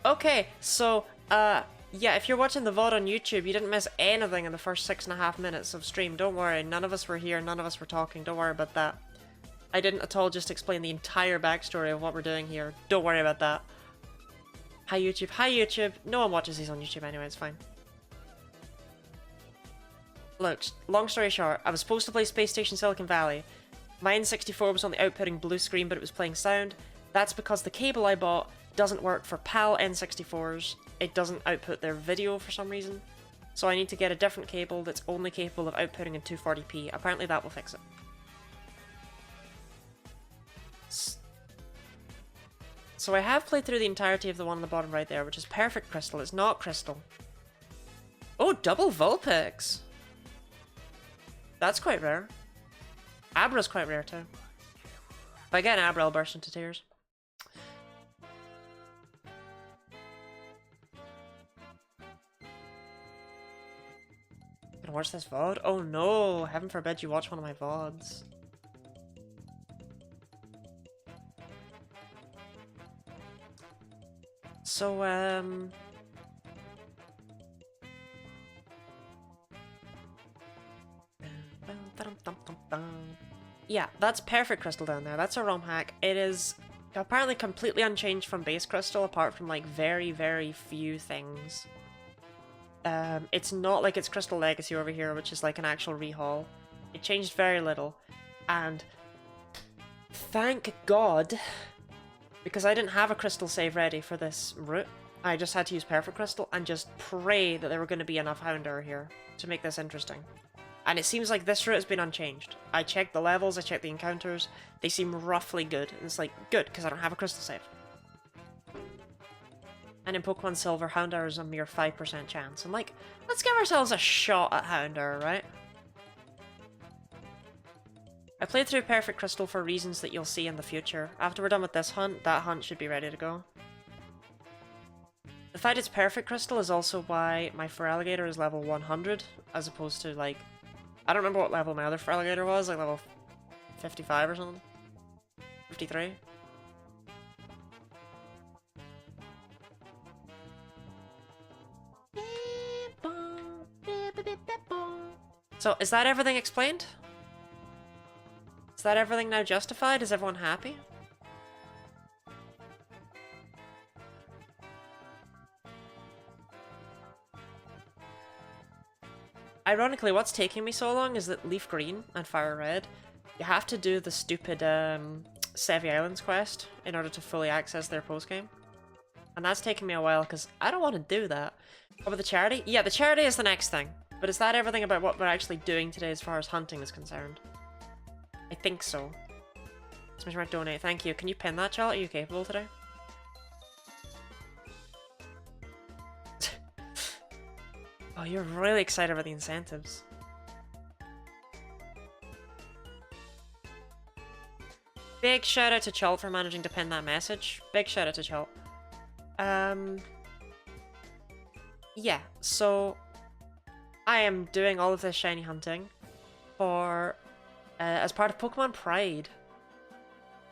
Okay, so, yeah, if you're watching the VOD on YouTube, you didn't miss anything in the first 6.5 minutes of stream. Don't worry, none of us were here, none of us were talking. Don't worry about that. I didn't at all just explain the entire backstory of what we're doing here. Don't worry about that. Hi YouTube, hi YouTube. No one watches these on YouTube anyway, it's fine. Look, long story short, I was supposed to play Space Station Silicon Valley. My N64 was only outputting blue screen, but it was playing sound. That's because the cable I bought doesn't work for PAL N64s. It doesn't output their video for some reason. So I need to get a different cable that's only capable of outputting in 240p. Apparently that will fix it. So I have played through the entirety of the one on the bottom right there, which is Perfect Crystal. It's not Crystal. Oh, double Vulpix! That's quite rare. Abra's quite rare too. If I get an Abra, I'll burst into tears. Gonna watch this VOD? Oh no! Heaven forbid you watch one of my VODs. So, yeah, that's Perfect Crystal down there. That's a ROM hack. It is apparently completely unchanged from Base Crystal, apart from, like, very, very few things. It's not like it's Crystal Legacy over here, which is like an actual rehaul. It changed very little. And thank God, because I didn't have a crystal save ready for this route, I just had to use Perfect Crystal and just pray that there were going to be enough Houndour here to make this interesting. And it seems like this route has been unchanged. I checked the levels, I checked the encounters, they seem roughly good. And it's like, good, because I don't have a crystal save. And in Pokemon Silver, Houndour is a mere 5% chance. And like, let's give ourselves a shot at Houndour, right? I played through Perfect Crystal for reasons that you'll see in the future. After we're done with this hunt, that hunt should be ready to go. The fact it's Perfect Crystal is also why my Feraligatr is level 100, as opposed to, like, I don't remember what level my other Feraligatr was, like level 55 or something? 53? So, is that everything explained? Is that everything now justified? Is everyone happy? Ironically, what's taking me so long is that Leaf Green and Fire Red, you have to do the stupid Sevi Islands quest in order to fully access their postgame. And that's taking me a while because I don't want to do that. What about the charity? Yeah, the charity is the next thing. But is that everything about what we're actually doing today as far as hunting is concerned? I think so. Smash Mark donate, thank you. Can you pin that, Charlotte? Are you capable today? Oh, you're really excited about the incentives. Big shout out to Chult for managing to pin that message. Big shout out to Chult. Yeah, so I am doing all of this shiny hunting for as part of PKMNpride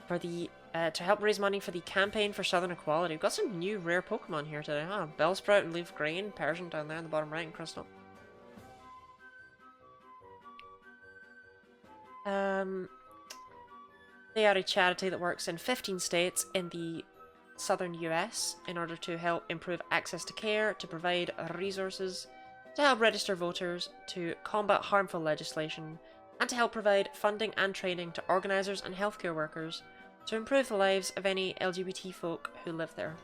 for the to help raise money for the campaign for Southern Equality. We've got some new rare Pokemon here today, huh? Bellsprout and Leaf Green, Persian down there in the bottom right, and Crystal. They are a charity that works in 15 states in the southern US in order to help improve access to care, to provide resources, to help register voters, to combat harmful legislation, and to help provide funding and training to organisers and healthcare workers to improve the lives of any LGBT folk who live there.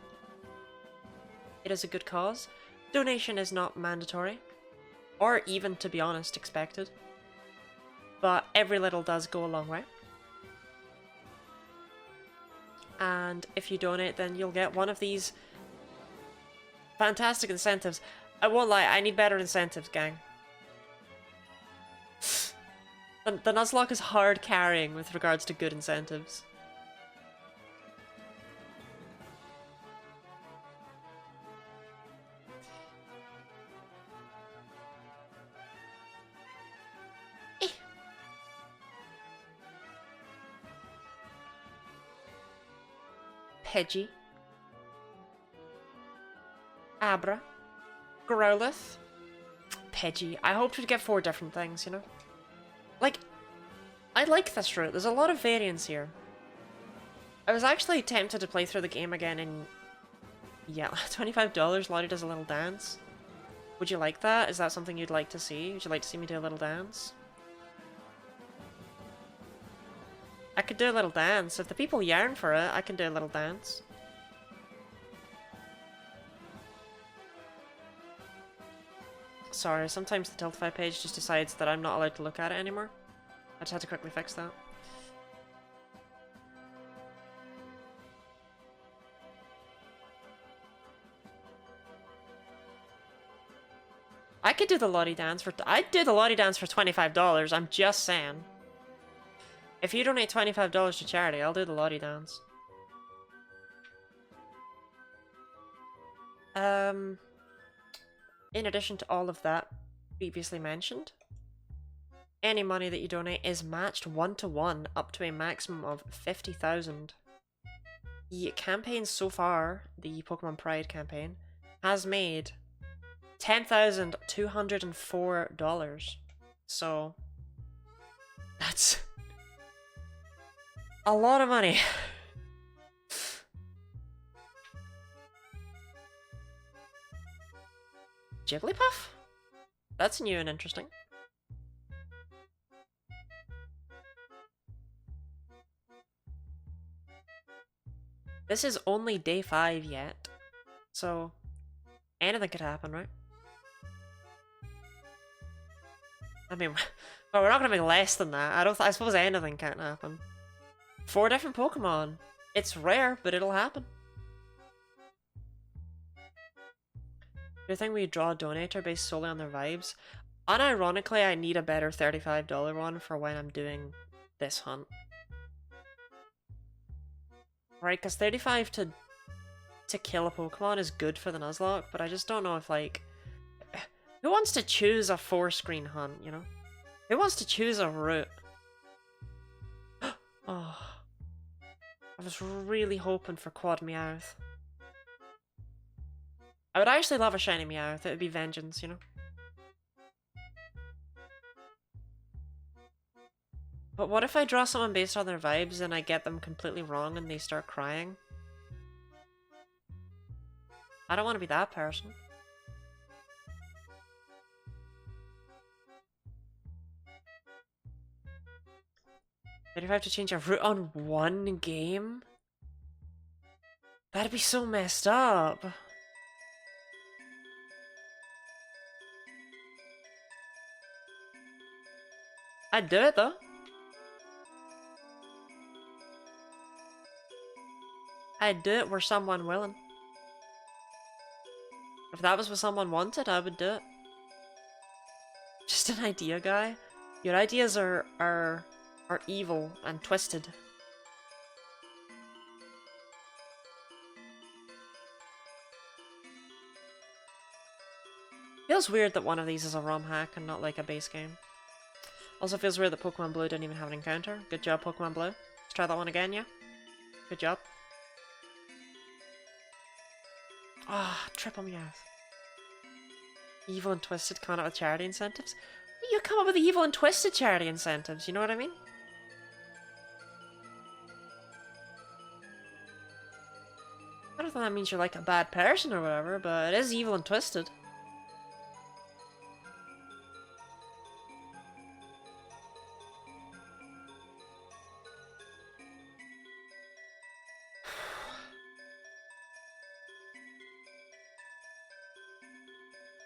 It is a good cause. Donation is not mandatory, or even, to be honest, expected. But every little does go a long way. And if you donate, then you'll get one of these fantastic incentives. I won't lie, I need better incentives, gang. The Nuzlocke is hard carrying with regards to good incentives. Pidgey. Abra. Growlithe. Pidgey. I hoped we'd get 4 different things, you know? Like, I like this route. There's a lot of variance here. I was actually tempted to play through the game again and... yeah, $25, Lottie does a little dance. Would you like that? Is that something you'd like to see? Would you like to see me do a little dance? I could do a little dance. If the people yearn for it, I can do a little dance. Sorry, sometimes the Tiltify page just decides that I'm not allowed to look at it anymore. I just had to quickly fix that. I could do the Lottie dance for... I'd do the Lottie dance for $25, I'm just saying. If you donate $25 to charity, I'll do the Lottie dance. In addition to all of that previously mentioned, any money that you donate is matched 1-to-1 up to a maximum of 50,000. The campaign so far, the Pokemon Pride campaign, has made $10,204. So, that's a lot of money. Jigglypuff? That's new and interesting. This is only day 5 yet, so anything could happen, right? I mean, well, we're not gonna make less than that. I suppose anything can't happen. 4 different Pokemon. It's rare, but it'll happen. Do you think we draw a donator based solely on their vibes? Unironically, I need a better $35 one for when I'm doing this hunt. Right, because 35 to kill a Pokemon is good for the Nuzlocke, but I just don't know if, like... Who wants to choose a 4-screen hunt, you know? Who wants to choose a route? Oh. I was really hoping for Quad Meowth. I would actually love a shiny Meowth. It would be vengeance, you know? But what if I draw someone based on their vibes and I get them completely wrong and they start crying? I don't want to be that person. But if I have to change a route on one game? That'd be so messed up. I'd do it though. I'd do it were someone willing. If that was what someone wanted, I would do it. Just an idea, guy. Your ideas are evil and twisted. Feels weird that one of these is a ROM hack and not like a base game. Also feels weird that Pokemon Blue didn't even have an encounter. Good job, Pokemon Blue. Let's try that one again, yeah? Good job. Ah, triple Meowth. Evil and Twisted coming up with charity incentives? You come up with evil and twisted charity incentives, you know what I mean? I don't think that means you're like a bad person or whatever, but it is evil and twisted.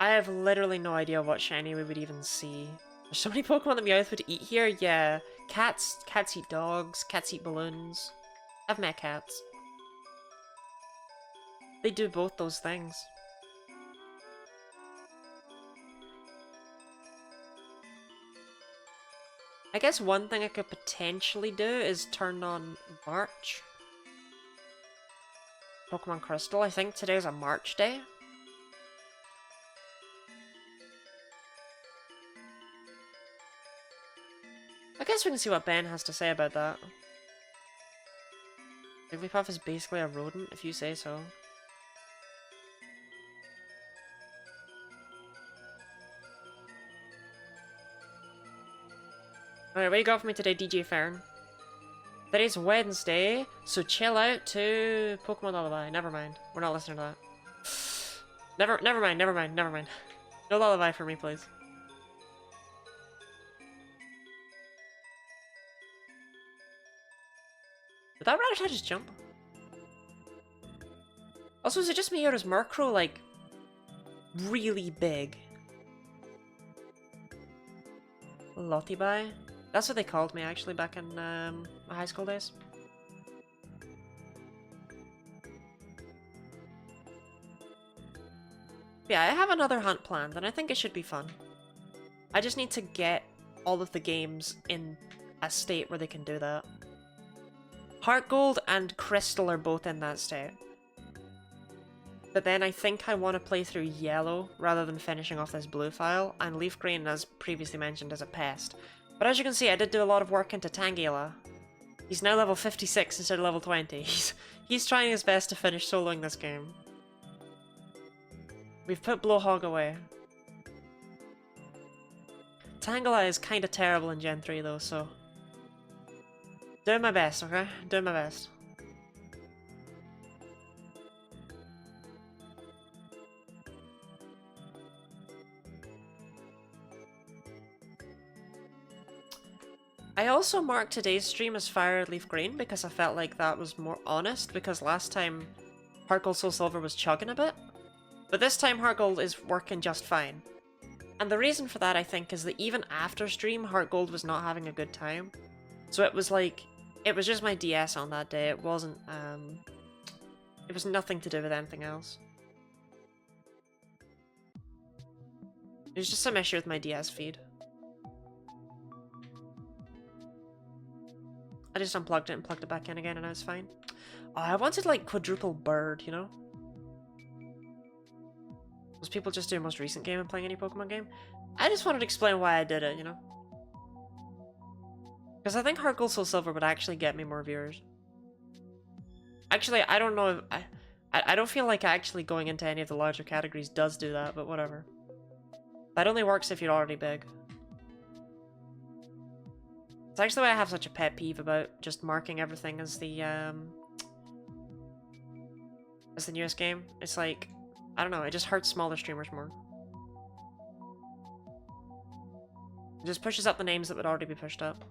I have literally no idea what shiny we would even see. There's so many Pokemon that Meowth would eat here. Yeah, cats eat dogs, cats eat balloons. I've met cats. They do both those things. I guess one thing I could potentially do is turn on March. Pokemon Crystal, I think today's a March day. I guess we can see what Ben has to say about that. Jigglypuff is basically a rodent, if you say so. Alright, what you got for me today, DJ Farron? Today's Wednesday, so chill out to Pokemon Lullaby. Never mind. We're not listening to that. Never mind. No lullaby for me, please. Did that Rattata just jump? Also, is it just me or is Murkrow, like, really big? Lottibai? That's what they called me, actually, back in my high school days. Yeah, I have another hunt planned, and I think it should be fun. I just need to get all of the games in a state where they can do that. Heart Gold and Crystal are both in that state. But then I think I want to play through Yellow rather than finishing off this Blue file, and Leaf Green, as previously mentioned, is a pest. But as you can see, I did do a lot of work into Tangela. He's now level 56 instead of level 20. He's trying his best to finish soloing this game. We've put Blowhog away. Tangela is kinda terrible in Gen 3 though, so... doing my best, okay? Doing my best. I also marked today's stream as Fire Leaf Green because I felt like that was more honest, because last time Heart Gold Soul Silver was chugging a bit. But this time Heart Gold is working just fine. And the reason for that, I think, is that even after stream, Heart Gold was not having a good time. So it was like, it was just my DS on that day, it wasn't, it was nothing to do with anything else. It was just some issue with my DS feed. I just unplugged it and plugged it back in again and I was fine. Oh, I wanted like quadruple bird, you know? Was people just doing most recent game and playing any Pokemon game? I just wanted to explain why I did it, you know? Because I think Heart Gold Soul Silver would actually get me more viewers. Actually, I don't know if... I don't feel like actually going into any of the larger categories does do that, but whatever. That only works if you're already big. It's actually why I have such a pet peeve about just marking everything as the newest game. It's like, I don't know, it just hurts smaller streamers more. It just pushes up the names that would already be pushed up.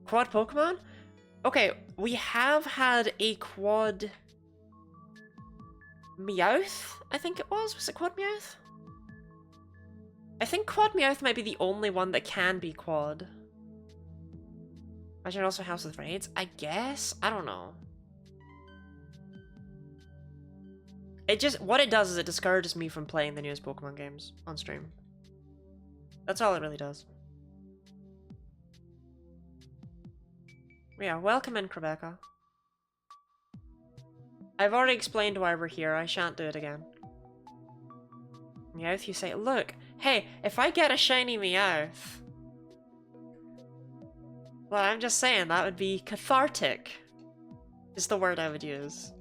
Quad Pokemon? Okay, we have had a quad Meowth, I think it was. Was it Quad Meowth? I think Quad Meowth might be the only one that can be quad. Imagine it also helps with raids? I guess? I don't know. It just, what it does is it discourages me from playing the newest Pokemon games on stream. That's all it really does. Yeah, welcome in, Rebecca. I've already explained why we're here, I shan't do it again. Meowth, you say, look, hey, if I get a shiny Meowth... Well, I'm just saying, that would be cathartic, is the word I would use.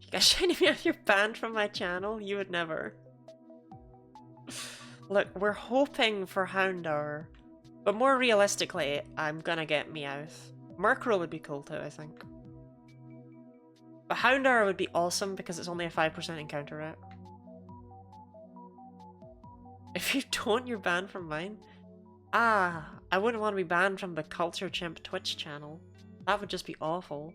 You got shiny Meowth, you're banned from my channel? You would never. Look, we're hoping for Houndour, but more realistically, I'm gonna get Meowth. Murkrow would be cool too, I think. But Houndour would be awesome because it's only a 5% encounter rate. If you don't, you're banned from mine? Ah, I wouldn't want to be banned from the Culture Chimp Twitch channel. That would just be awful.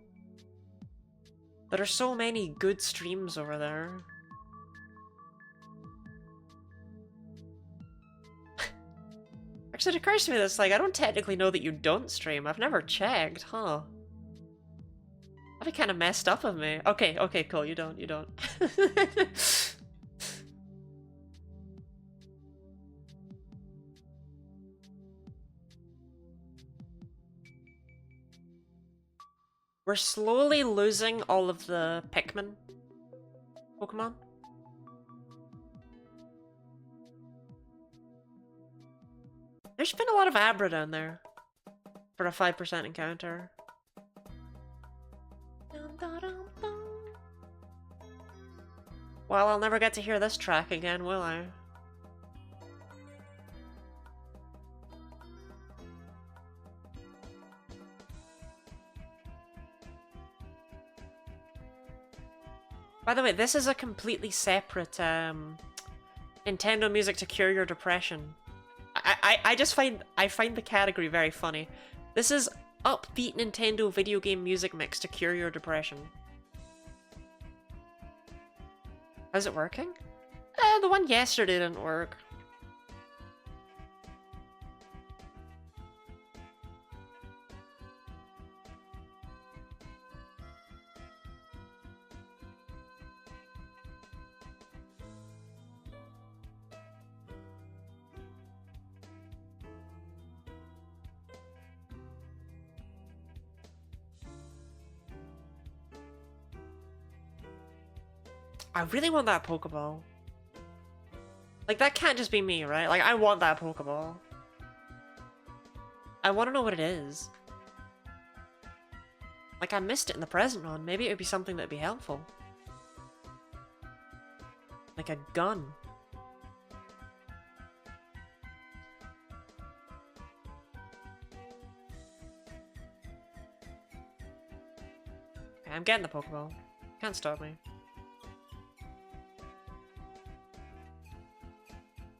There are so many good streams over there. Actually, it occurs to me that, like, I don't technically know that you don't stream. I've never checked, huh? That'd be kind of messed up of me. Okay, okay, cool. You don't. We're slowly losing all of the Pikmin Pokemon. There's been a lot of Abra down there for a 5% encounter. Well, I'll never get to hear this track again, will I? By the way, this is a completely separate Nintendo music to cure your depression. I find the category very funny. This is upbeat Nintendo video game music mix to cure your depression. Is it working? The one yesterday didn't work. I really want that Pokeball. Like, that can't just be me, right? Like, I want that Pokeball. I want to know what it is. Like, I missed it in the present run. Maybe it would be something that would be helpful. Like a gun. Okay, I'm getting the Pokeball. Can't stop me.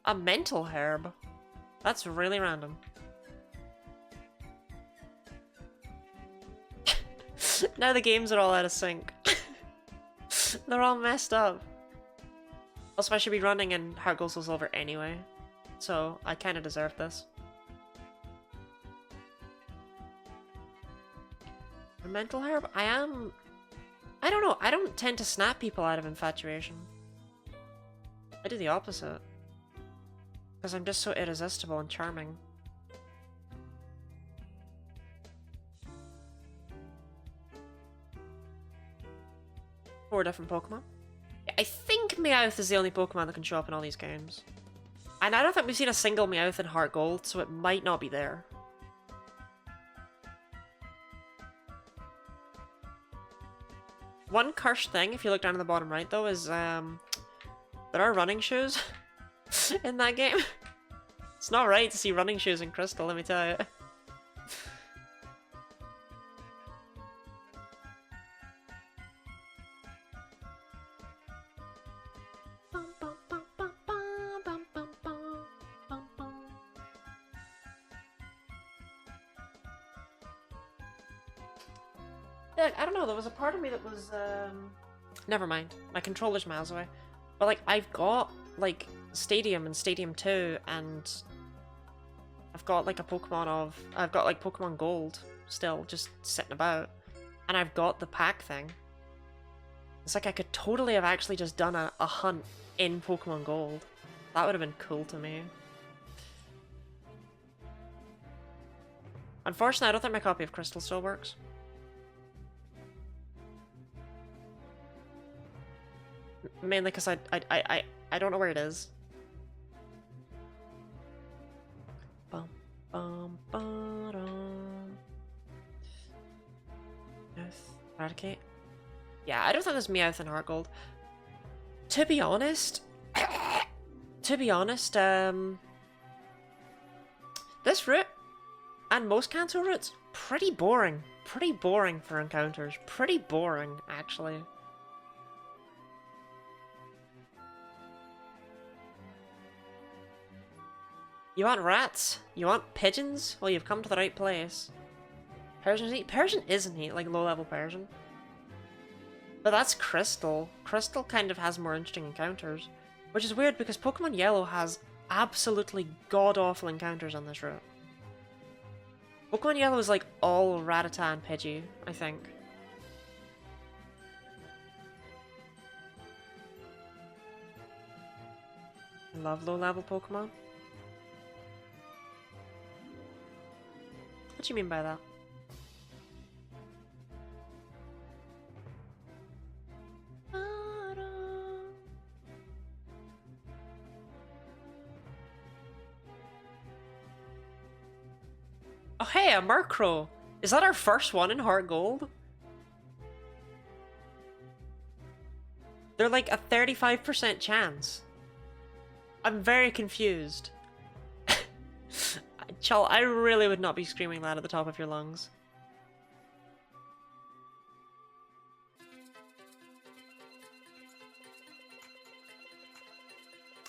A mental herb? That's really random. Now the games are all out of sync. They're all messed up. Also, I should be running in Heart Gold Soul Silver anyway, so I kind of deserve this. A mental herb? I don't know, I don't tend to snap people out of infatuation. I do the opposite. Because I'm just so irresistible and charming. Four different Pokemon. I think Meowth is the only Pokemon that can show up in all these games. And I don't think we've seen a single Meowth in Heart Gold, so it might not be there. One cursed thing, if you look down in the bottom right though, is there are running shoes in that game. It's not right to see running shoes in Crystal, let me tell you. Yeah, I don't know, there was a part of me that was, never mind, my controller's miles away. But, like, I've got, like, Stadium and Stadium 2, and I've got, like, I've got, like, Pokemon Gold still just sitting about. And I've got the pack thing. It's like I could totally have actually just done a hunt in Pokemon Gold. That would have been cool to me. Unfortunately, I don't think my copy of Crystal still works. Mainly because I don't know where it is. Bum, bum, ba-dum. Meowth. Eradicate. Yeah, I don't think there's Meowth in Heart Gold. To be honest, this route and most Kanto routes, pretty boring. Pretty boring for encounters. Pretty boring, actually. You want rats? You want pigeons? Well, you've come to the right place. Persian's neat. Persian is neat, like low-level Persian. But that's Crystal. Crystal kind of has more interesting encounters. Which is weird because Pokemon Yellow has absolutely god-awful encounters on this route. Pokemon Yellow is like all Rattata and Pidgey, I think. I love low-level Pokemon. What do you mean by that? Oh hey, a Murkrow! Is that our first one in Heart Gold? They're like a 35% chance. I'm very confused. Chal, I really would not be screaming that at the top of your lungs.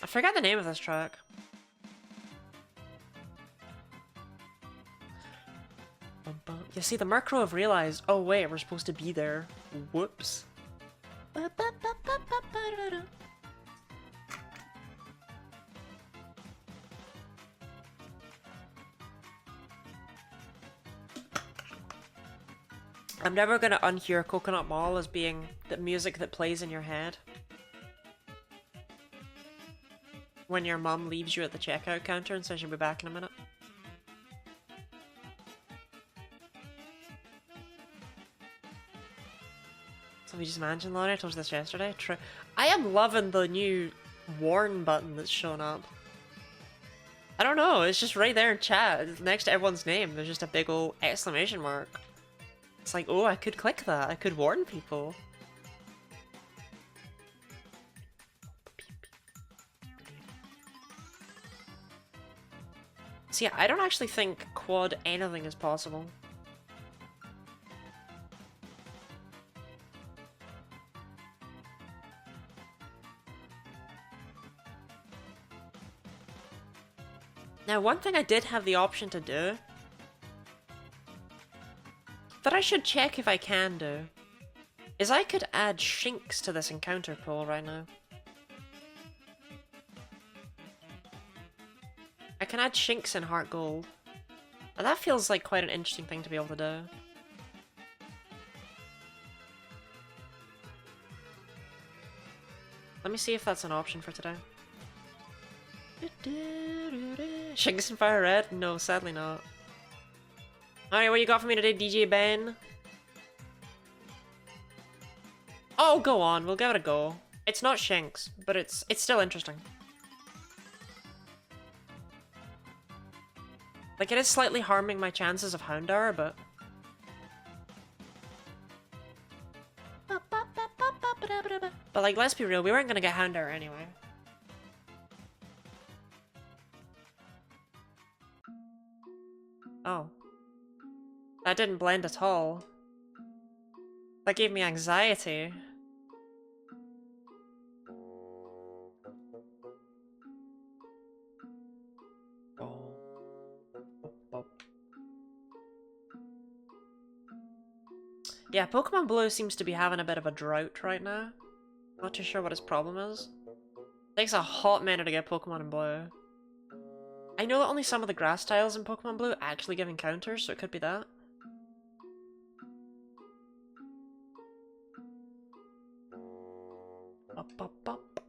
I forgot the name of this track. You see, the Murkrow have realized, oh wait, we're supposed to be there. Whoops. I'm never gonna unhear Coconut Mall as being the music that plays in your head when your mum leaves you at the checkout counter and says you'll be back in a minute. So we just imagine, Laurie, I told you this yesterday. True. I am loving the new warn button that's shown up. I don't know, it's just right there in chat. Next to everyone's name, there's just a big old exclamation mark. It's like, oh, I could click that. I could warn people. See, I don't actually think quad anything is possible. Now, one thing I did have the option to do that I should check if I can do is I could add Shinx to this encounter pool right now. I can add Shinx in Heart Gold. And that feels like quite an interesting thing to be able to do. Let me see if that's an option for today. Shinx and Fire Red? No, sadly not. Alright, what you got for me today, DJ Ben? Oh, go on, we'll give it a go. It's not Shinx, but it's still interesting. Like, it is slightly harming my chances of Houndour, but... But, like, let's be real, we weren't gonna get Houndour anyway. Oh. That didn't blend at all. That gave me anxiety. Yeah, Pokemon Blue seems to be having a bit of a drought right now. Not too sure what his problem is. Takes a hot minute to get Pokemon in Blue. I know that only some of the grass tiles in Pokemon Blue actually give encounters, so it could be that. Up, up, up.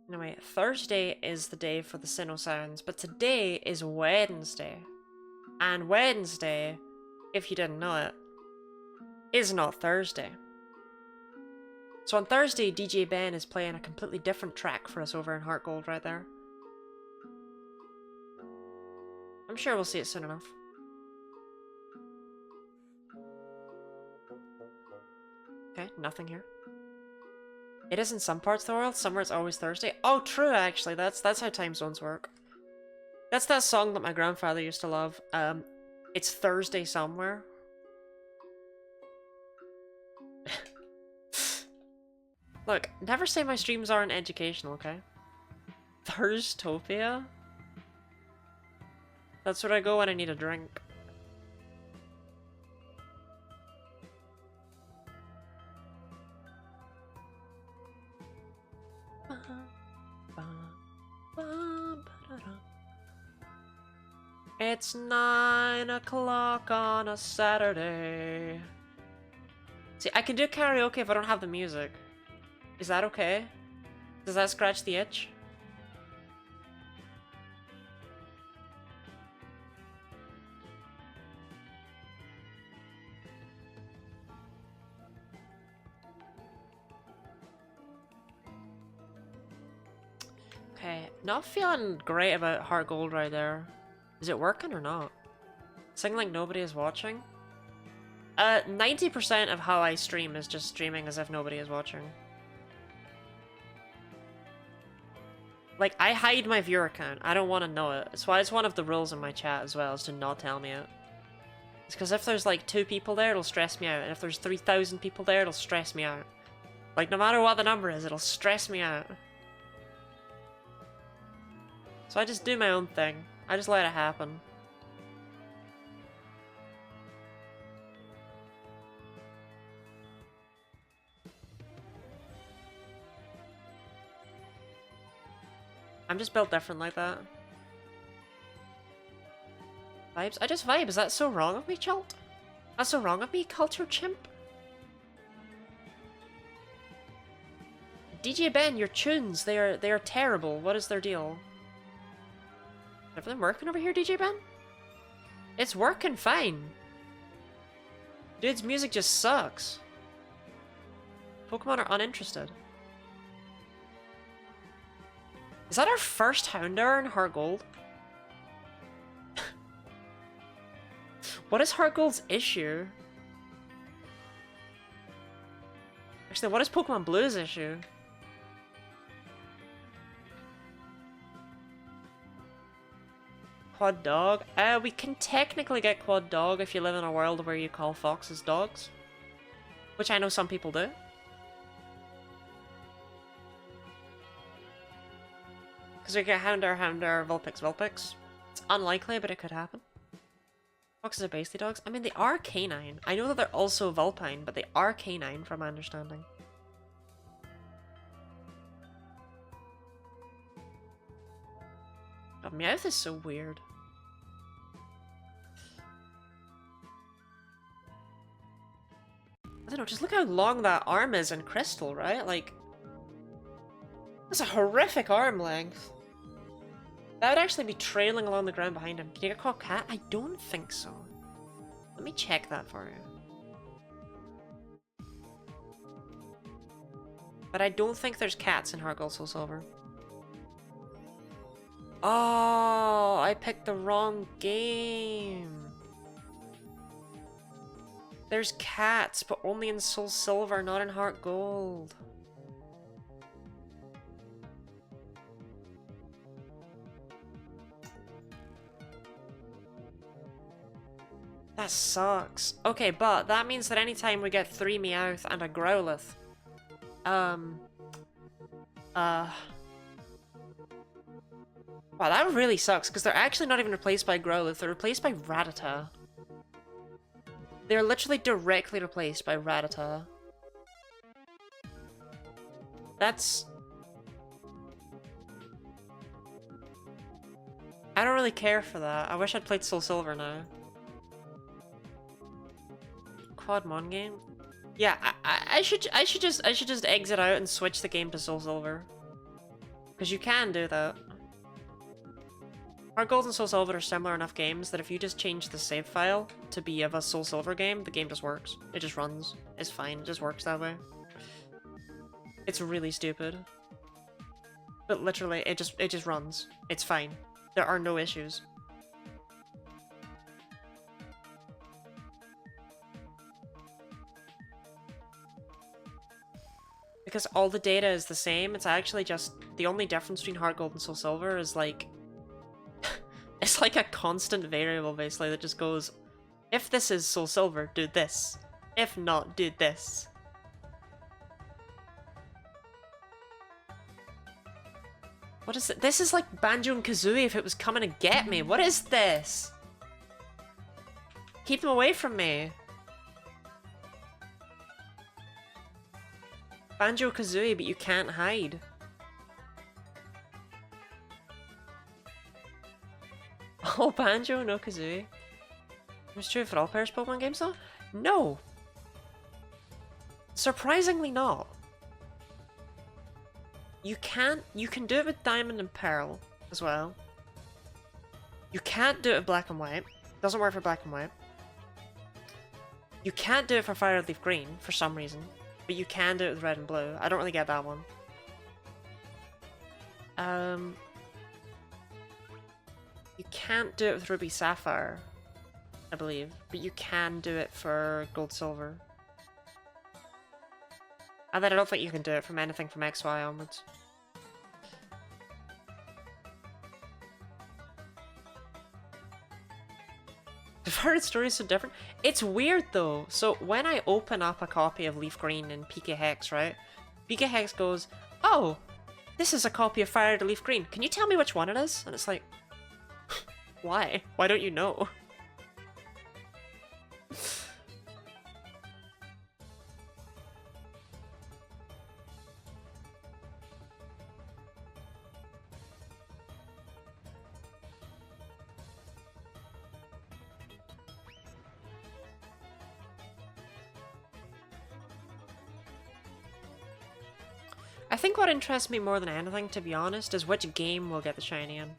Anyway, Thursday is the day for the Sinnoh Sounds, but today is Wednesday. And Wednesday, if you didn't know it, is not Thursday. So on Thursday, DJ Ben is playing a completely different track for us over in Heart Gold right there. I'm sure we'll see it soon enough. Okay, nothing here. It is in some parts of the world, somewhere it's always Thursday. Oh, true, actually, that's how time zones work. That's that song that my grandfather used to love. It's Thursday somewhere. Look, never say my streams aren't educational, okay? Thurstopia? That's where I go when I need a drink. It's 9 o'clock on a Saturday. See, I can do karaoke if I don't have the music. Is that okay? Does that scratch the itch? Okay, not feeling great about Heart Gold right there. Is it working or not? Sing like nobody is watching? 90% of how I stream is just streaming as if nobody is watching. Like, I hide my viewer count. I don't want to know it. It's why it's one of the rules in my chat as well, is to not tell me it. It's because if there's like 2 people there, it'll stress me out. And if there's 3,000 people there, it'll stress me out. Like, no matter what the number is, it'll stress me out. So I just do my own thing. I just let it happen. I'm just built different like that. Vibes? I just vibe. Is that so wrong of me, Chult? That's so wrong of me, culture chimp? DJ Ben, your tunes, they are terrible. What is their deal? Is everything working over here, DJ Ben? It's working fine. Dude's music just sucks. Pokemon are uninterested. Is that our first Houndour in Heart Gold? What is Heart Gold's issue? Actually, what is Pokemon Blue's issue? Quad Dog? We can technically get Quad Dog if you live in a world where you call foxes dogs. Which I know some people do. Because we get Houndour, Vulpix, Vulpix. It's unlikely, but it could happen. Foxes are basically dogs. I mean, they are canine. I know that they're also vulpine, but they are canine from my understanding. God, Meowth is so weird. I don't know, just look how long that arm is in Crystal, right? Like, that's a horrific arm length. That would actually be trailing along the ground behind him. Can you get caught cat? I don't think so. Let me check that for you. But I don't think there's cats in Heart Gold Soul Silver. Oh, I picked the wrong game. There's cats, but only in Soul Silver, not in Heart Gold. That sucks. Okay, but that means that anytime we get 3 Meowth and a Growlithe, wow, that really sucks, because they're actually not even replaced by Growlithe, they're replaced by Rattata. They're literally directly replaced by Rattata. That's... I don't really care for that. I wish I'd played Soul Silver now. Quad Mon game? Yeah, I should just exit out and switch the game to Soul Silver. Because you can do that. Heart Gold and Soul Silver are similar enough games that if you just change the save file to be of a Soul Silver game, the game just works. It just runs. It's fine. It just works that way. It's really stupid. But literally, it just runs. It's fine. There are no issues. Because all the data is the same, it's actually just... The only difference between Heart Gold and Soul Silver is like... it's like a constant variable, basically, that just goes... If this is Soul Silver, do this. If not, do this. What is it? This is like Banjo and Kazooie if it was coming to get me. What is this? Keep them away from me. Banjo-Kazooie, but you can't hide. Oh, Banjo, no Kazooie. It's true for all pairs Pokemon games, though? No! Surprisingly not. You can do it with Diamond and Pearl as well. You can't do it with Black and White. Doesn't work for Black and White. You can't do it for Fire Leaf Green for some reason. But you can do it with Red and Blue. I don't really get that one. You can't do it with Ruby Sapphire. I believe. But you can do it for gold, silver. And then I don't think you can do it from anything from XY onwards. The varied stories so different. It's weird though. So when I open up a copy of Leaf Green in PK Hex, right? PK Hex goes, "Oh, this is a copy of Fire to Leaf Green. Can you tell me which one it is?" And it's like, why? Why don't you know? I think what interests me more than anything, to be honest, is which game we'll get the shiny in.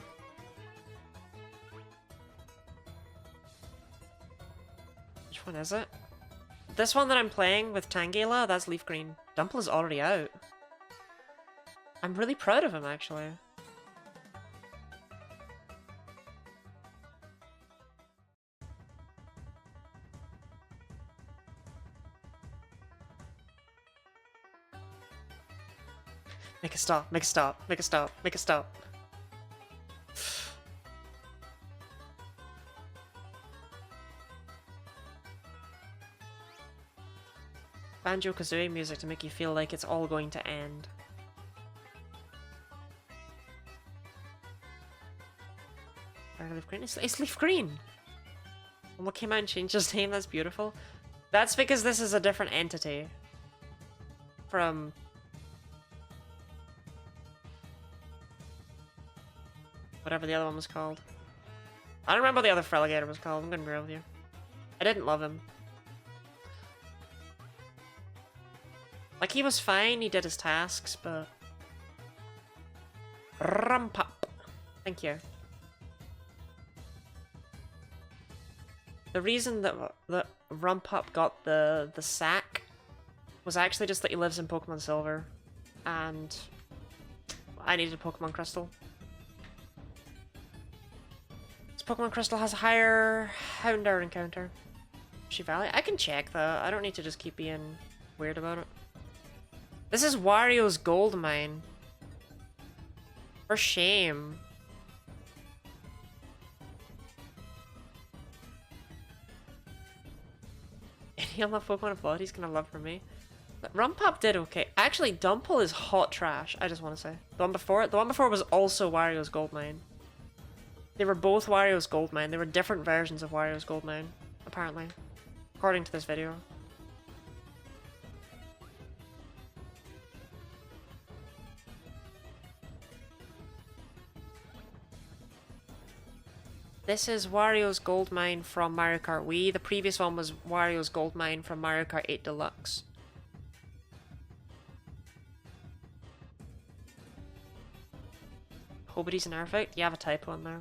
Which one is it? This one that I'm playing with Tangela, that's Leaf Green. Dumple is already out. I'm really proud of him, actually. Make a stop, make a stop, make a stop, make a stop. Banjo-Kazooie music to make you feel like it's all going to end. Leaf Green? It's Leaf Green! And what came out and changed his name? That's beautiful. That's because this is a different entity. From... whatever the other one was called. I don't remember what the other Feraligatr was called, I'm gonna be real with you. I didn't love him. Like, he was fine, he did his tasks, but... Rumpup. Thank you. The reason that Rumpup got the sack was actually just that he lives in Pokemon Silver. And... I needed a Pokemon Crystal. Pokemon Crystal has a higher Houndour encounter. She Valley? I can check though. I don't need to just keep being weird about it. This is Wario's gold mine. For shame. Any other Pokemon I thought he's gonna love for me? But Rumpap did okay. Actually, Dumple is hot trash, I just want to say. The one before was also Wario's gold mine. They were both Wario's Goldmine. They were different versions of Wario's Goldmine, apparently. According to this video. This is Wario's Goldmine from Mario Kart Wii. The previous one was Wario's Goldmine from Mario Kart 8 Deluxe. Hobity's an Perfect? You have a typo in there.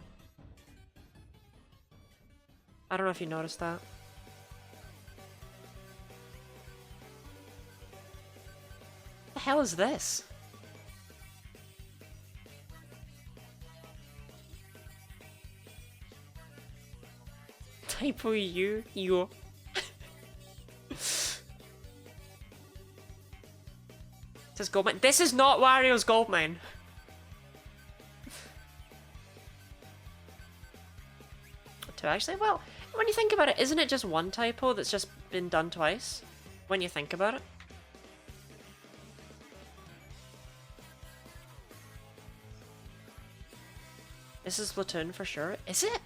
I don't know if you noticed that. What the hell is this? Typo you. This is Goldmine. This is not Wario's Goldmine. Actually, well, when you think about it, isn't it just one typo that's just been done twice? When you think about it. This is Splatoon for sure. Is it?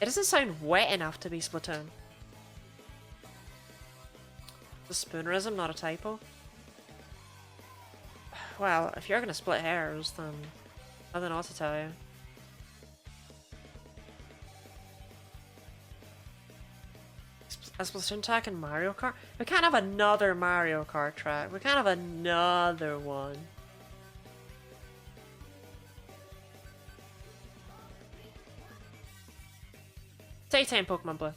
It doesn't sound wet enough to be Splatoon. The spoonerism, not a typo. Well, if you're gonna split hairs, then I don't know what to tell you. A Splatoon track in Mario Kart? We can't have another Mario Kart track. We can't have another one. Daytime Pokemon Blue.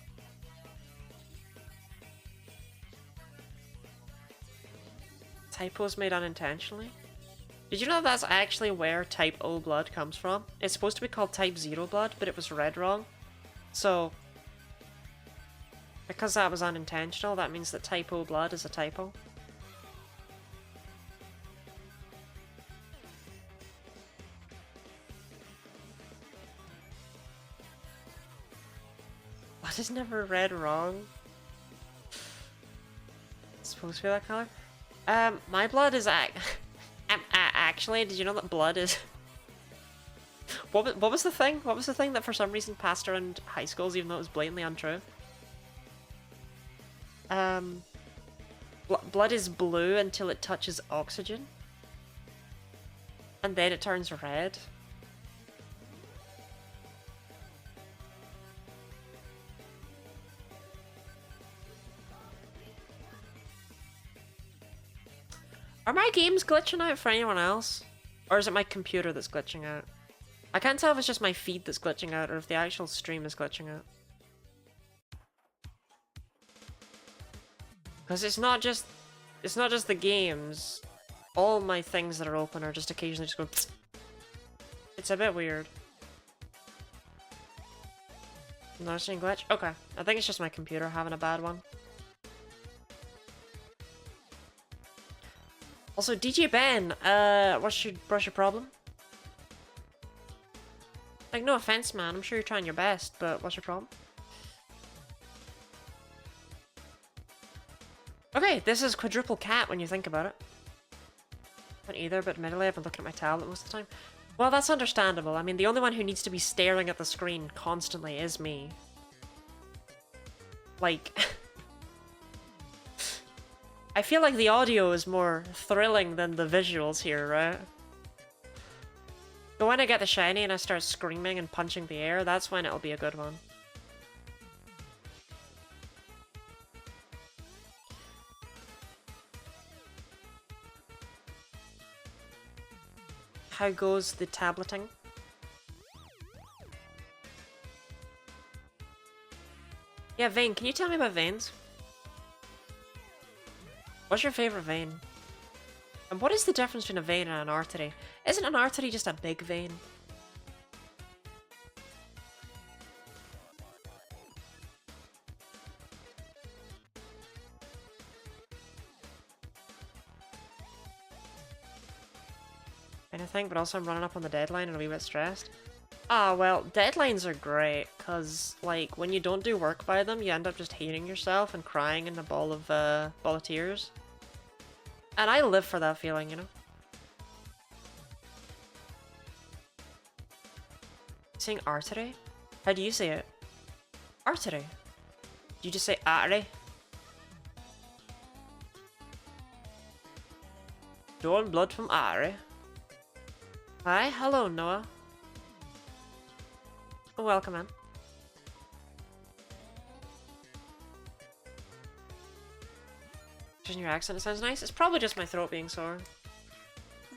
Typos made unintentionally? Did you know that's actually where Type O blood comes from? It's supposed to be called Type 0 blood, but it was read wrong. So, Because that was unintentional, that means that typo blood is a typo. Blood is never red wrong. It's supposed to be that color? My blood is actually, did you know that blood is... What was the thing? What was the thing that for some reason passed around high schools even though it was blatantly untrue? Blood is blue until it touches oxygen. And then it turns red. Are my games glitching out for anyone else? Or is it my computer that's glitching out? I can't tell if it's just my feed that's glitching out or if the actual stream is glitching out. Because it's not just the games. All my things that are open are just occasionally just going psst. It's a bit weird. Noticing glitch? Okay. I think it's just my computer having a bad one. Also, DJ Ben, what's your problem? Like, no offense, man. I'm sure you're trying your best, but what's your problem? Okay, this is quadruple cat when you think about it. Not either, but admittedly I've been looking at my tablet most of the time. Well, that's understandable. I mean, the only one who needs to be staring at the screen constantly is me. Like... I feel like the audio is more thrilling than the visuals here, right? But when I get the shiny and I start screaming and punching the air, that's when it'll be a good one. How goes the tableting? Yeah, Vane, can you tell me about veins? What's your favorite vein? And what is the difference between a vein and an artery? Isn't an artery just a big vein? Anything, but also I'm running up on the deadline and a wee bit stressed. Ah, well, deadlines are great, because, like, when you don't do work by them, you end up just hating yourself and crying in a ball of tears. And I live for that feeling, you know? Saying artery? How do you say it? Artery? Do you just say artery? Drawing blood from artery. Hi, hello Noah. Oh, welcome in. Your accent, it sounds nice. It's probably just my throat being sore.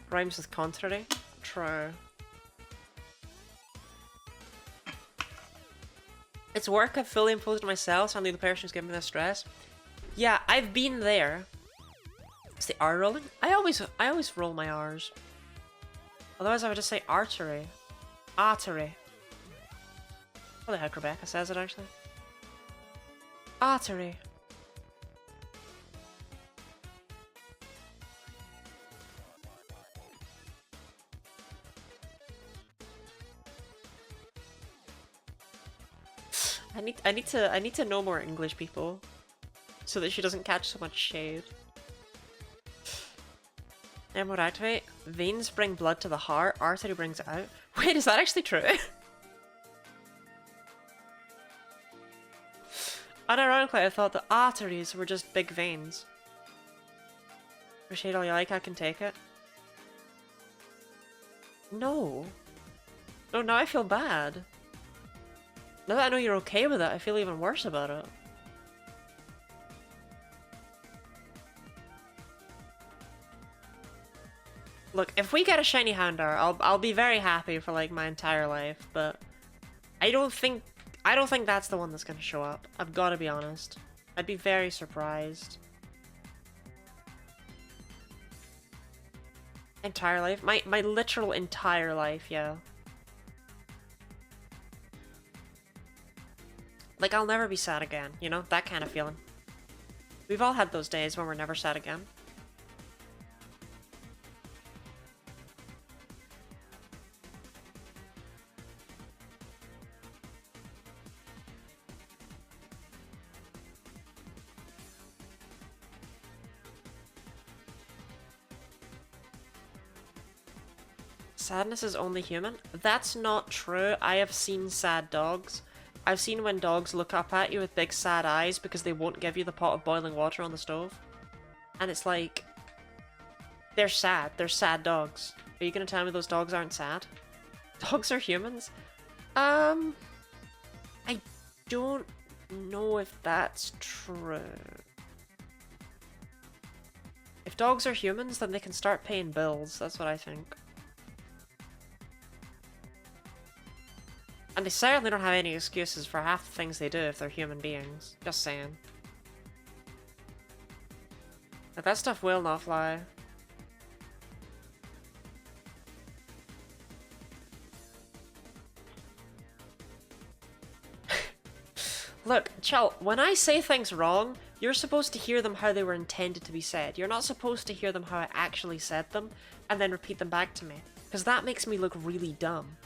Rhymes with contrary. True. It's work I've fully imposed on myself, so I'm the person who's giving me this stress. Yeah, I've been there. Is the R rolling? I always roll my R's. Otherwise I would just say artery. Artery. Probably how Rebecca says it actually. Artery. I need to know more English people, so that she doesn't catch so much shade. Emerald activate. Veins bring blood to the heart. Artery brings it out. Wait, is that actually true? Unironically, I thought that arteries were just big veins. Appreciate all you like. I can take it. No. No, now I feel bad. Now that I know you're okay with it, I feel even worse about it. Look, if we get a shiny Houndour, I'll be very happy for like my entire life, but I don't think that's the one that's gonna show up. I've got to be honest. I'd be very surprised. Entire life? My literal entire life, yeah. Like, I'll never be sad again, you know? That kind of feeling. We've all had those days when we're never sad again. Sadness is only human? That's not true. I have seen sad dogs. I've seen when dogs look up at you with big sad eyes because they won't give you the pot of boiling water on the stove. And it's like... they're sad. They're sad dogs. Are you gonna tell me those dogs aren't sad? Dogs are humans? I don't know if that's true. If dogs are humans, then they can start paying bills. That's what I think. And they certainly don't have any excuses for half the things they do if they're human beings. Just saying. Like, that stuff will not fly. Look, Chell, when I say things wrong, you're supposed to hear them how they were intended to be said. You're not supposed to hear them how I actually said them, and then repeat them back to me. Because that makes me look really dumb.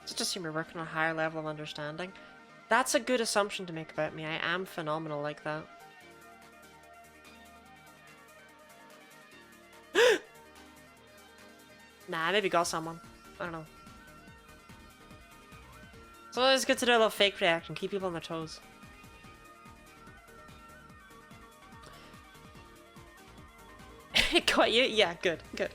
Just assume you're working on a higher level of understanding. That's a good assumption to make about me. I am phenomenal like that. Nah, maybe got someone. I don't know. It's always good to do a little fake reaction, keep people on their toes. Got you? Yeah, good, good.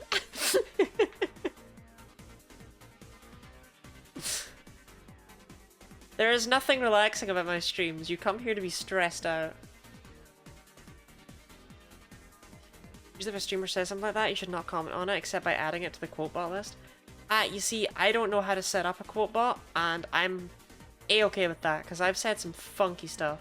There is nothing relaxing about my streams. You come here to be stressed out. Usually if a streamer says something like that, you should not comment on it, except by adding it to the quote bot list. You see, I don't know how to set up a quote bot, and I'm a-okay with that, because I've said some funky stuff.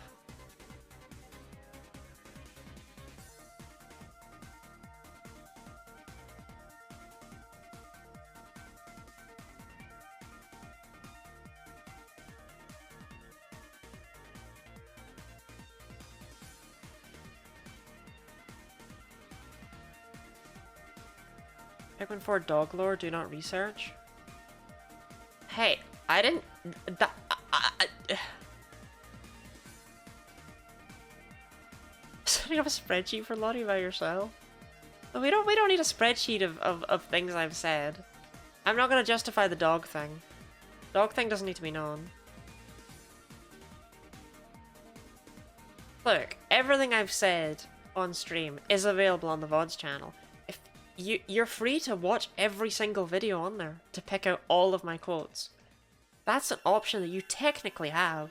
Pikmin 4 dog lore, do not research. Hey, I didn't... Setting up a spreadsheet for Lottie by yourself? We don't need a spreadsheet of things I've said. I'm not gonna justify the dog thing. Dog thing doesn't need to be known. Look, everything I've said on stream is available on the VODs channel. You're free to watch every single video on there to pick out all of my quotes. That's an option that you technically have.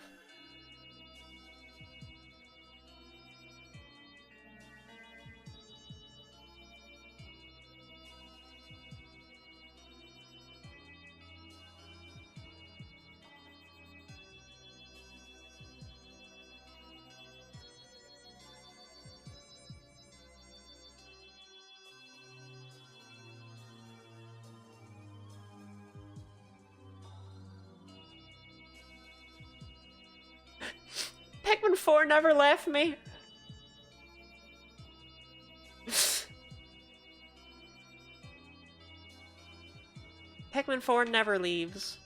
Pikmin 4 never left me. Pikmin 4 never leaves.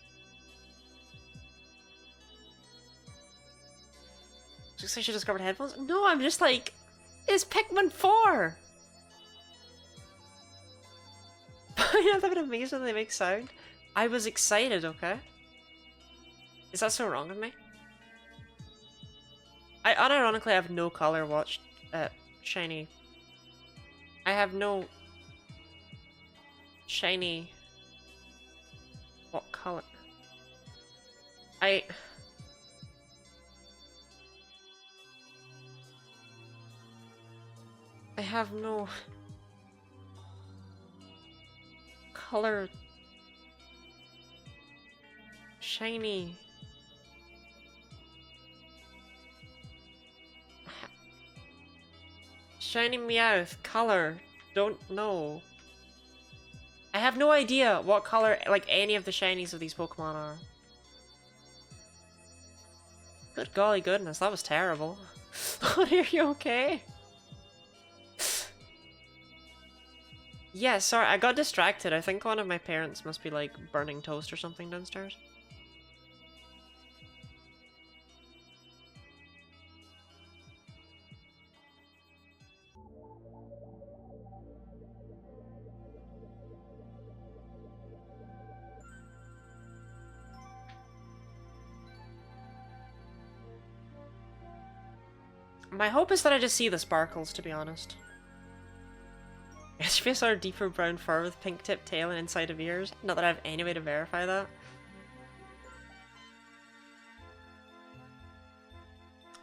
Just say she discovered headphones? No, I'm just like, it's Pikmin 4! You know, they're amazing when they make sound. I was excited, okay? Is that so wrong with me? I unironically have no color watched shiny. I have no shiny. What color? I have no color? Shiny. Shiny Meowth. Color. Don't know. I have no idea what color, like, any of the shinies of these Pokemon are. Good golly goodness, that was terrible. Are you okay? Yeah, sorry, I got distracted. I think one of my parents must be, like, burning toast or something downstairs. My hope is that I just see the sparkles, to be honest. It should be a sort of deeper brown fur with pink tipped tail and inside of ears. Not that I have any way to verify that.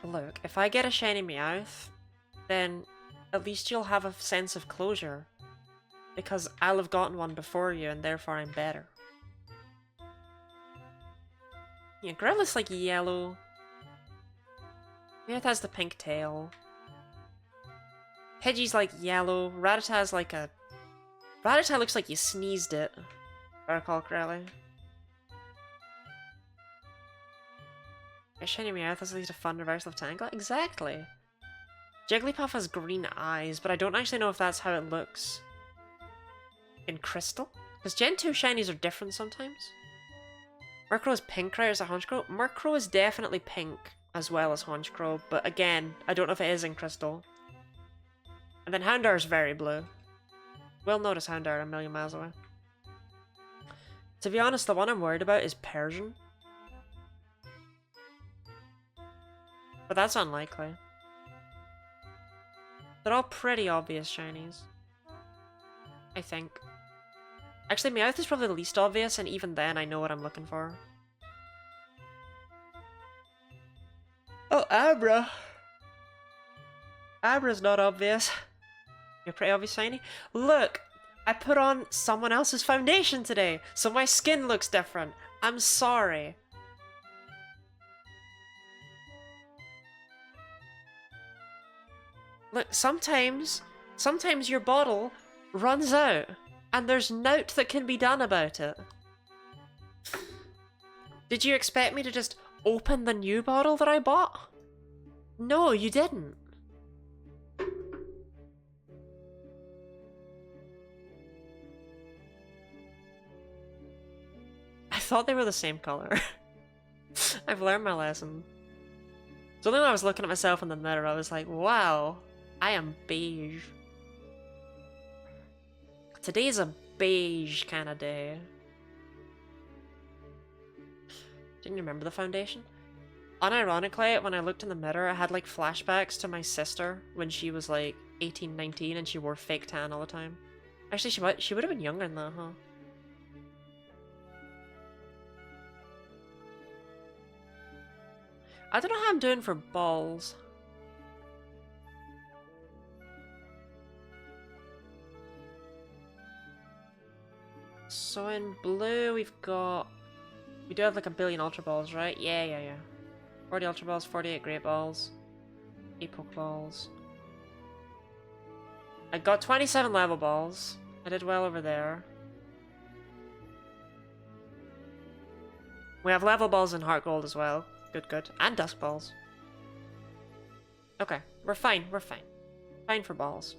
Look, if I get a shiny Meowth, then at least you'll have a sense of closure. Because I'll have gotten one before you, and therefore I'm better. Yeah, Growlithe's like yellow. Meowth has the pink tail. Pidgey's like yellow. Rattata's like a... Rattata looks like you sneezed it, if I recall correctly. A shiny Meowth has at least a fun reversal of Tangela? Exactly! Jigglypuff has green eyes, but I don't actually know if that's how it looks in Crystal. Because Gen 2 shinies are different sometimes. Murkrow is pink, right? Or is it Honchkrow? Murkrow is definitely pink, as well as Honchkrow, but again, I don't know if it is in Crystal. And then Houndour is very blue. We'll notice Houndour a million miles away. To be honest, the one I'm worried about is Persian. But that's unlikely. They're all pretty obvious shinies. I think. Actually, Meowth is probably the least obvious, and even then I know what I'm looking for. Oh, Abra! Abra's not obvious. You're pretty obvious shiny. Look! I put on someone else's foundation today, so my skin looks different. I'm sorry. Look, sometimes your bottle runs out, and there's naught that can be done about it. Did you expect me to just open the new bottle that I bought? No, you didn't. I thought they were the same color. I've learned my lesson. So then when I was looking at myself in the mirror, I was like, wow, I am beige. Today's a beige kind of day. Didn't you remember the foundation? Unironically, when I looked in the mirror, I had like flashbacks to my sister when she was like 18, 19 and she wore fake tan all the time. Actually, she would have been younger than that, huh? I don't know how I'm doing for balls. So in blue, we do have like a billion Ultra Balls, right? Yeah. 40 Ultra Balls, 48 Great Balls, 8 Pokeballs. I got 27 Level Balls. I did well over there. We have Level Balls in Heart Gold as well. Good. And Dusk Balls. Okay, we're fine. Fine for balls.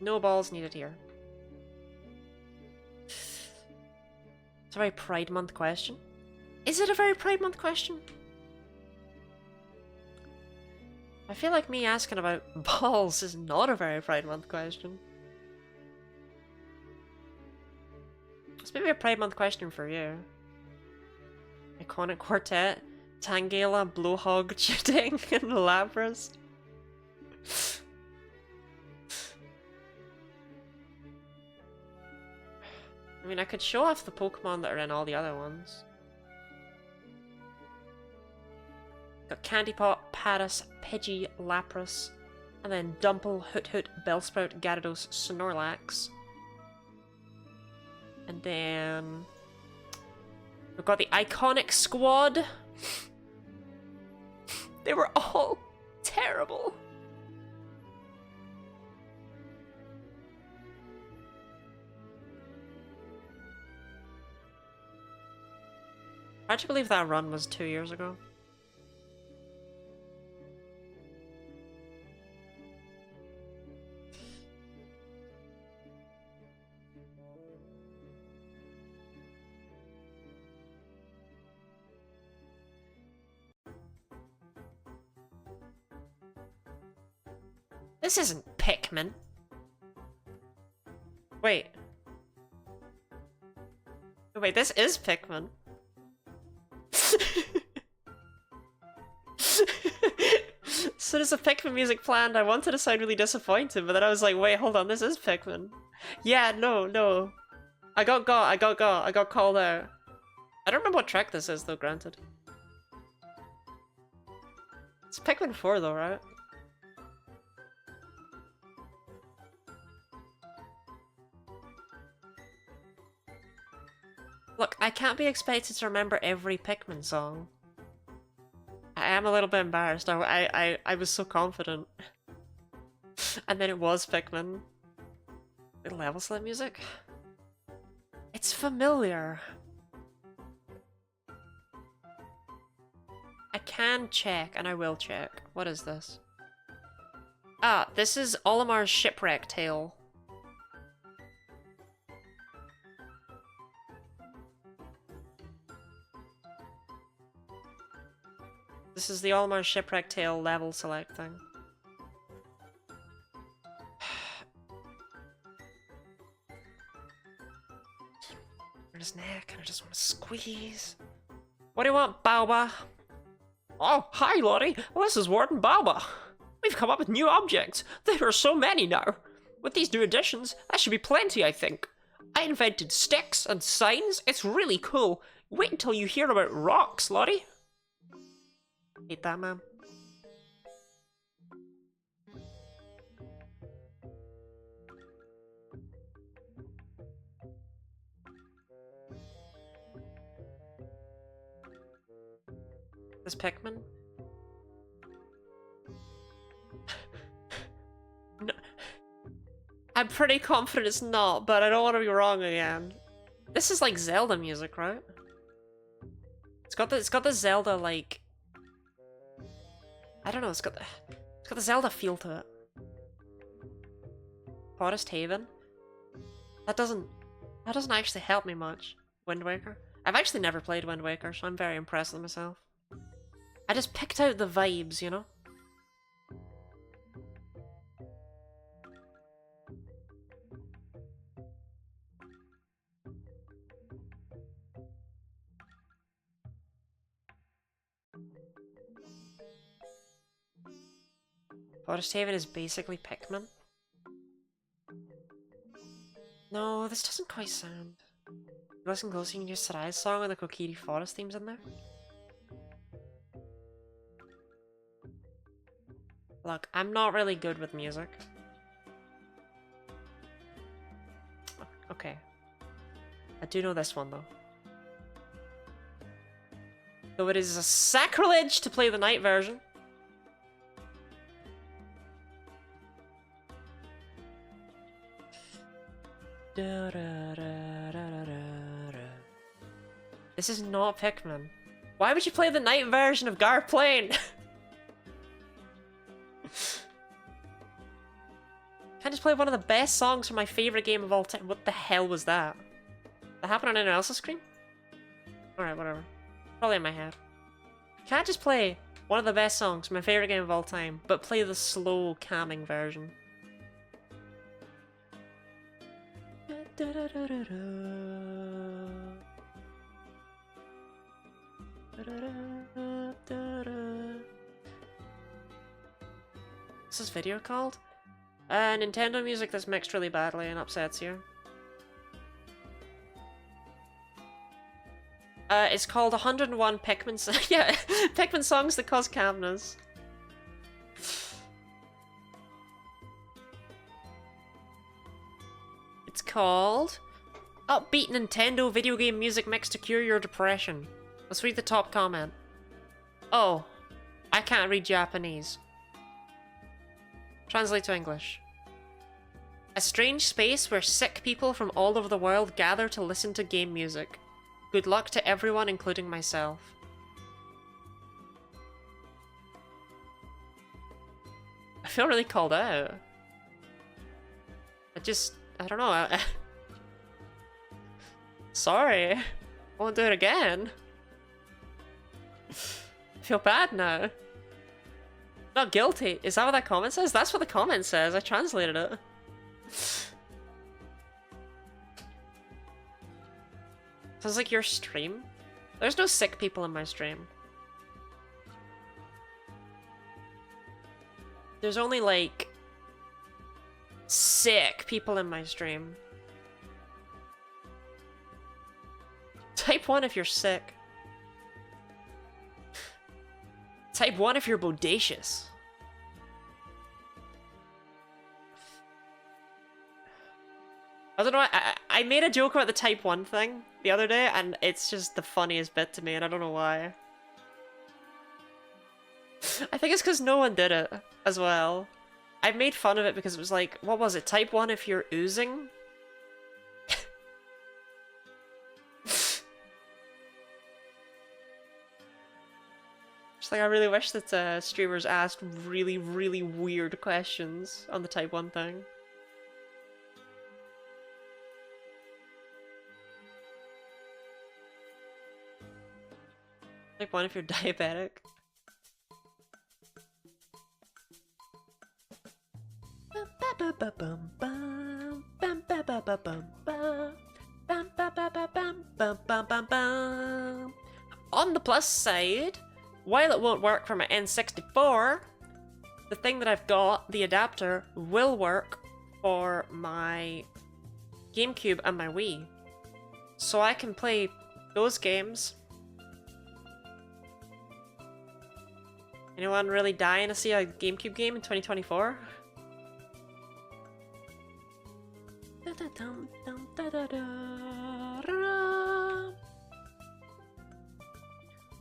No balls needed here. It's a very Pride Month question. Is it a very Pride Month question? I feel like me asking about balls is not a very Pride Month question. It's maybe a Pride Month question for you. Iconic Quartet, Tangela, Blowhog, Chitting, and Lapras. I mean, I could show off the Pokemon that are in all the other ones. Got Candypot, Paras, Pidgey, Lapras, and then Dumple, Hoot, Bellsprout, Gyarados, Snorlax. And then we've got the Iconic Squad. They were all terrible. Hard to believe that run was 2 years ago. This isn't Pikmin. Wait. Wait, this is Pikmin. As soon as the Pikmin music planned, I wanted to sound really disappointed, but then I was like, wait, hold on, this is Pikmin. Yeah, no. I got called out. I don't remember what track this is though, granted. It's Pikmin 4 though, right? Look, I can't be expected to remember every Pikmin song. I am a little bit embarrassed. I was so confident. And then it was Pikmin. The level select music? It's familiar. I can check, and I will check. What is this? Ah, this is Olimar's Shipwreck Tale. This is the Olimar Shipwreck Tale level select thing. In his neck, and I just want to squeeze. What do you want, Baoba? Oh, hi, Lottie. Well, this is Warden Baoba. We've come up with new objects. There are so many now. With these new additions, that should be plenty, I think. I invented sticks and signs. It's really cool. Wait until you hear about rocks, Lottie. Hate that, man. This Pikmin? No. I'm pretty confident it's not, but I don't want to be wrong again. This is like Zelda music, right? It's got the Zelda like, I don't know, it's got the Zelda feel to it. Forest Haven? That doesn't actually help me much. Wind Waker? I've actually never played Wind Waker, so I'm very impressed with myself. I just picked out the vibes, you know? Forest Haven is basically Pikmin. No, this doesn't quite sound. Listen closely, you can hear Sarai's song and the Kokiri Forest themes in there. Look, I'm not really good with music. Okay. I do know this one though. Though it is a sacrilege to play the night version. This is not Pikmin. Why would you play the night version of Gar Plain? Can't just play one of the best songs from my favorite game of all time. What the hell was that? Did that happen on anyone else's screen? Alright, whatever. Probably in my head. Can't just play one of the best songs from my favorite game of all time, but play the slow, calming version. What's this video called? Nintendo music that's mixed really badly and upsets you. It's called 101 Pikmin yeah, Pikmin songs that cause calmness. It's called Upbeat Nintendo video game music mix to cure your depression. Let's read the top comment. Oh, I can't read Japanese. Translate to English. A strange space where sick people from all over the world gather to listen to game music. Good luck to everyone, including myself. I feel really called out. I don't know. Sorry. I won't do it again. I feel bad now. Not guilty. Is that what that comment says? That's what the comment says. I translated it. Sounds like your stream. There's no sick people in my stream. There's only, like, sick people in my stream. Type 1 if you're sick. Type 1 if you're bodacious. I don't know, I made a joke about the type 1 thing the other day, and it's just the funniest bit to me, and I don't know why. I think it's because no one did it, as well. I made fun of it because it was like, what was it, type 1 if you're oozing? Just like, I really wish that streamers asked really, really weird questions on the type 1 thing. Type 1 if you're diabetic. On the plus side, while it won't work for my N64, the thing that I've got, the adapter, will work for my GameCube and my Wii. So I can play those games. Anyone really dying to see a GameCube game in 2024?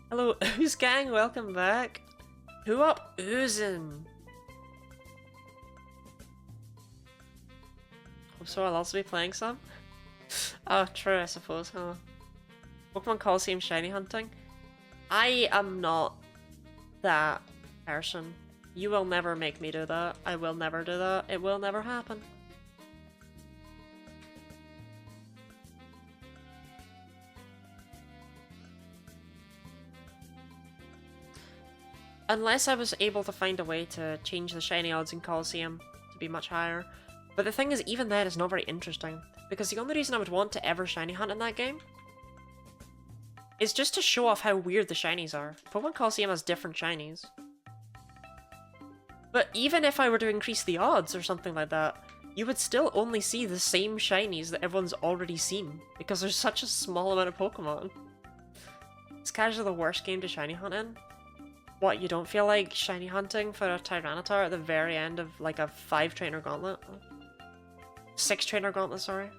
Hello, Ooze Gang, welcome back. Who up oozing? So I'll also be playing some? Oh, true, I suppose, huh? Pokemon Coliseum shiny hunting? I am not that person. You will never make me do that. I will never do that. It will never happen. Unless I was able to find a way to change the shiny odds in Coliseum to be much higher. But the thing is, even then, it's not very interesting. Because the only reason I would want to ever shiny hunt in that game is just to show off how weird the shinies are. Pokemon Coliseum has different shinies. But even if I were to increase the odds or something like that, you would still only see the same shinies that everyone's already seen. Because there's such a small amount of Pokemon. Is casual the worst game to shiny hunt in? What, you don't feel like shiny hunting for a Tyranitar at the very end of like a 5-trainer gauntlet? 6-trainer gauntlet, sorry.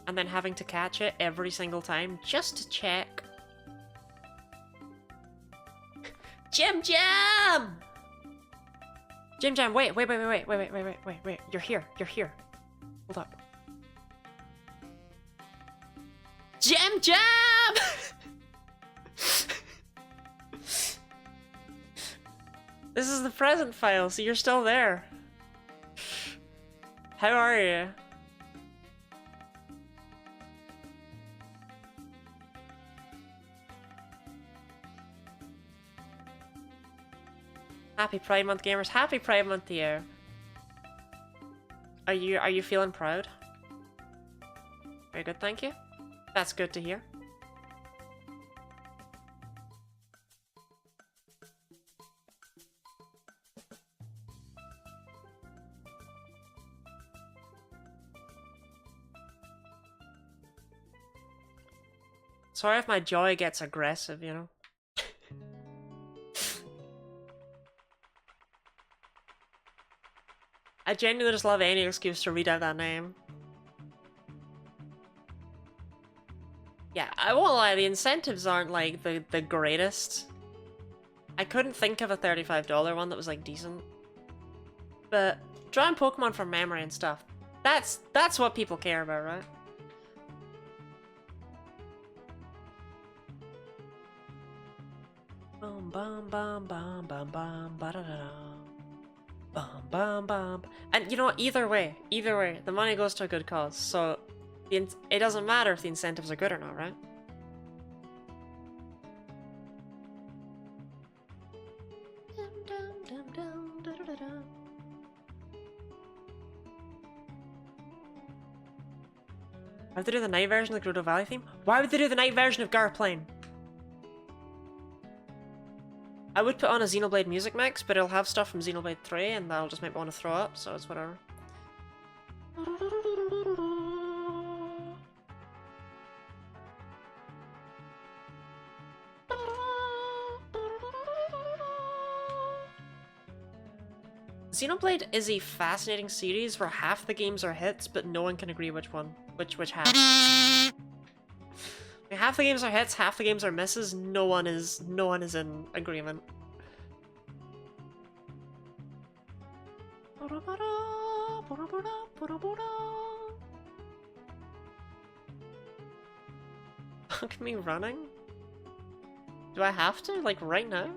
And then having to catch it every single time just to check. Jim Jam! Jim Jam, wait. You're here. Hold up. Jam Jam! This is the present file, so you're still there. How are you? Happy Pride Month, gamers. Happy Pride Month to you. Are you feeling proud? Very good, thank you. That's good to hear. Sorry if my joy gets aggressive, you know. I genuinely just love any excuse to read out that name. Yeah, I won't lie, the incentives aren't like the greatest. I couldn't think of a $35 one that was like decent. But drawing Pokemon from memory and stuff, that's what people care about, right? Bum bum bum bum bum bum ba da da da. Bum bum bum. And you know what? Either way, the money goes to a good cause. So it doesn't matter if the incentives are good or not, right? Why would they do the night version of the Gerudo Valley theme? Why would they do the night version of Garplane? I would put on a Xenoblade music mix, but it'll have stuff from Xenoblade 3, and that'll just make me want to throw up, so it's whatever. Xenoblade is a fascinating series where half the games are hits, but no one can agree which one. Which half. Half the games are hits, half the games are misses, no one is in agreement. Look at me running? Do I have to? Like right now?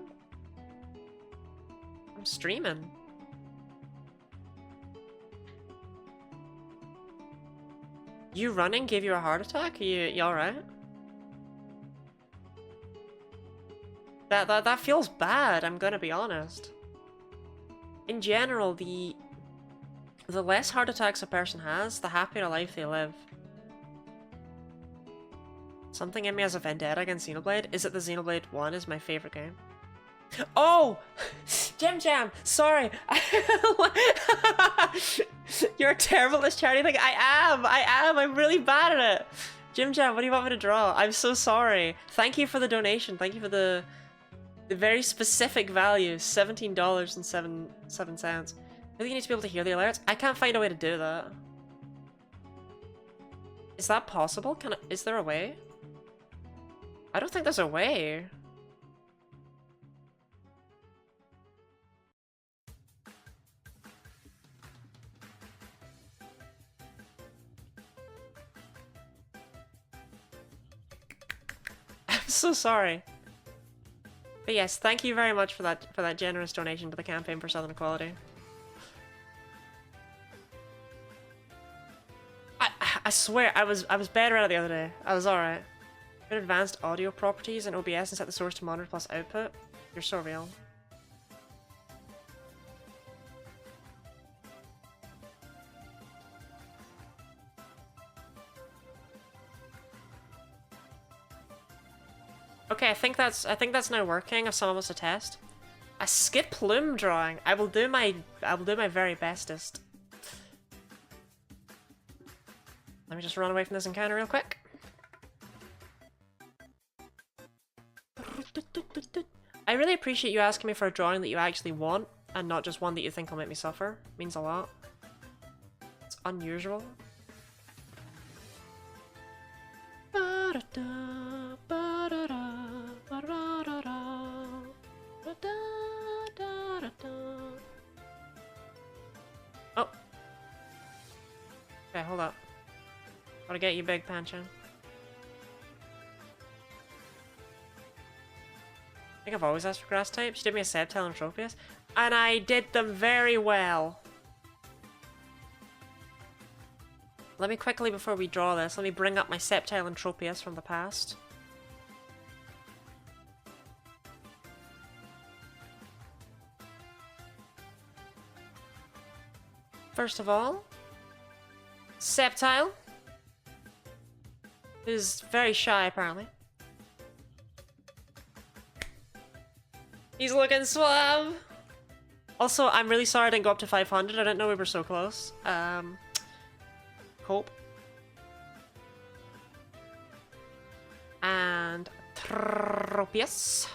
I'm streaming. You running gave you a heart attack? Are you alright? That feels bad, I'm gonna be honest. In general, the less heart attacks a person has, the happier life they live. Something in me has a vendetta against Xenoblade. Is it the Xenoblade 1 is my favorite game? Oh! Jim Jam! Sorry! You're terrible at this charity thing. I am! I'm really bad at it! Jim Jam, what do you want me to draw? I'm so sorry. Thank you for the donation. Thank you for the very specific value. $17.07. I think you need to be able to hear the alerts. I can't find a way to do that. Is that possible? Is there a way? I don't think there's a way. I'm so sorry. But yes, thank you very much for that generous donation to the campaign for Southern Equality. I swear I was better at it the other day. I was alright. Put advanced audio properties in OBS and set the source to monitor plus output. You're so real. Okay, I think that's now working. If someone wants to test, a skip plume drawing. I will do my very bestest. Let me just run away from this encounter real quick. I really appreciate you asking me for a drawing that you actually want, and not just one that you think will make me suffer. It means a lot. It's unusual. Oh. Okay, hold up. Gotta get you, Big Pancho. I think I've always asked for grass types. She did me a Sceptile and Tropius, and I did them very well. Let me quickly, before we draw this, let me bring up my Sceptile and Tropius from the past. First of all, Sceptile is very shy, apparently. He's looking suave! Also, I'm really sorry I didn't go up to 500. I didn't know we were so close. Cope. And Tropius.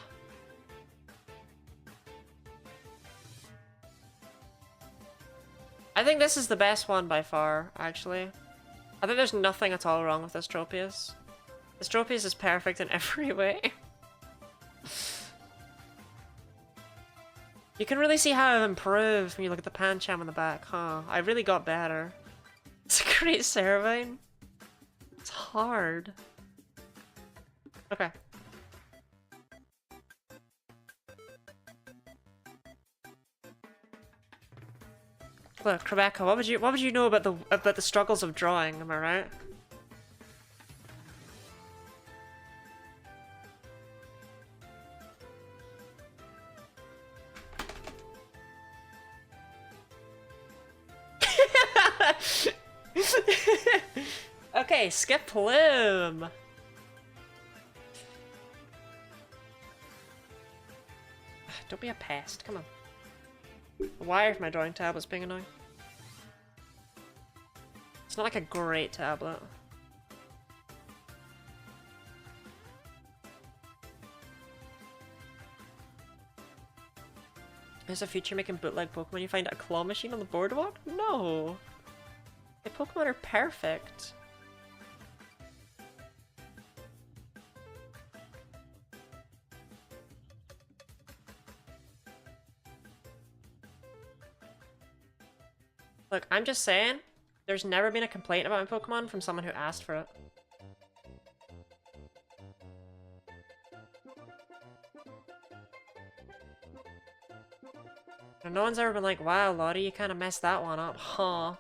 I think this is the best one by far, actually. I think there's nothing at all wrong with this Tropius. This Tropius is perfect in every way. You can really see how I've improved when you look at the Pancham on the back, huh? I really got better. It's a great Servine. It's hard. Okay. Look, Rebecca, what would you know about the struggles of drawing, am I right? Okay, skip plume. Don't be a pest, come on. Why is my drawing tablet's being annoying? It's not like a great tablet. Is a future making bootleg Pokemon you find a claw machine on the boardwalk? No! The Pokemon are perfect. Look, I'm just saying, there's never been a complaint about my Pokemon from someone who asked for it. And no one's ever been like, wow, Lottie, you kind of messed that one up, huh?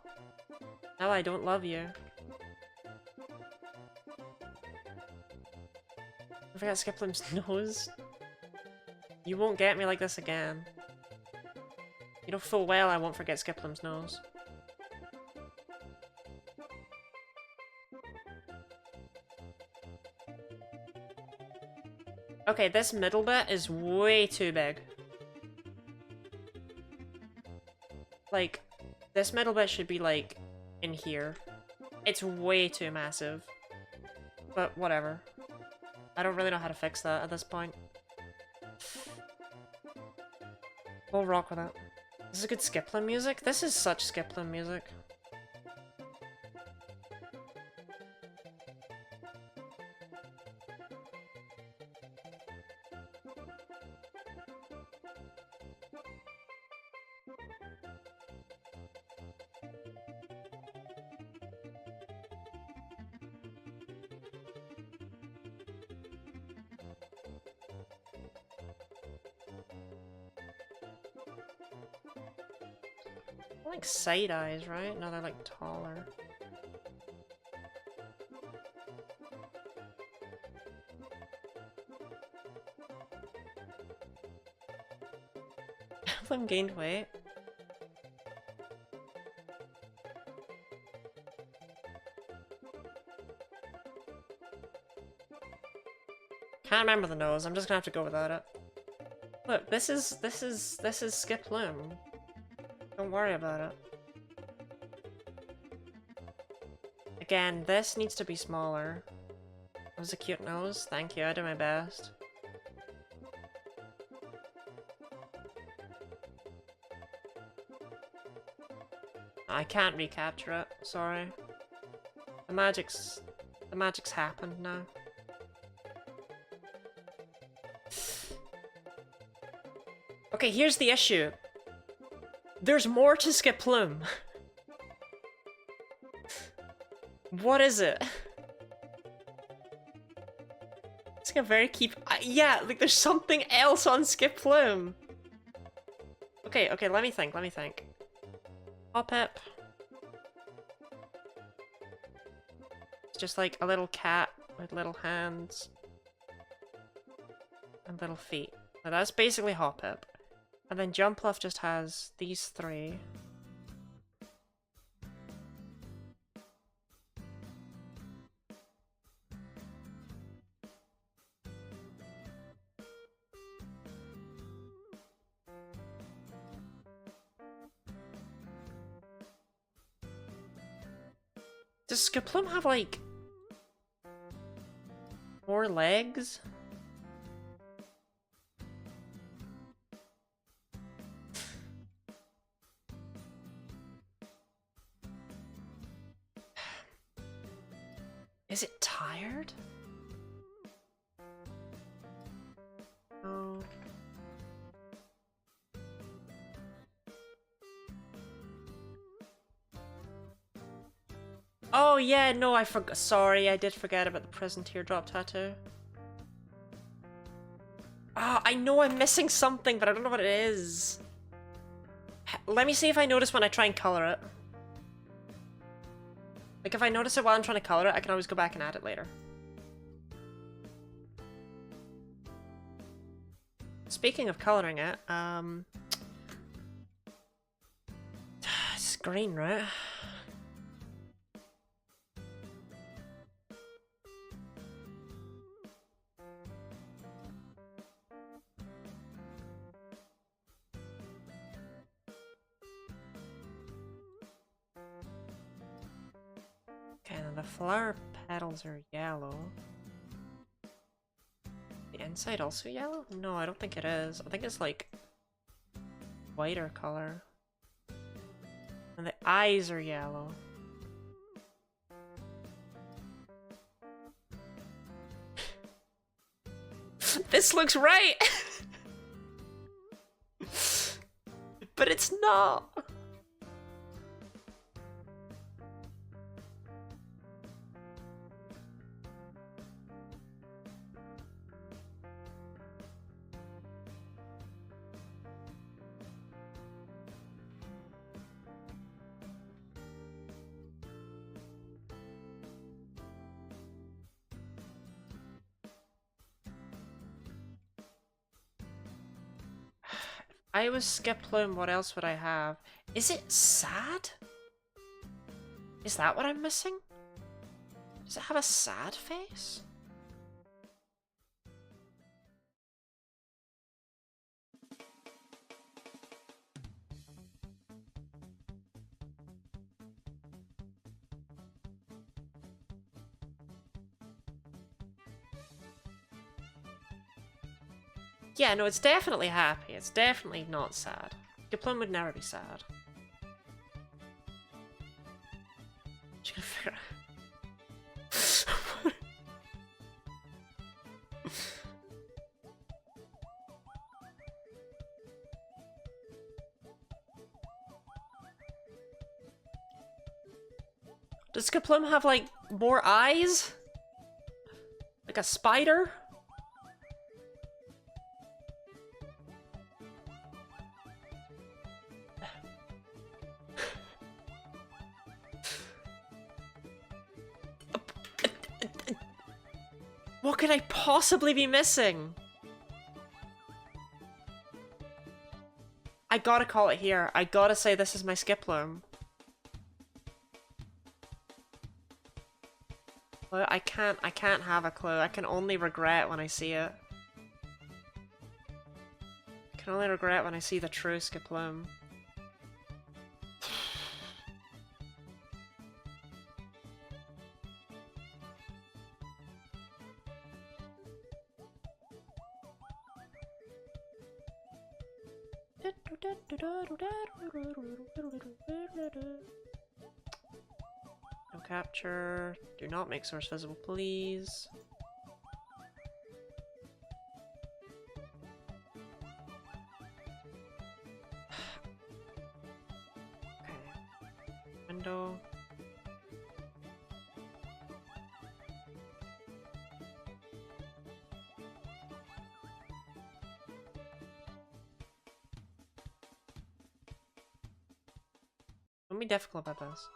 Now I don't love you. I forgot Skiplim's nose. You won't get me like this again. You know full well I won't forget Skiplim's nose. Okay, this middle bit is way too big. Like, this middle bit should be, like, in here. It's way too massive. But whatever. I don't really know how to fix that at this point. We'll rock with it. This is good Skiplim music? This is such Skiplim music. I like side eyes, right? No, they're like taller. Them gained weight. Can't remember the nose. I'm just gonna have to go without it. Look, this is Skiplim. Don't worry about it. Again, this needs to be smaller. That was a cute nose. Thank you, I did my best. I can't recapture it, sorry. The magic's happened now. Okay, here's the issue. There's more to Skiploom. What is it? It's like a very yeah, like there's something else on Skiploom. Okay, let me think. Hoppip. It's just like a little cat with little hands. And little feet. Now that's basically Hoppip. And then Jumpluff just has these three. Does Skiploom have, like, more legs? tired? Oh. Oh yeah, no, I forgot. Sorry, I did forget about the prison teardrop tattoo. Ah, I know I'm missing something, but I don't know what it is. Let me see if I notice when I try and color it. Like, if I notice it while I'm trying to color it, I can always go back and add it later. Speaking of coloring it, it's green, right? Okay, and the flower petals are yellow. The inside also yellow? No, I don't think it is. I think it's like whiter color. And the eyes are yellow. This looks right! But it's not! I was Skip Plume, what else would I have? Is it sad? Is that what I'm missing? Does it have a sad face? Yeah, no, it's definitely happy. It's definitely not sad. Skip Plume would never be sad. Just gonna figure out. Does Skip Plume have, like, more eyes? Like a spider? What could I possibly be missing? I gotta call it here. I gotta say this is my Skip Plume. I can't have a clue. I can only regret when I see it. I can only regret when I see the true Skip Plume. No capture. Do not make source visible, please. Okay. Window. Don't be difficult about this.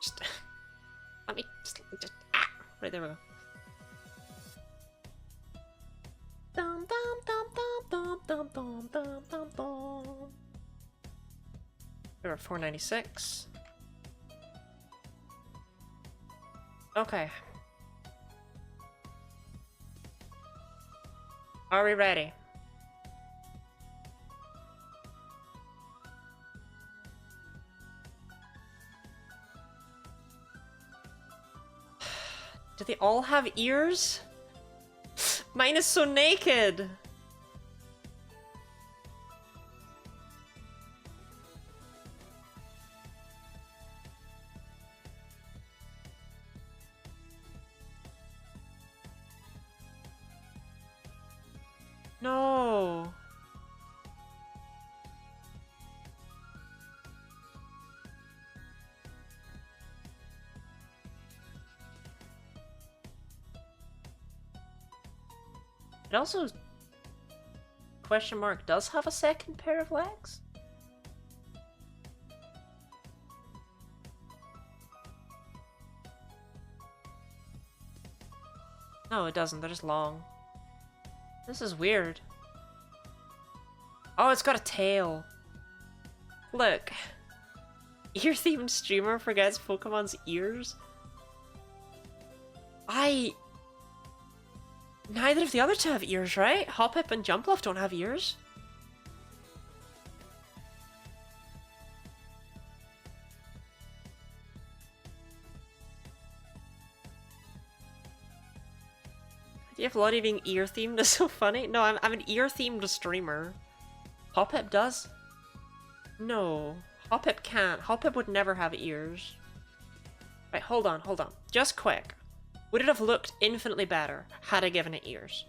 Just let me just right, there we go. Dum dum dum dum dum dum dum dum dum. We're at 496. Okay. Are we ready? Do they all have ears? Mine is so naked! No. It also, question mark, does have a second pair of legs? No, it doesn't. They're just long. This is weird. Oh, it's got a tail. Look. Ear-themed streamer forgets Pokemon's ears? Neither of the other two have ears, right? Hoppip and Jumpluff don't have ears. The idea of Lottie being ear-themed is so funny. No, I'm an ear-themed streamer. Hoppip does? No. Hoppip can't. Hoppip would never have ears. Right, hold on. Just quick. Would it have looked infinitely better had I given it ears?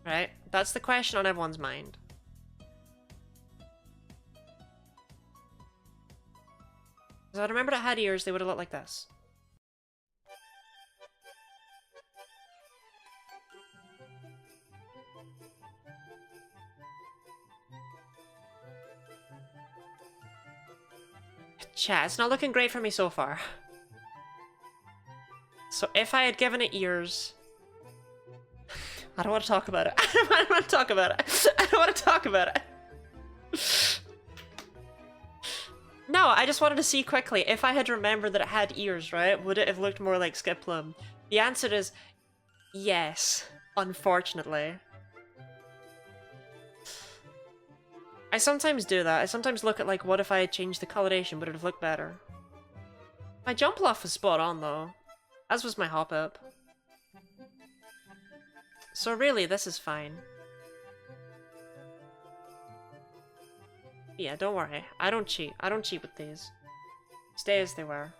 Right? That's the question on everyone's mind. Because I remember it had ears, they would have looked like this. Chat, it's not looking great for me so far. So if I had given it ears... I don't want to talk about it. I don't want to talk about it. I don't want to talk about it. No, I just wanted to see quickly, if I had remembered that it had ears, right? Would it have looked more like Skiploom? The answer is yes, unfortunately. I sometimes do that. I sometimes look at, like, what if I had changed the coloration? Would it have looked better? My Jumpluff was spot on, though. As was my Hoppip. So really, this is fine. Yeah, don't worry. I don't cheat. I don't cheat with these. Stay as they were.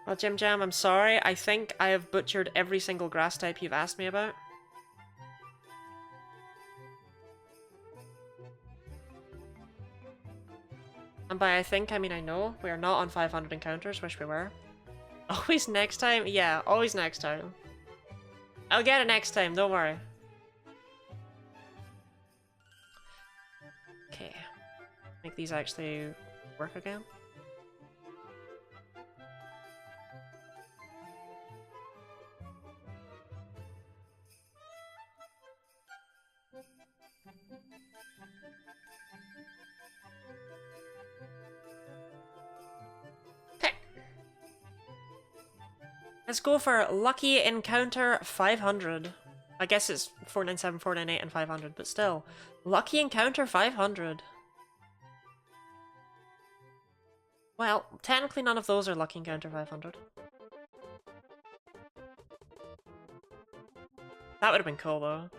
Well, Jim Jam, I'm sorry. I think I have butchered every single grass type you've asked me about. And by I think, I mean I know. We are not on 500 encounters. Wish we were. Always next time? Yeah, always next time. I'll get it next time, don't worry. Okay. Make these actually work again. Let's go for Lucky Encounter 500. I guess it's 497, 498, and 500, but still. Lucky Encounter 500. Well, technically none of those are Lucky Encounter 500. That would have been cool, though.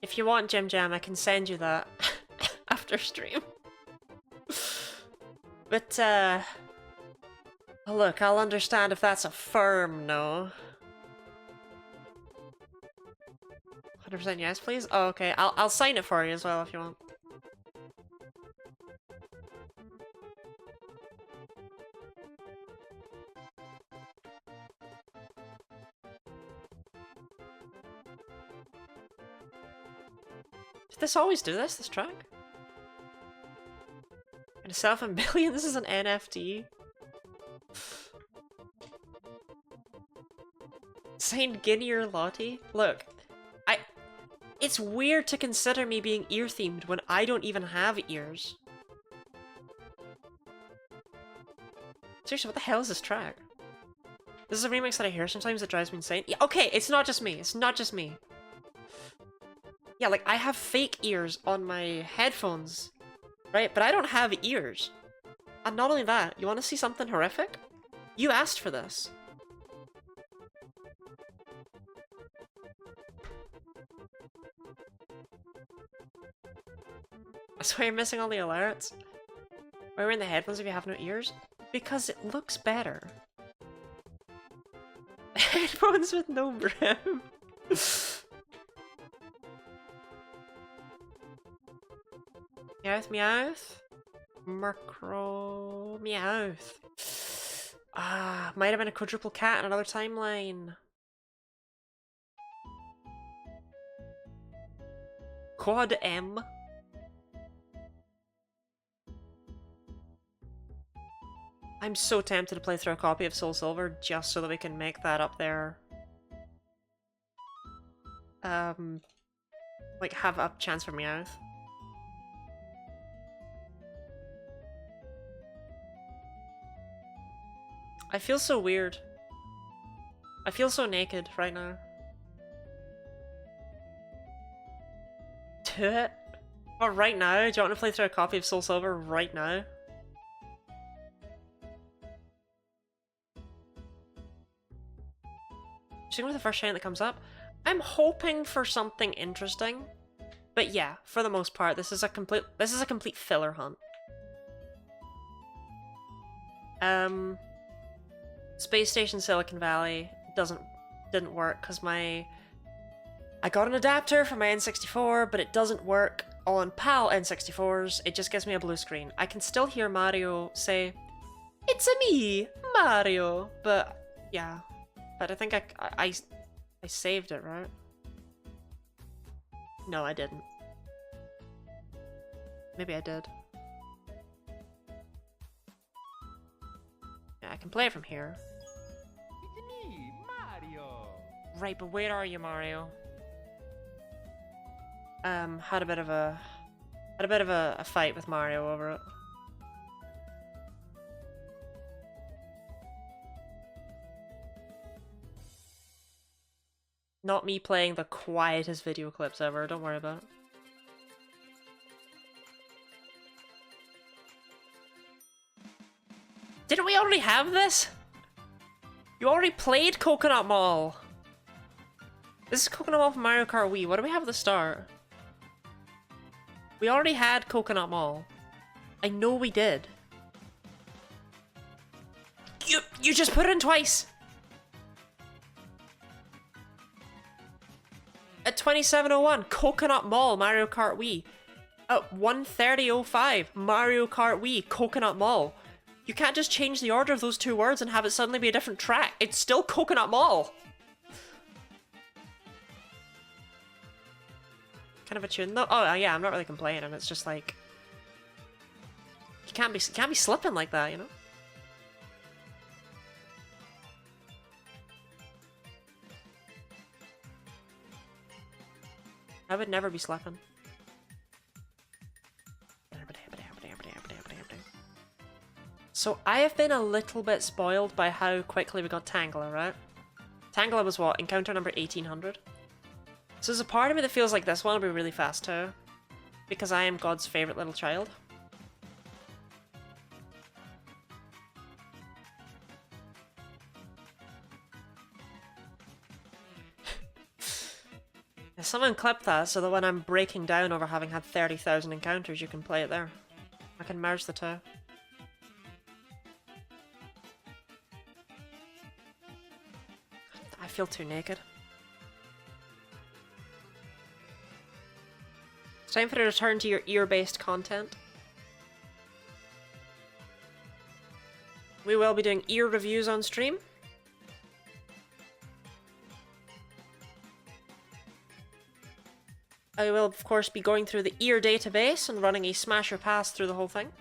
If you want Jim Jam, I can send you that after stream. But, look, I'll understand if that's a firm no. 100% yes, please? Oh, okay. I'll sign it for you as well if you want. Did this always do this track? Gonna sell for millions? This is an NFT. Signed Guinea or Lottie? Look, it's weird to consider me being ear-themed when I don't even have ears. Seriously, what the hell is this track? This is a remix that I hear sometimes that drives me insane. Yeah, okay, it's not just me. It's not just me. Yeah, like, I have fake ears on my headphones, right? But I don't have ears. And not only that, you want to see something horrific? You asked for this. That's why you're missing all the alerts. Why wearing the headphones if you have no ears? Because it looks better. Headphones with no brim. Meowth, meowth. Murkrow, meowth. Ah, might have been a quadruple cat in another timeline. Quad M. I'm so tempted to play through a copy of Soul Silver just so that we can make that up there. Like have a chance for Meowth. I feel so weird. I feel so naked right now. But right now? Do you want to play through a copy of Soul Silver right now? Just going with the first shine that comes up. I'm hoping for something interesting. But yeah, for the most part, this is a complete filler hunt. Space Station Silicon Valley didn't work because I got an adapter for my N64, but it doesn't work on PAL N64s. It just gives me a blue screen. I can still hear Mario say, "It's-a me, Mario," but yeah. But I think I saved it, right? No, I didn't. Maybe I did. Yeah, I can play it from here. It's me, Mario. Right, but where are you, Mario? Had a bit of a fight with Mario over it. Not me playing the quietest video clips ever, don't worry about it. Didn't we already have this? You already played Coconut Mall! This is Coconut Mall from Mario Kart Wii. What do we have at the start? We already had Coconut Mall. I know we did. You just put it in twice! At 27:01, Coconut Mall, Mario Kart Wii. At 1:30:05, Mario Kart Wii, Coconut Mall. You can't just change the order of those two words and have it suddenly be a different track. It's still Coconut Mall. Kind of a tune though. Oh yeah, I'm not really complaining. It's just like you can't be slipping like that, you know. I would never be slipping. So I have been a little bit spoiled by how quickly we got Tangela, right? Tangela was what? Encounter number 1800? So there's a part of me that feels like this one will be really fast too. Because I am God's favourite little child. Someone clip that so that when I'm breaking down over having had 30,000 encounters, you can play it there. I can merge the two. I feel too naked. It's time for you to return to your ear-based content. We will be doing ear reviews on stream. I will, of course, be going through the ear database and running a smash or pass through the whole thing.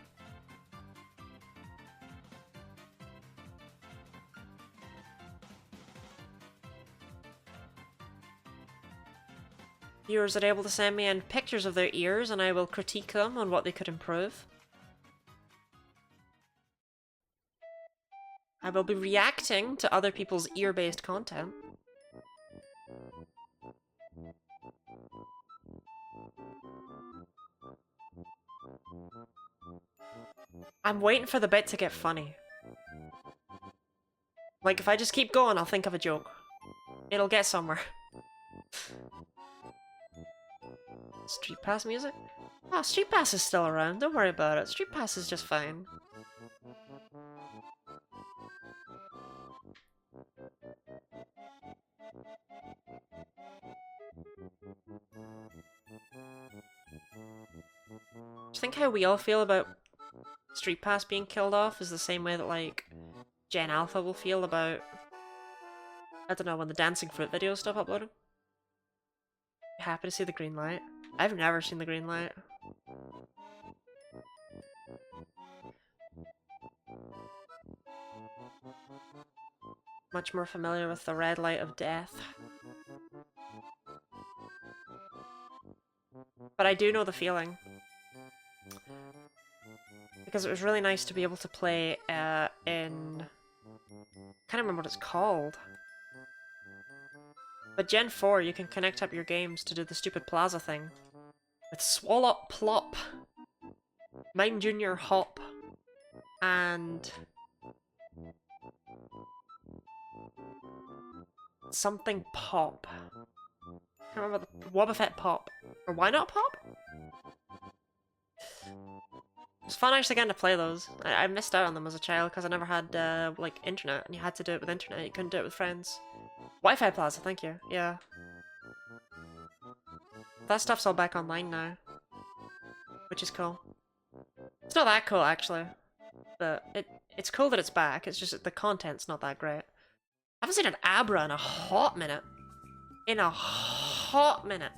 Viewers are able to send me in pictures of their ears and I will critique them on what they could improve. I will be reacting to other people's ear-based content. I'm waiting for the bit to get funny. Like, if I just keep going, I'll think of a joke. It'll get somewhere. Street Pass music? Oh, Street Pass is still around. Don't worry about it. Street Pass is just fine. I think how we all feel about Street Pass being killed off is the same way that, like, Gen Alpha will feel about, I don't know, when the Dancing Fruit videos stop uploading. You happy to see the green light? I've never seen the green light. Much more familiar with the red light of death. But I do know the feeling. Because it was really nice to be able to play in... I can't remember what it's called. But Gen 4, you can connect up your games to do the stupid plaza thing. With Swallop Plop, Mine Junior Hop, and... something Pop. I can't remember the... Wobbuffet Pop. Or Why Not Pop? It's fun actually getting to play those. I missed out on them as a child because I never had, like, internet, and you had to do it with internet, you couldn't do it with friends. Wi-Fi Plaza, thank you. Yeah. That stuff's all back online now. Which is cool. It's not that cool, actually. But it's cool that it's back, it's just that the content's not that great. I haven't seen an Abra in a hot minute. In a hot minute.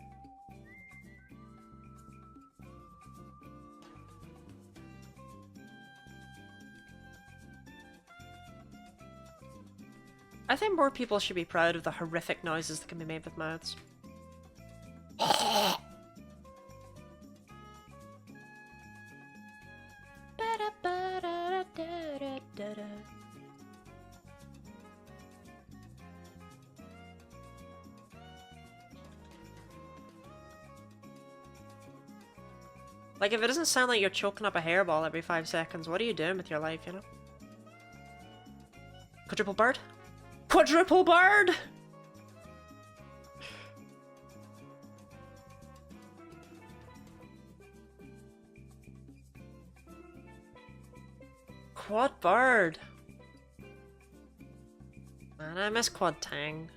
I think more people should be proud of the horrific noises that can be made with mouths. Like, if it doesn't sound like you're choking up a hairball every 5 seconds, what are you doing with your life, you know? Quadruple bird? Quadruple bird! Quad bird! Man, I miss Quad Tang.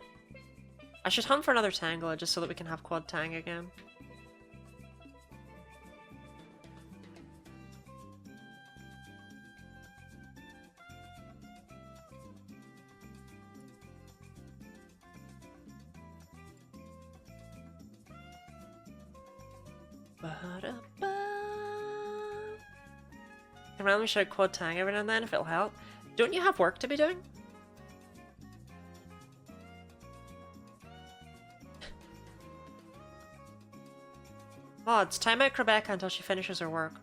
I should hunt for another Tangela just so that we can have Quad Tang again. Can randomly shout Quad Tang every now and then if it'll help. Don't you have work to be doing? Mods, time out Rebecca until she finishes her work.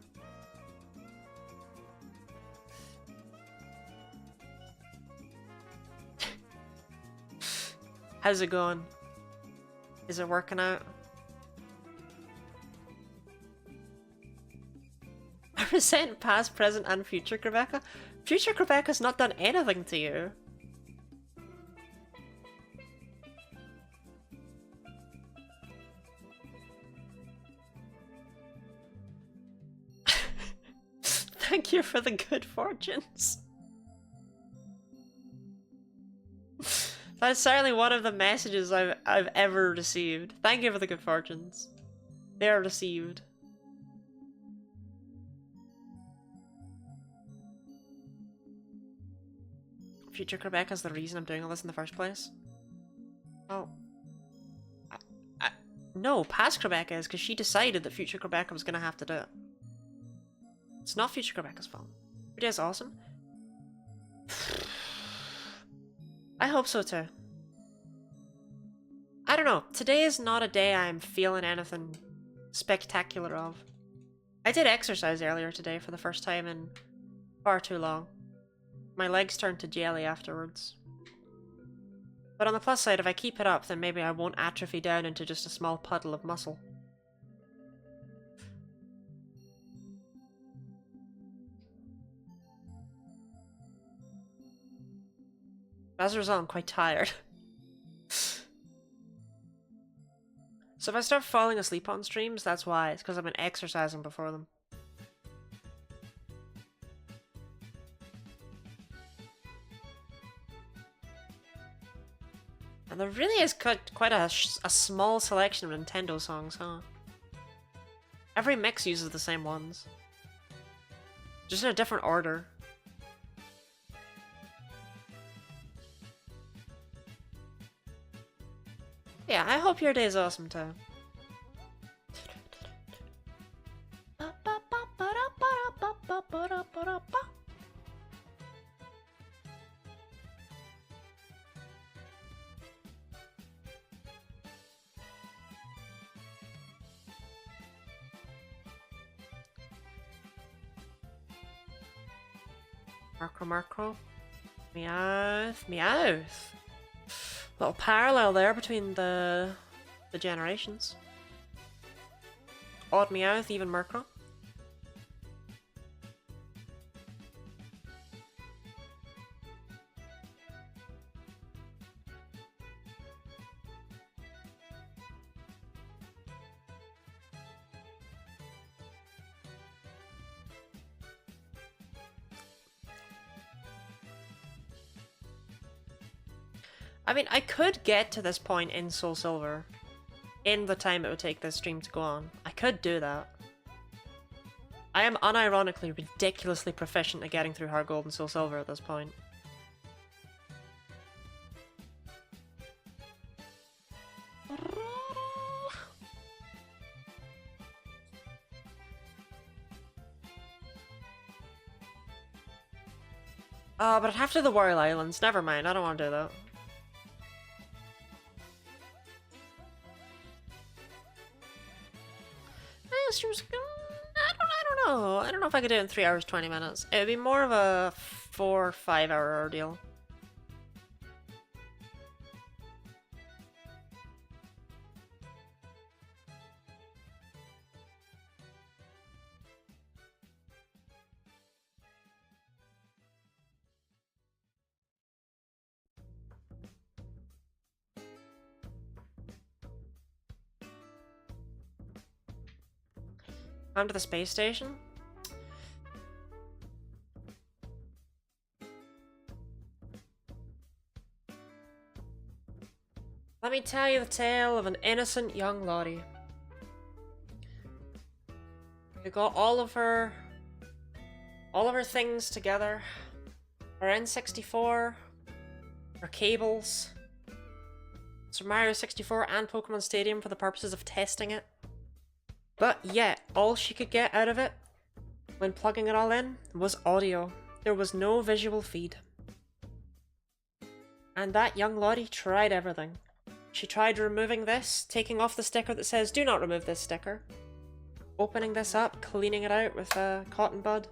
How's it going? Is it working out? I resent past, present, and future Rebecca. Future Rebecca's not done anything to you. Thank you for the good fortunes. That's certainly one of the messages I've ever received. Thank you for the good fortunes. They are received. Future Rebecca's the reason I'm doing all this in the first place. Oh. No, past Rebecca is because she decided that future Rebecca was going to have to do it. It's not future Rebecca's fault. It is awesome. I hope so too. I don't know. Today is not a day I'm feeling anything spectacular of. I did exercise earlier today for the first time in far too long. My legs turned to jelly afterwards. But on the plus side, if I keep it up, then maybe I won't atrophy down into just a small puddle of muscle. As a result, I'm quite tired. So if I start falling asleep on streams, that's why. It's because I've been exercising before them. And there really is quite a small selection of Nintendo songs, huh? Every mix uses the same ones. Just in a different order. Yeah, I hope your day is awesome too. Marco. Meowth. Meowth. Little parallel there between the generations. Odd Meowth, even Murkrow. I mean, I could get to this point in Soul Silver in the time it would take this stream to go on. I could do that. I am unironically ridiculously proficient at getting through Heart Gold and Soul Silver at this point. Oh, but I'd have to do the Warrior Islands. Never mind, I don't want to do that. I don't know. I don't know if I could do it in 3 hours 20 minutes. It would be more of a 4 or 5 hour ordeal. Onto the space station. Let me tell you the tale of an innocent young Lottie who got all of her things together. Her N64, her cables, Super Mario 64 and Pokemon Stadium for the purposes of testing it. But yet, all she could get out of it, when plugging it all in, was audio. There was no visual feed. And that young Lottie tried everything. She tried removing this, taking off the sticker that says, "Do not remove this sticker." Opening this up, cleaning it out with a cotton bud.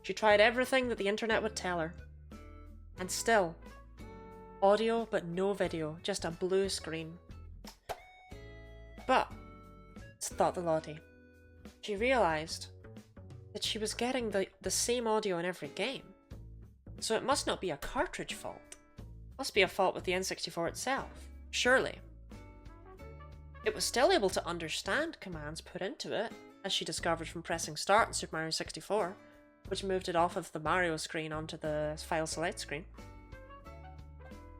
She tried everything that the internet would tell her. And still, audio but no video, just a blue screen. But thought the Lottie. She realised that she was getting the same audio in every game. So it must not be a cartridge fault. It must be a fault with the N64 itself. Surely. It was still able to understand commands put into it, as she discovered from pressing start in Super Mario 64, which moved it off of the Mario screen onto the file select screen.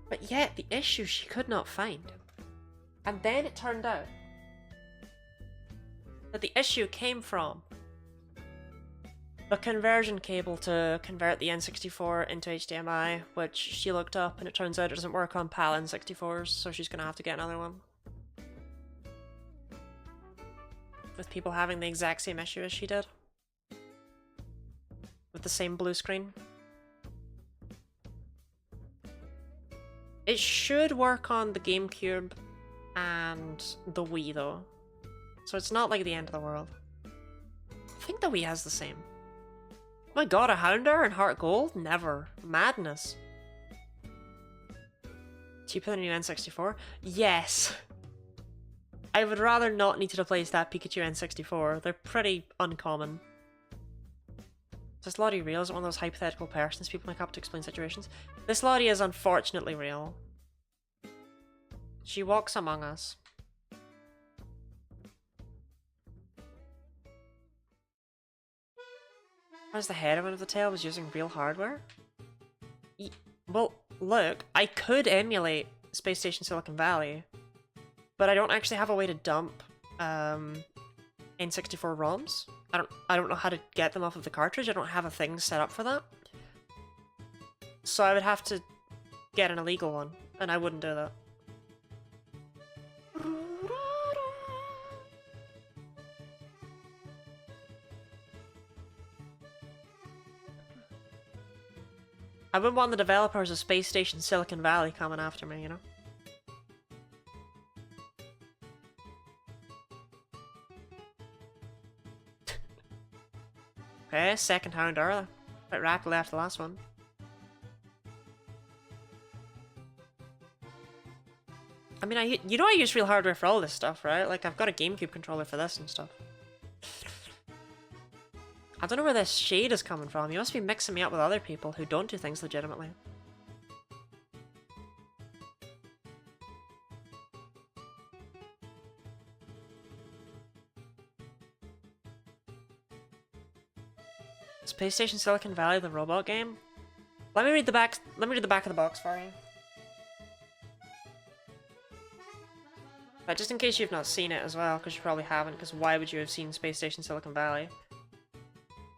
But yet, the issue she could not find. And then it turned out that the issue came from the conversion cable to convert the N64 into HDMI, which she looked up and it turns out it doesn't work on PAL N64s, so she's gonna have to get another one. With people having the exact same issue as she did. With the same blue screen. It should work on the GameCube and the Wii though. So it's not like the end of the world. I think the Wii has the same. Oh my god, a Hounder and Heart Gold? Never. Madness. Cheaper than a new N64? Yes! I would rather not need to replace that Pikachu N64. They're pretty uncommon. Does Lottie real? Is it one of those hypothetical persons people make up to explain situations? This Lottie is unfortunately real. She walks among us. As the heroine of the tale was using real hardware? Well, look, I could emulate Space Station Silicon Valley, but I don't actually have a way to dump N64 ROMs. I don't know how to get them off of the cartridge. I don't have a thing set up for that. So I would have to get an illegal one, and I wouldn't do that. I wouldn't want the developers of Space Station Silicon Valley coming after me, you know? Okay, second round early. Quite rapidly after the last one. I mean, you know I use real hardware for all this stuff, right? Like, I've got a GameCube controller for this and stuff. I don't know where this shade is coming from. You must be mixing me up with other people who don't do things legitimately. Space Station Silicon Valley, the robot game? Let me read the back of the box for you. But just in case you've not seen it as well, because you probably haven't, because why would you have seen Space Station Silicon Valley?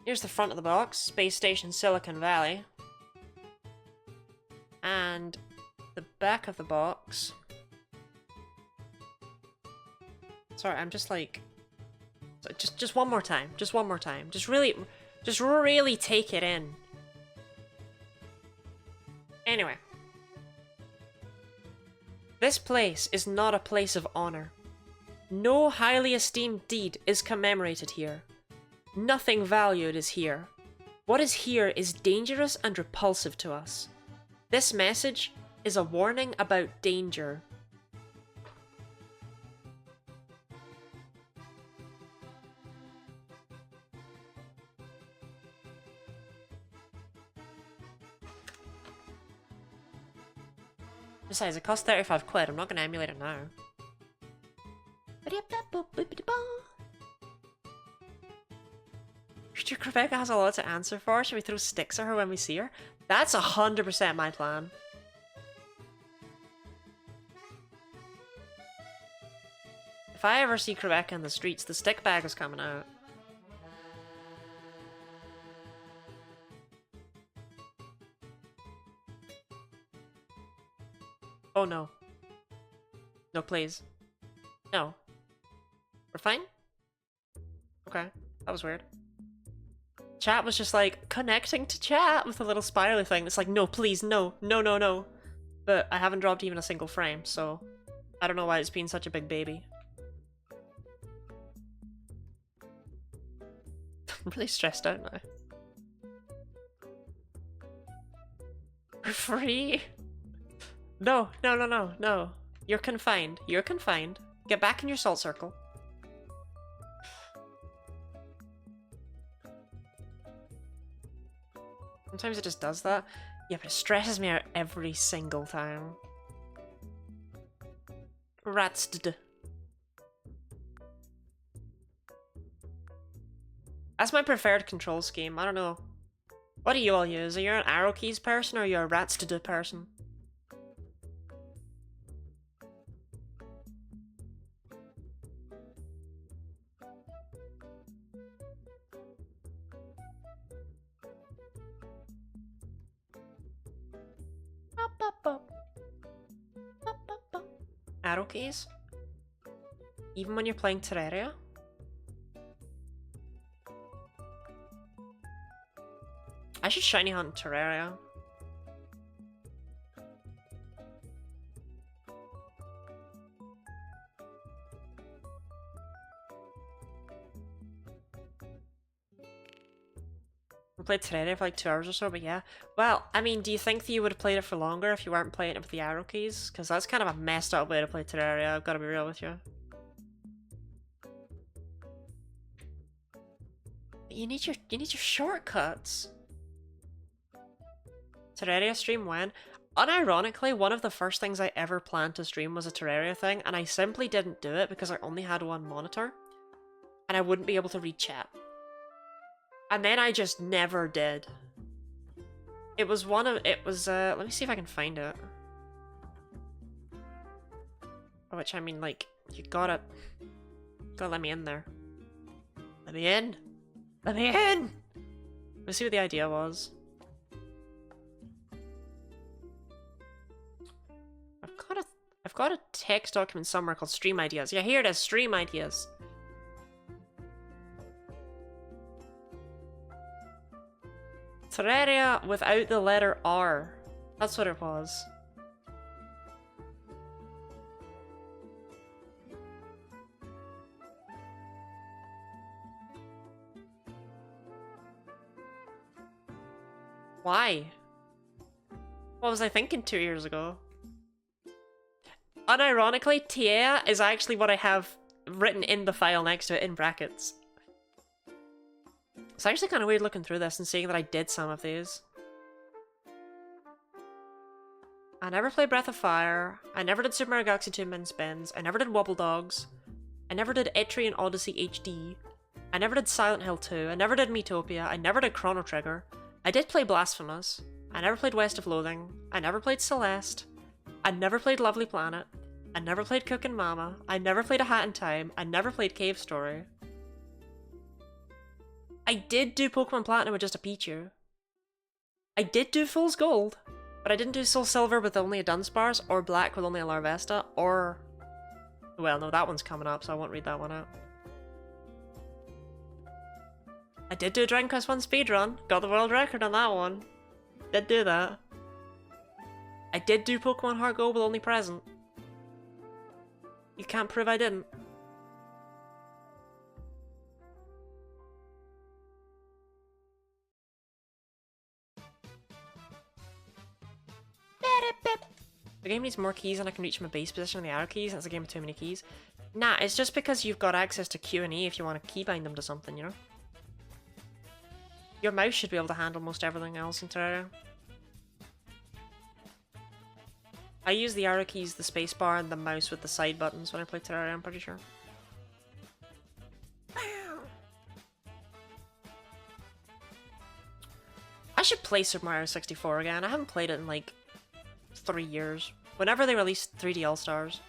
Here's the front of the box, Space Station Silicon Valley. And the back of the box... Sorry, I'm just like... Just one more time. Just one more time. Just really take it in. Anyway. This place is not a place of honor. No highly esteemed deed is commemorated here. Nothing valued is here. What is here is dangerous and repulsive to us. This message is a warning about danger. Besides, it costs 35 quid. I'm not going to emulate it now. Rebecca has a lot to answer for. Should we throw sticks at her when we see her? That's 100% my plan. If I ever see Rebecca in the streets, the stick bag is coming out. Oh no. No, please. No. We're fine? Okay. That was weird. Chat was just like, connecting to chat with a little spirally thing. It's like, no, please, no. No, no, no. But I haven't dropped even a single frame, so I don't know why it's been such a big baby. I'm really stressed out now. We're free? No, no, no, no, no. You're confined. You're confined. Get back in your salt circle. Sometimes it just does that. Yeah, but it stresses me out every single time. Ratstd. That's my preferred control scheme. I don't know. What do you all use? Are you an arrow keys person or are you a Ratstd person? Arrow keys? Even when you're playing Terraria? I should shiny hunt Terraria. I played Terraria for like 2 hours or so, but yeah. Well, I mean, do you think that you would have played it for longer if you weren't playing it with the arrow keys? Because that's kind of a messed up way to play Terraria, I've got to be real with you. You need your shortcuts. Terraria stream when? Unironically, one of the first things I ever planned to stream was a Terraria thing, and I simply didn't do it because I only had one monitor, and I wouldn't be able to read chat. And then I just never did. It was let me see if I can find it. Which, I mean, like, you gotta let me in there. Let me in! Let me in! Let's see what the idea was. I've got a text document somewhere called Stream Ideas. Yeah, here it is, Stream Ideas. Terraria without the letter R. That's what it was. Why? What was I thinking 2 years ago? Unironically, Tia is actually what I have written in the file next to it in brackets. It's actually kind of weird looking through this and seeing that I did some of these. I never played Breath of Fire. I never did Super Mario Galaxy 2 Min Spins. I never did Wobble Dogs. I never did Etrian Odyssey HD. I never did Silent Hill 2. I never did Miitopia. I never did Chrono Trigger. I did play Blasphemous. I never played West of Loathing. I never played Celeste. I never played Lovely Planet. I never played Cookin' Mama. I never played A Hat in Time. I never played Cave Story. I did do Pokemon Platinum with just a Pichu. I did do Fool's Gold, but I didn't do Soul Silver with only a Dunsparce, or Black with only a Larvesta, or... Well, no, that one's coming up, so I won't read that one out. I did do a Dragon Quest 1 speedrun. Got the world record on that one. Did do that. I did do Pokemon Heart Gold with only present. You can't prove I didn't. The game needs more keys and I can reach my base position on the arrow keys, and it's a game with too many keys. Nah, it's just because you've got access to Q and E if you want to keybind them to something, you know? Your mouse should be able to handle most everything else in Terraria. I use the arrow keys, the spacebar, and the mouse with the side buttons when I play Terraria, I'm pretty sure. I should play Super Mario 64 again. I haven't played it in like 3 years. Whenever they released 3D All-Stars.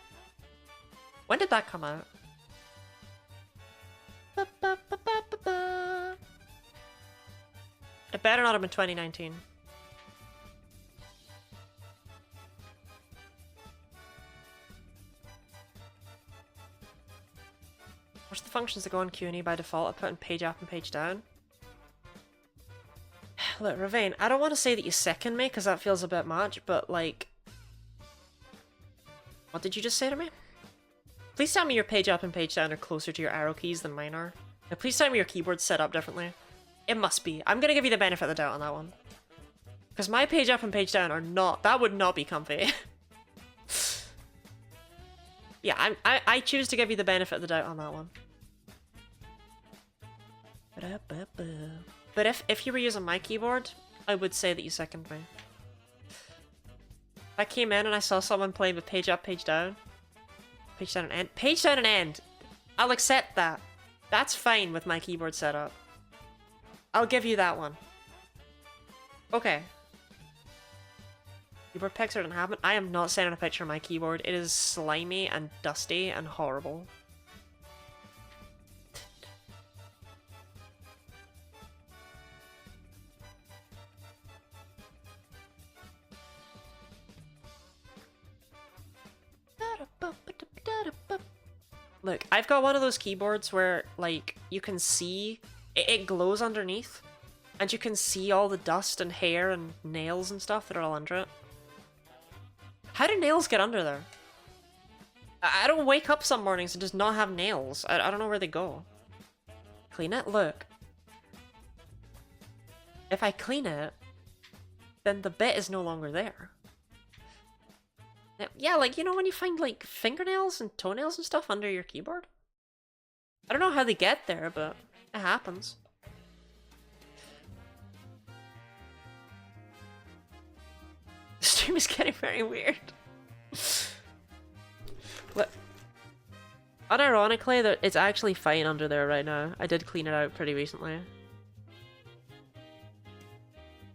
When did that come out? It better not have been 2019. What's the functions that go on Q&E by default? I put in page up and page down. Look, Ravane, I don't want to say that you second me, because that feels a bit much, but like... What did you just say to me? Please tell me your page up and page down are closer to your arrow keys than mine are. Now, please tell me your keyboard's set up differently. It must be. I'm gonna give you the benefit of the doubt on that one. Because my page up and page down are not... That would not be comfy. Yeah, I choose to give you the benefit of the doubt on that one. But if you were using my keyboard, I would say that you second me. If I came in and I saw someone playing with page up, page down and end. Page down and end! I'll accept that. That's fine with my keyboard setup. I'll give you that one. Okay. Keyboard picture didn't happen. I am not sending a picture of my keyboard. It is slimy and dusty and horrible. Look, I've got one of those keyboards where, like, you can see... It glows underneath. And you can see all the dust and hair and nails and stuff that are all under it. How do nails get under there? I don't wake up some mornings and just not have nails. I don't know where they go. Clean it? Look. If I clean it, then the bit is no longer there. Yeah, like, you know when you find, like, fingernails and toenails and stuff under your keyboard? I don't know how they get there, but it happens. The stream is getting very weird. Look. Unironically, it's actually fine under there right now. I did clean it out pretty recently.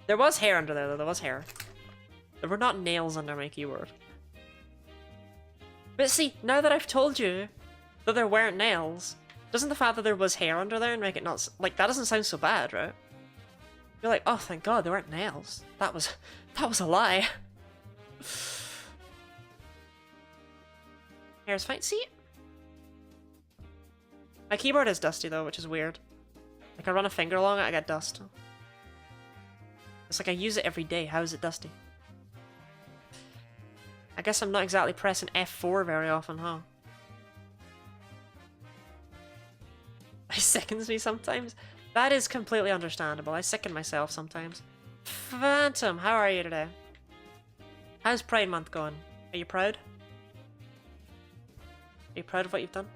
There was hair under there, though. There was hair. There were not nails under my keyboard. But see, now that I've told you that there weren't nails, doesn't the fact that there was hair under there make it not... Like, that doesn't sound so bad, right? You're like, oh, thank God, there weren't nails. That was a lie. Hair's fine. See? My keyboard is dusty, though, which is weird. Like, I run a finger along it, I get dust. It's like I use it every day. How is it dusty? I guess I'm not exactly pressing F4 very often, huh? It sickens me sometimes. That is completely understandable. I sicken myself sometimes. Phantom, how are you today? How's Pride Month going? Are you proud? Are you proud of what you've done?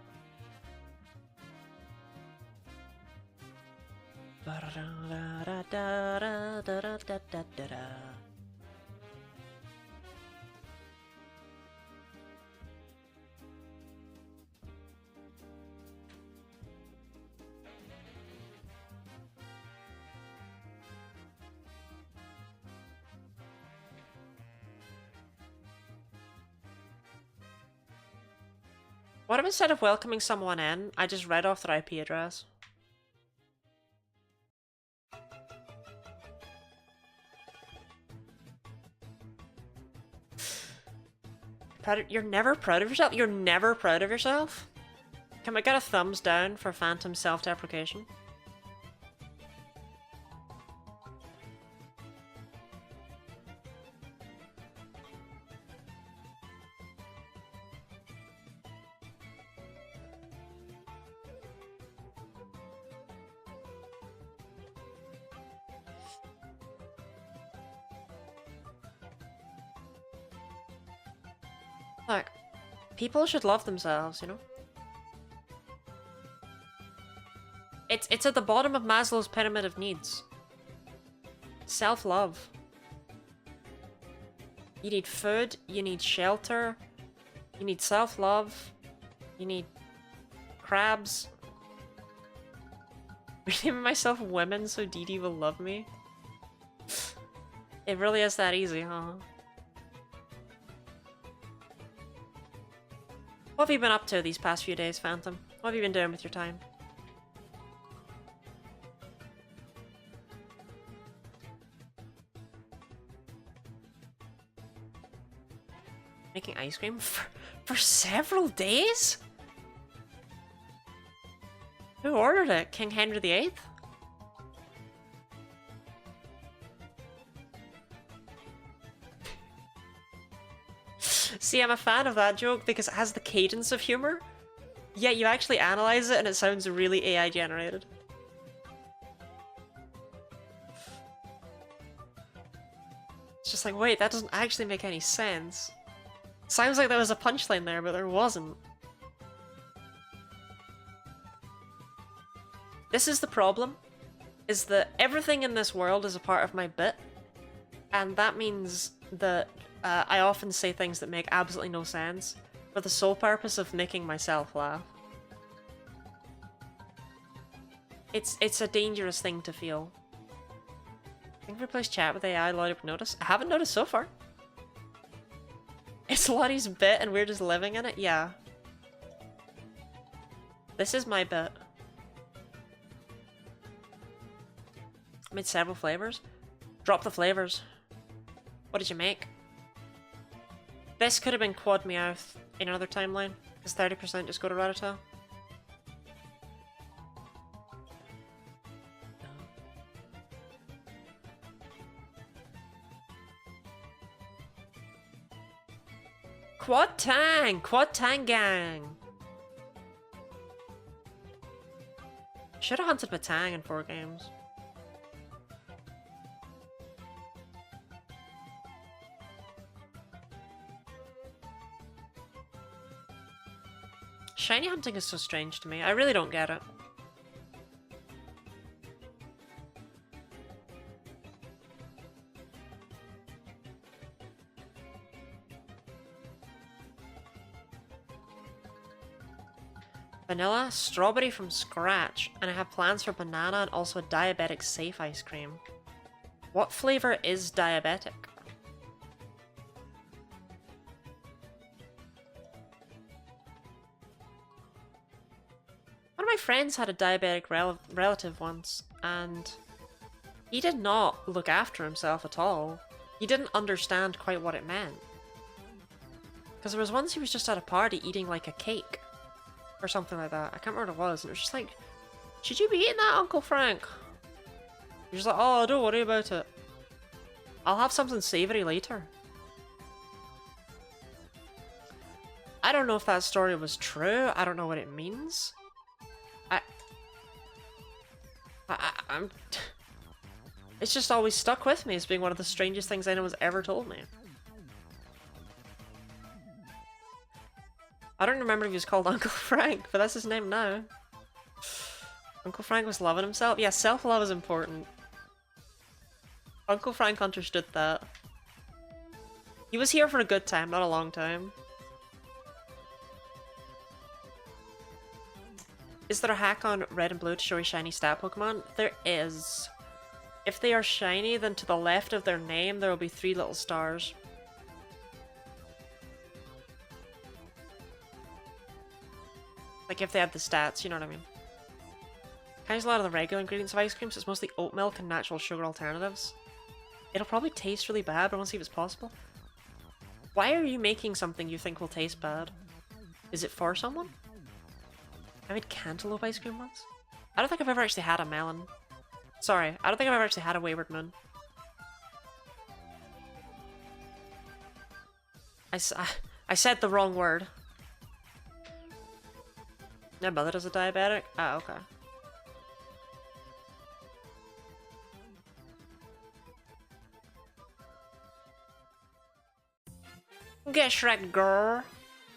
What if instead of welcoming someone in, I just read off their IP address? You're never proud of yourself? You're never proud of yourself? Can we get a thumbs down for Phantom self-deprecation? Look, people should love themselves, you know? It's at the bottom of Maslow's pyramid of needs. Self-love. You need food, you need shelter, you need self-love, you need crabs. Renaming myself Women so Dee Dee will love me. It really is that easy, huh? What have you been up to these past few days, Phantom? What have you been doing with your time? Making ice cream for several days? Who ordered it? King Henry VIII? See, I'm a fan of that joke because it has the cadence of humor, yet you actually analyze it and it sounds really AI generated. It's just like, wait, that doesn't actually make any sense. Sounds like there was a punchline there, but there wasn't. This is the problem, is that everything in this world is a part of my bit, and that means that I often say things that make absolutely no sense, for the sole purpose of making myself laugh. It's a dangerous thing to feel. I think replace chat with AI, Lollipop notice. I haven't noticed so far. It's Lottie's bit and we're just living in it? Yeah. This is my bit. I made several flavors. Drop the flavors. What did you make? This could have been Quad Meowth in another timeline. Because 30% just go to Rattata. Quad Tang! Quad Tang gang! Should have hunted with Tang in 4 games. Shiny hunting is so strange to me. I really don't get it. Vanilla, strawberry from scratch, and I have plans for banana and also a diabetic safe ice cream. What flavor is diabetic? One of my friends had a diabetic relative once, and he did not look after himself at all. He didn't understand quite what it meant. Because there was once he was just at a party eating like a cake. Or something like that. I can't remember what it was. And it was just like, should you be eating that, Uncle Frank? He was like, oh, don't worry about it. I'll have something savoury later. I don't know if that story was true. I don't know what it means. I'm... It's just always stuck with me as being one of the strangest things anyone's ever told me. I don't remember if he was called Uncle Frank, but that's his name now. Uncle Frank was loving himself? Yeah, self-love is important. Uncle Frank understood that. He was here for a good time, not a long time. Is there a hack on red and blue to show a shiny stat Pokemon? There is. If they are shiny, then to the left of their name there will be 3 little stars. Like if they have the stats, you know what I mean. Can I use a lot of the regular ingredients of ice cream, so it's mostly oat milk and natural sugar alternatives? It'll probably taste really bad, but I want to see if it's possible. Why are you making something you think will taste bad? Is it for someone? I made cantaloupe ice cream once? I don't think I've ever actually had a melon. Sorry, I don't think I've ever actually had a wayward moon. I said the wrong word. My mother is a diabetic? Ah, okay. Get Shrek, girl.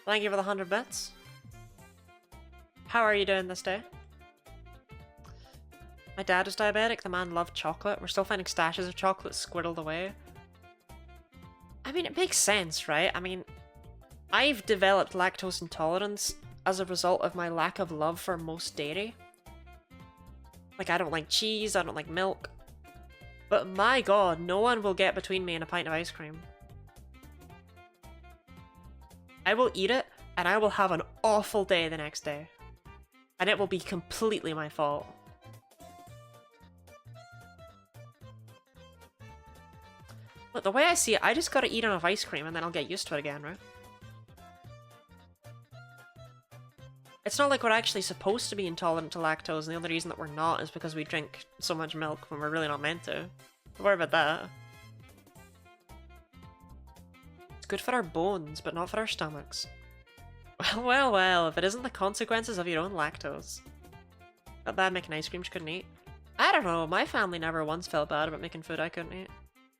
Thank you for the 100 bits. How are you doing this day? My dad was diabetic, the man loved chocolate. We're still finding stashes of chocolate squirreled away. I mean, it makes sense, right? I mean, I've developed lactose intolerance as a result of my lack of love for most dairy. Like, I don't like cheese, I don't like milk. But my god, no one will get between me and a pint of ice cream. I will eat it, and I will have an awful day the next day. And it will be completely my fault. Look, the way I see it, I just gotta eat enough ice cream and then I'll get used to it again, right? It's not like we're actually supposed to be intolerant to lactose, and the only reason that we're not is because we drink so much milk when we're really not meant to. Don't worry about that. It's good for our bones, but not for our stomachs. Well, well, well, if it isn't the consequences of your own lactose. Felt bad making ice cream you couldn't eat. I don't know, my family never once felt bad about making food I couldn't eat.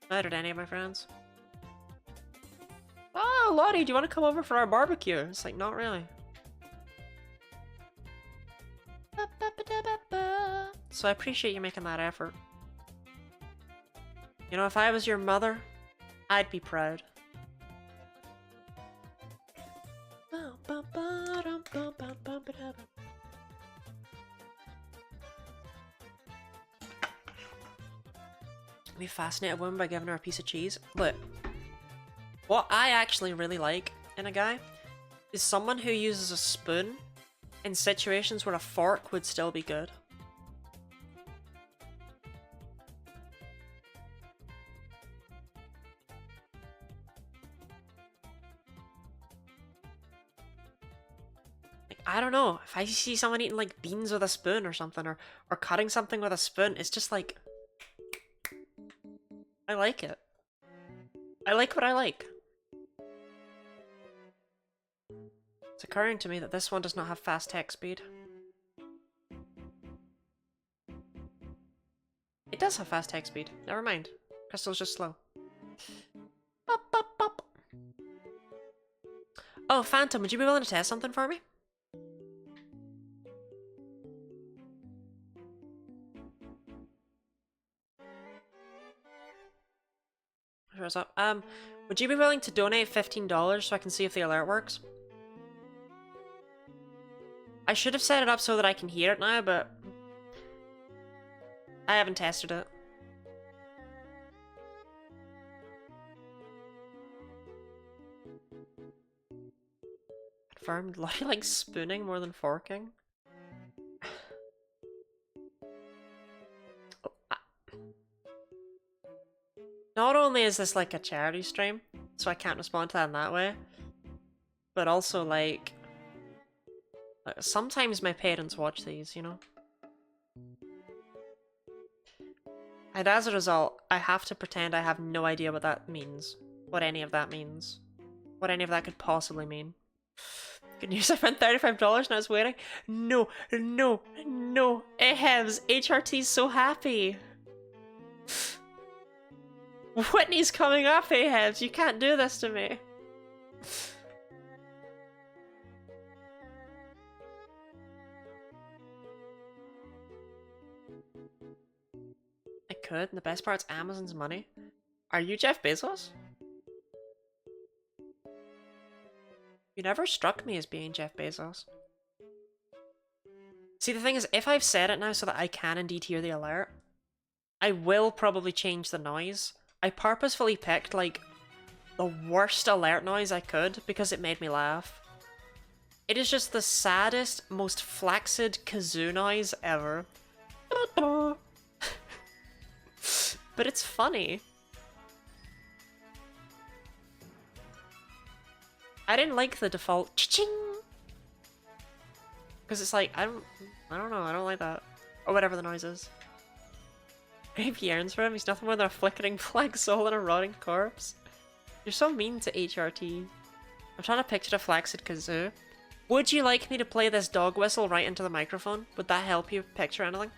Neither did any of my friends. Oh, Lottie, do you want to come over for our barbecue? It's like, not really. So I appreciate you making that effort. You know, if I was your mother, I'd be proud. We fascinate a woman by giving her a piece of cheese. Look, what I actually really like in a guy is someone who uses a spoon in situations where a fork would still be good. Like, I don't know, if I see someone eating like beans with a spoon or something, or cutting something with a spoon, it's just like, I like it. I like what I like. It's occurring to me that this one does not have fast text speed. It does have fast text speed. Never mind. Crystal's just slow. Bop, bop, bop. Oh, Phantom, would you be willing to test something for me? What's up? Would you be willing to donate $15 so I can see if the alert works? I should have set it up so that I can hear it now, but I haven't tested it. confirmed. Lottie likes spooning more than forking. Not only is this like a charity stream, so I can't respond to that in that way, but also like sometimes my parents watch these, you know? And as a result, I have to pretend I have no idea what that means. What any of that means. What any of that could possibly mean. Good news, I spent $35 and I was waiting. No, no, no. Ehebs, HRT's so happy. Whitney's coming up, Ehebs. You can't do this to me. I could, and the best part's Amazon's money. Are you Jeff Bezos? You never struck me as being Jeff Bezos. See, the thing is, if I've said it now so that I can indeed hear the alert, I will probably change the noise. I purposefully picked, like, the worst alert noise I could because it made me laugh. It is just the saddest, most flaccid kazoo noise ever. But it's funny. I didn't like the default cha-ching! Because it's like, I don't know, I don't like that. Or whatever the noise is. Maybe yearns for him, he's nothing more than a flickering flag soul and a rotting corpse. You're so mean to HRT. I'm trying to picture a flaccid kazoo. Would you like me to play this dog whistle right into the microphone? Would that help you picture anything?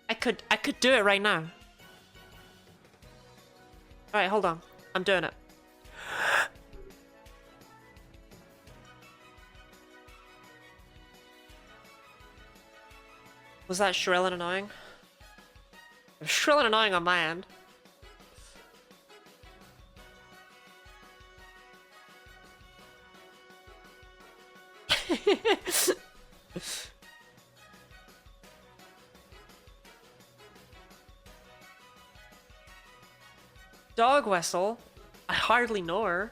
I could do it right now. Alright, hold on. I'm doing it. Was that shrill and annoying? It was shrill and annoying on my end. Dog whistle? I hardly know her.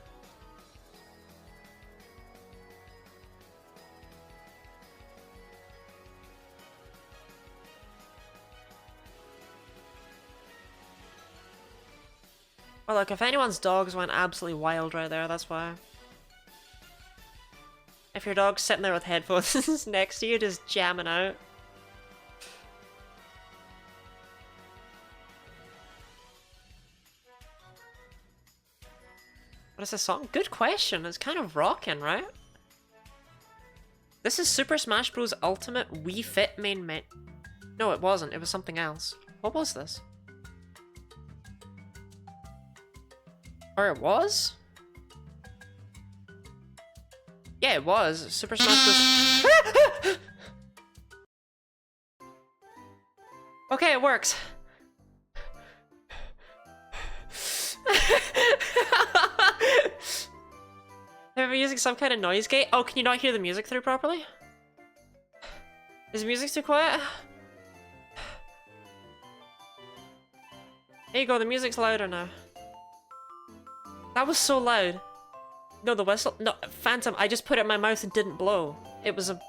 Well, look, if anyone's dogs went absolutely wild right there, that's why. If your dog's sitting there with headphones next to you, just jamming out. What is this song? Good question. It's kind of rocking, right? This is Super Smash Bros. Ultimate Wii Fit main menu. No, it wasn't. It was something else. What was this? Or it was? Yeah, it was. Super Smash Bros. Okay, it works. Am I using some kind of noise gate? Oh, can you not hear the music through properly? Is the music too quiet? There you go, the music's louder now. That was so loud. No, the whistle. No, Phantom. I just put it in my mouth and didn't blow. It was a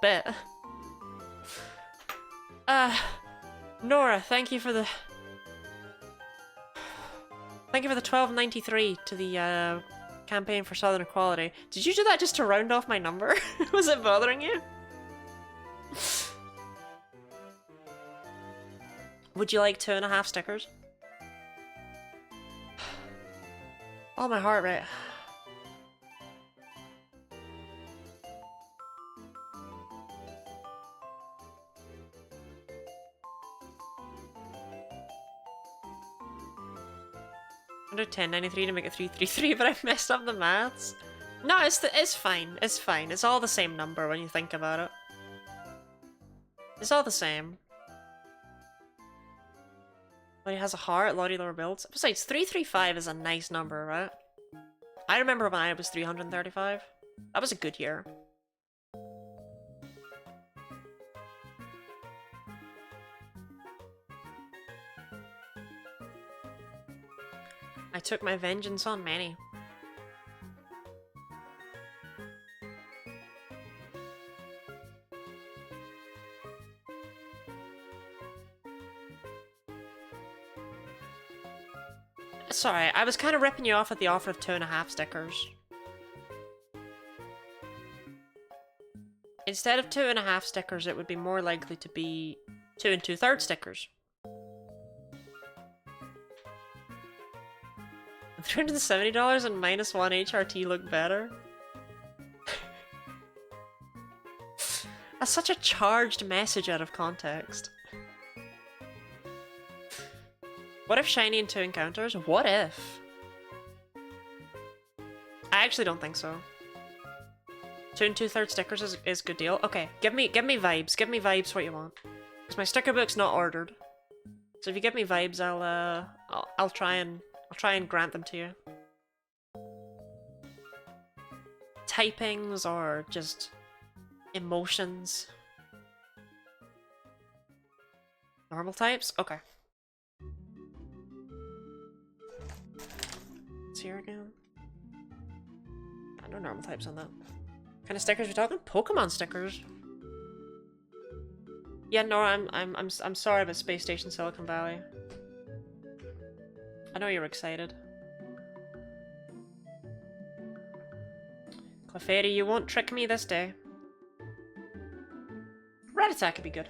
bit. Nora, thank you for the $12.93 to the campaign for Southern Equality. Did you do that just to round off my number? Was it bothering you? Would you like 2.5 stickers? Oh, my heart rate. $110.93 to make it 333, but I messed up the maths. No, it's fine. It's fine. It's all the same number when you think about it. It's all the same. Lottie has a heart, Lottie lower builds. Besides, 335 is a nice number, right? I remember when I was 335. That was a good year. I took my vengeance on many. Sorry, I was kind of ripping you off at the offer of 2.5 stickers. Instead of 2.5 stickers, it would be more likely to be 2 2/3 stickers. $370 and -1 HRT look better? That's such a charged message out of context. What if shiny in 2 encounters? What if? I actually don't think so. 2 2/3 stickers is a good deal. Okay, give me vibes. Give me vibes what you want. Because my sticker book's not ordered. So if you give me vibes, I'll try and grant them to you. Typings or just emotions. Normal types? Okay. It's here again. No normal types on that. What kind of stickers we talking? Pokemon stickers. Yeah, no, I'm sorry about Space Station Silicon Valley. I know you're excited. Clefairy, you won't trick me this day. Rattata could be good.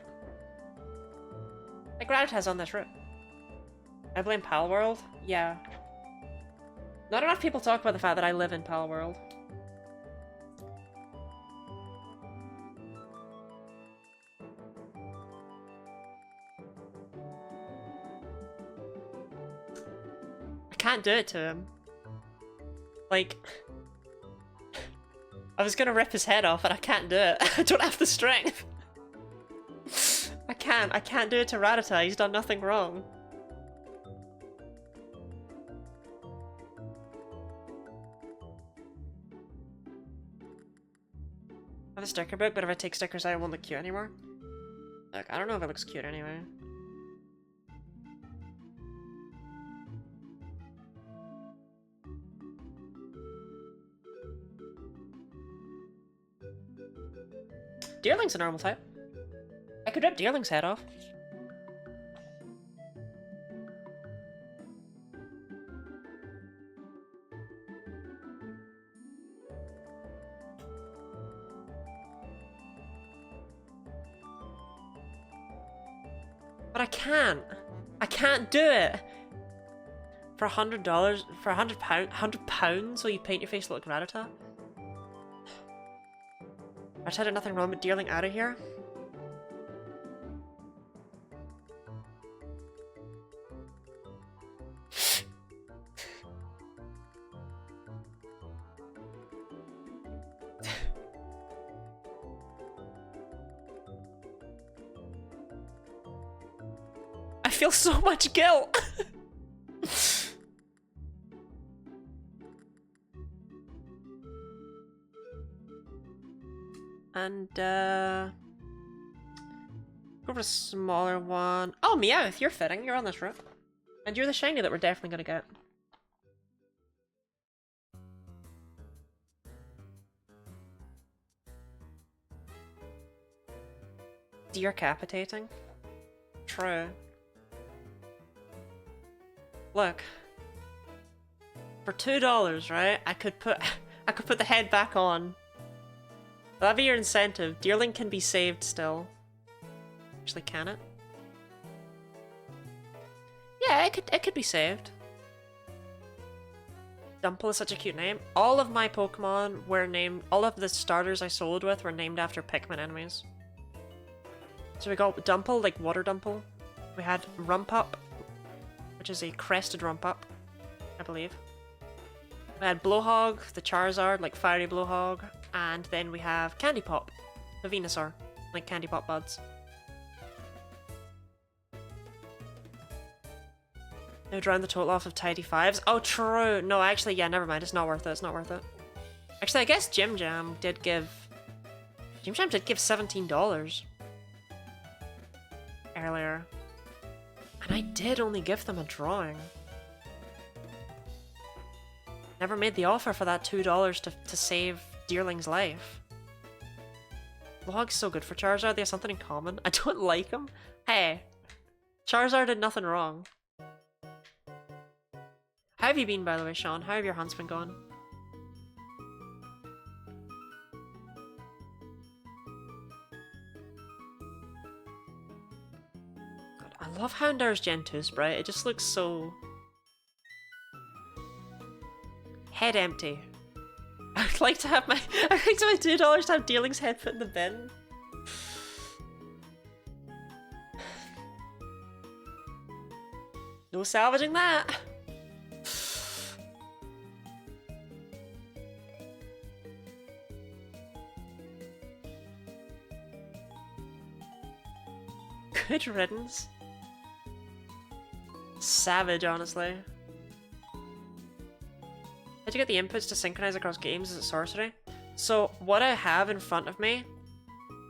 Like Rattata's on this route. I blame Palworld? Yeah. Not enough people talk about the fact that I live in Palworld. I can't do it to him. Like... I was gonna rip his head off and I can't do it. I don't have the strength. I can't do it to Rattata, he's done nothing wrong. I have a sticker book, but if I take stickers out, it won't look cute anymore. Look, I don't know if it looks cute anyway. Deerling's a normal type. I could rip Deerling's head off. But I can't. I can't do it. For $100, for £100, will you paint your face look like Rattata? Rattata did nothing wrong with Deerling out of here. I feel so much guilt. And, go for a smaller one. Oh, Meowth, you're fitting. You're on this route. And you're the shiny that we're definitely gonna get. Decapitating? True. Look. For $2, right? I could put the head back on. That'd be your incentive. Deerling can be saved still. Actually, can it? Yeah, it could be saved. Dumple is such a cute name. All of my Pokemon were named. All of the starters I sold with were named after Pikmin enemies. So we got Dumple, like Water Dumple. We had Rumpup, which is a crested Rumpup, I believe. We had Blowhog, the Charizard, like Fiery Blowhog. And then we have Candy Pop, the Venusaur, like Candy Pop buds. They would round the total off of tidy 5s. Oh, true. No, actually, yeah, never mind. It's not worth it. It's not worth it. Actually, I guess Jim Jam did give $17 earlier. And I did only give them a drawing. Never made the offer for that $2 to save Deerling's life. Blowhog's so good for Charizard, they have something in common. I don't like him. Hey, Charizard did nothing wrong. How have you been, by the way, Sean? How have your hunts been going? God, I love Houndour's Gen 2 sprite. It just looks so... head empty. I'd like to have my... I'd like to my $2 to have Dealing's head put in the bin. No salvaging that! Good riddance. Savage, honestly. How'd you get the inputs to synchronize across games? Is it sorcery? So, what I have in front of me,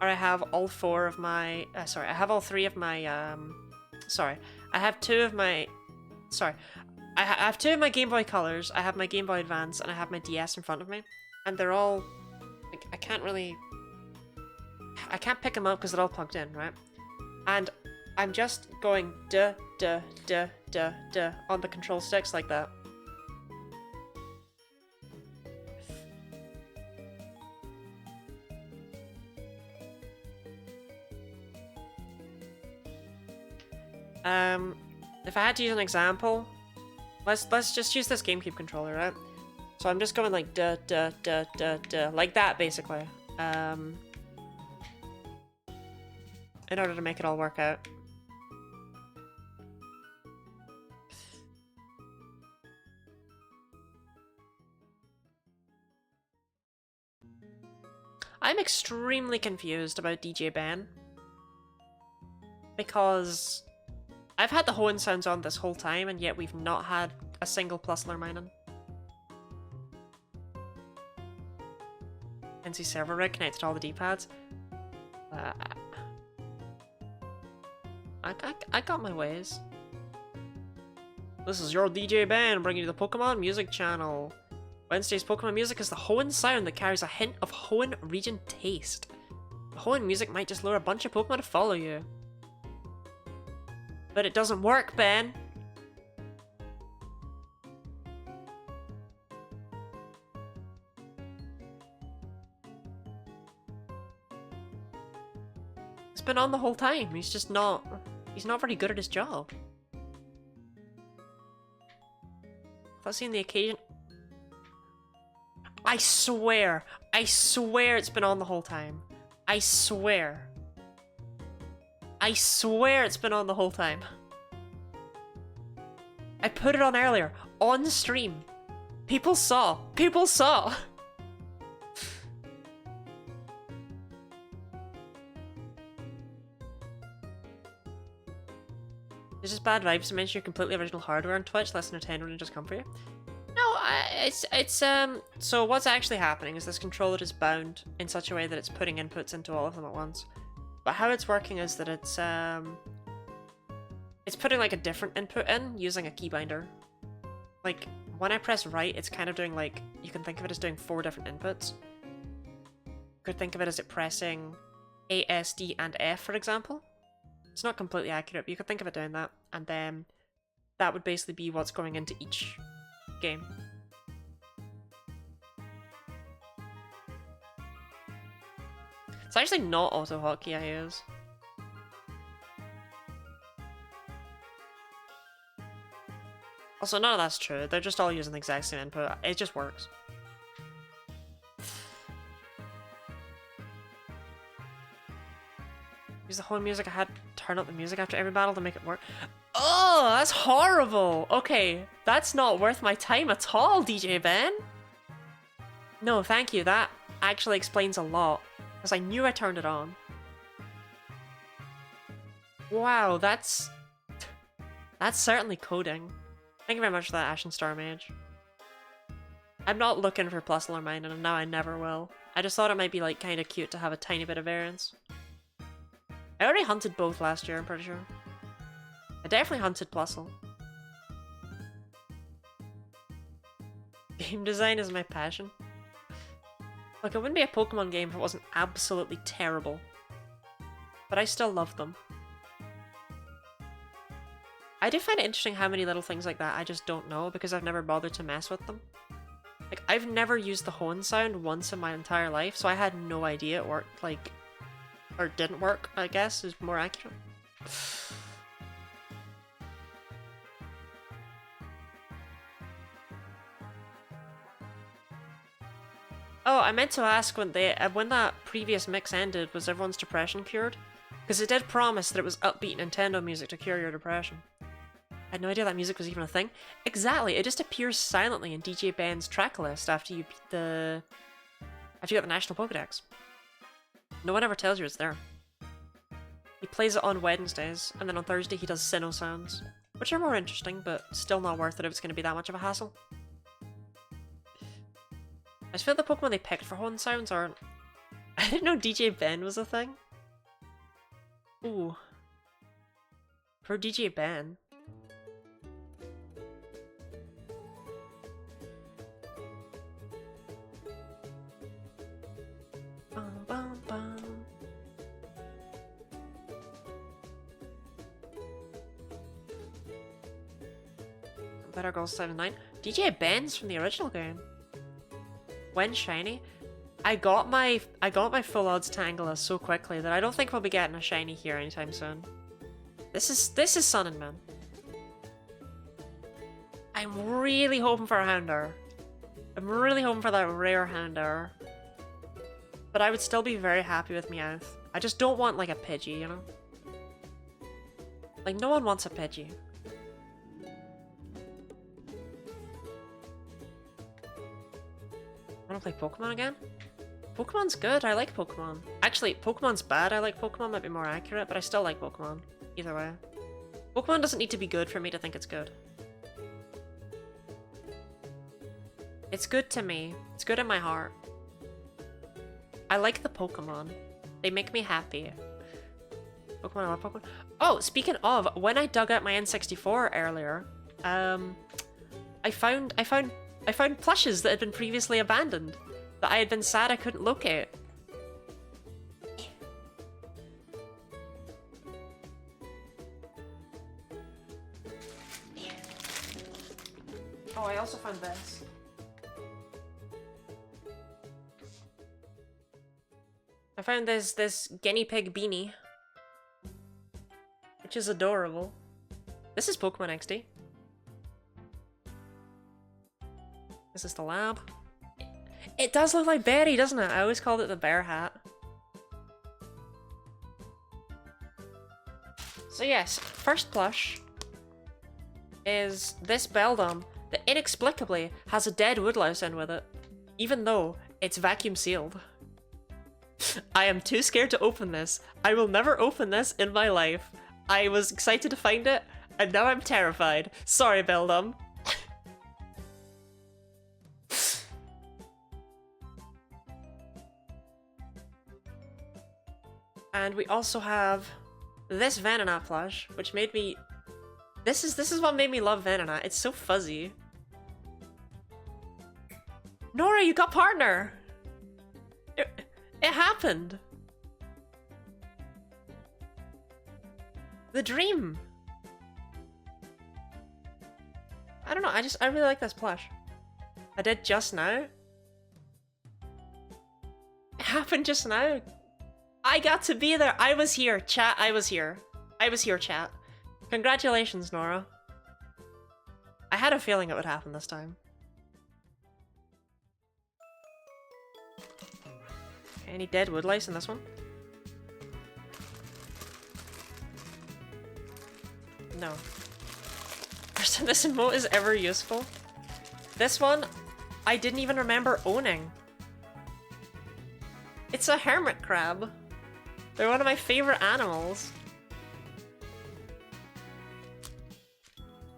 or I have all four of my... sorry, I have all three of my... sorry. I have two of my... Sorry. I have two of my Game Boy Colors, I have my Game Boy Advance, and I have my DS in front of me. And they're all... like, I can't really... I can't pick them up because they're all plugged in, right? And I'm just going duh, duh, duh, duh, duh on the control sticks like that. If I had to use an example, let's just use this GameCube controller, right? So I'm just going like duh, duh, duh, duh, duh, like that basically. In order to make it all work out. I'm extremely confused about DJ Ben. Because I've had the Hoenn sounds on this whole time, and yet we've not had a single plus alert mining. NC server rig connected to all the D-pads. I got my ways. This is your DJ Ben bringing you the Pokemon Music Channel. Wednesday's Pokemon music is the Hoenn sound that carries a hint of Hoenn region taste. The Hoenn music might just lure a bunch of Pokemon to follow you. But it doesn't work, Ben! It's been on the whole time, he's just not... he's not very good at his job. I've seen the occasion... I swear it's been on the whole time. I swear it's been on the whole time. I put it on earlier, on stream. People saw. People saw. There's just bad vibes to mention your completely original hardware on Twitch, less than a 10 wouldn't just come for you. No, so what's actually happening is this controller is bound in such a way that it's putting inputs into all of them at once. But how it's working is that it's putting like a different input in using a keybinder. Like, when I press right, it's kind of doing like, you can think of it as doing 4 different inputs. You could think of it as it pressing A, S, D, and F, for example. It's not completely accurate, but you could think of it doing that, and then that would basically be what's going into each game. It's actually not auto hotkey I use. Also, none of that's true. They're just all using the exact same input. It just works. Use the whole music. I had to turn up the music after every battle to make it work. Oh, that's horrible! Okay, that's not worth my time at all, DJ Ben. No, thank you. That actually explains a lot. Because I knew I turned it on. Wow, that's certainly coding. Thank you very much for that, Ashen Star Mage. I'm not looking for plus or minus, and now I never will. I just thought it might be like kind of cute to have a tiny bit of variance. I already hunted both last year, I'm pretty sure. I definitely hunted Plusle. Game design is my passion. Look, it wouldn't be a Pokemon game if it wasn't absolutely terrible. But I still love them. I do find it interesting how many little things like that I just don't know because I've never bothered to mess with them. Like, I've never used the hone sound once in my entire life, so I had no idea it worked, like, or didn't work, I guess, is more accurate. Oh, I meant to ask when when that previous mix ended, was everyone's depression cured? Because it did promise that it was upbeat Nintendo music to cure your depression. I had no idea that music was even a thing. Exactly, it just appears silently in DJ Ben's track list after you beat the... after you get the National Pokédex. No one ever tells you it's there. He plays it on Wednesdays, and then on Thursday he does Sinnoh sounds, which are more interesting, but still not worth it if it's going to be that much of a hassle. I just feel the Pokemon they picked for hone sounds aren't... I didn't know DJ Ben was a thing. Ooh. For DJ Ben. Bum, bum, bum. Better Girls 79. DJ Ben's from the original game. When shiny? I got my full odds Tangela so quickly that I don't think we'll be getting a shiny here anytime soon. This is Sun and Moon. I'm really hoping for a Houndour. I'm really hoping for that rare Houndour. But I would still be very happy with Meowth. I just don't want like a Pidgey, you know? Like, no one wants a Pidgey. I want to play Pokemon again? Pokemon's good, I like Pokemon. Actually, Pokemon's bad, I like Pokemon, might be more accurate, but I still like Pokemon. Either way. Pokemon doesn't need to be good for me to think it's good. It's good to me. It's good in my heart. I like the Pokemon. They make me happy. Pokemon, I love Pokemon. Oh, speaking of, when I dug out my N64 earlier, I found plushes that had been previously abandoned, that I had been sad I couldn't locate. Oh, I also found this. I found this guinea pig beanie, which is adorable. This is Pokemon XD. This is the lab. It does look like Berry, doesn't it? I always called it the bear hat. So yes, first plush is this Beldum that inexplicably has a dead woodlouse in with it, even though it's vacuum sealed. I am too scared to open this. I will never open this in my life. I was excited to find it, and now I'm terrified. Sorry, Beldum. And we also have this Venonat plush, which made me... This is what made me love Venonat. It's so fuzzy. Nora, you got partner! It happened! The dream! I don't know, I really like this plush. I did just now. It happened just now. I got to be there. I was here, chat. I was here. I was here, chat. Congratulations, Nora. I had a feeling it would happen this time. Any dead woodlice in this one? No. First time this emote is ever useful. This one, I didn't even remember owning. It's a hermit crab. They're one of my favorite animals.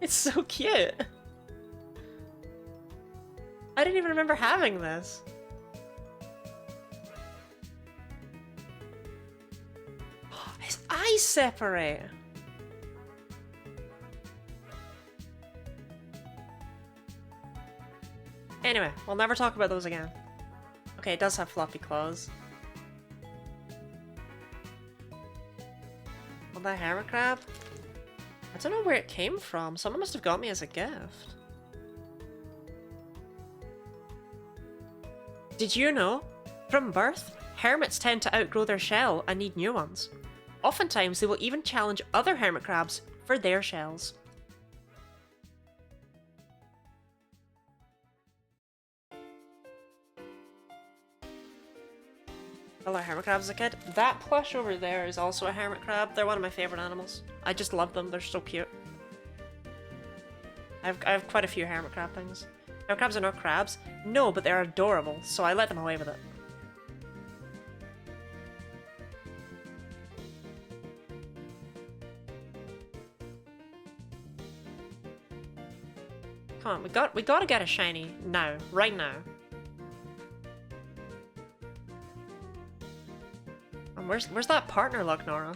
It's so cute. I didn't even remember having this. His eyes separate. Anyway, we'll never talk about those again. Okay, it does have floppy claws. Well, that hermit crab? I don't know where it came from. Someone must have got me as a gift. Did you know? From birth, hermits tend to outgrow their shell and need new ones. Oftentimes, they will even challenge other hermit crabs for their shells. I love hermit crabs as a kid. That plush over there is also a hermit crab. They're one of my favorite animals. I just love them. They're so cute. I have quite a few hermit crab things. Hermit crabs are not crabs. No, but they're adorable, so I let them away with it. Come on, we gotta get a shiny now, right now. And where's that partner look, Nora?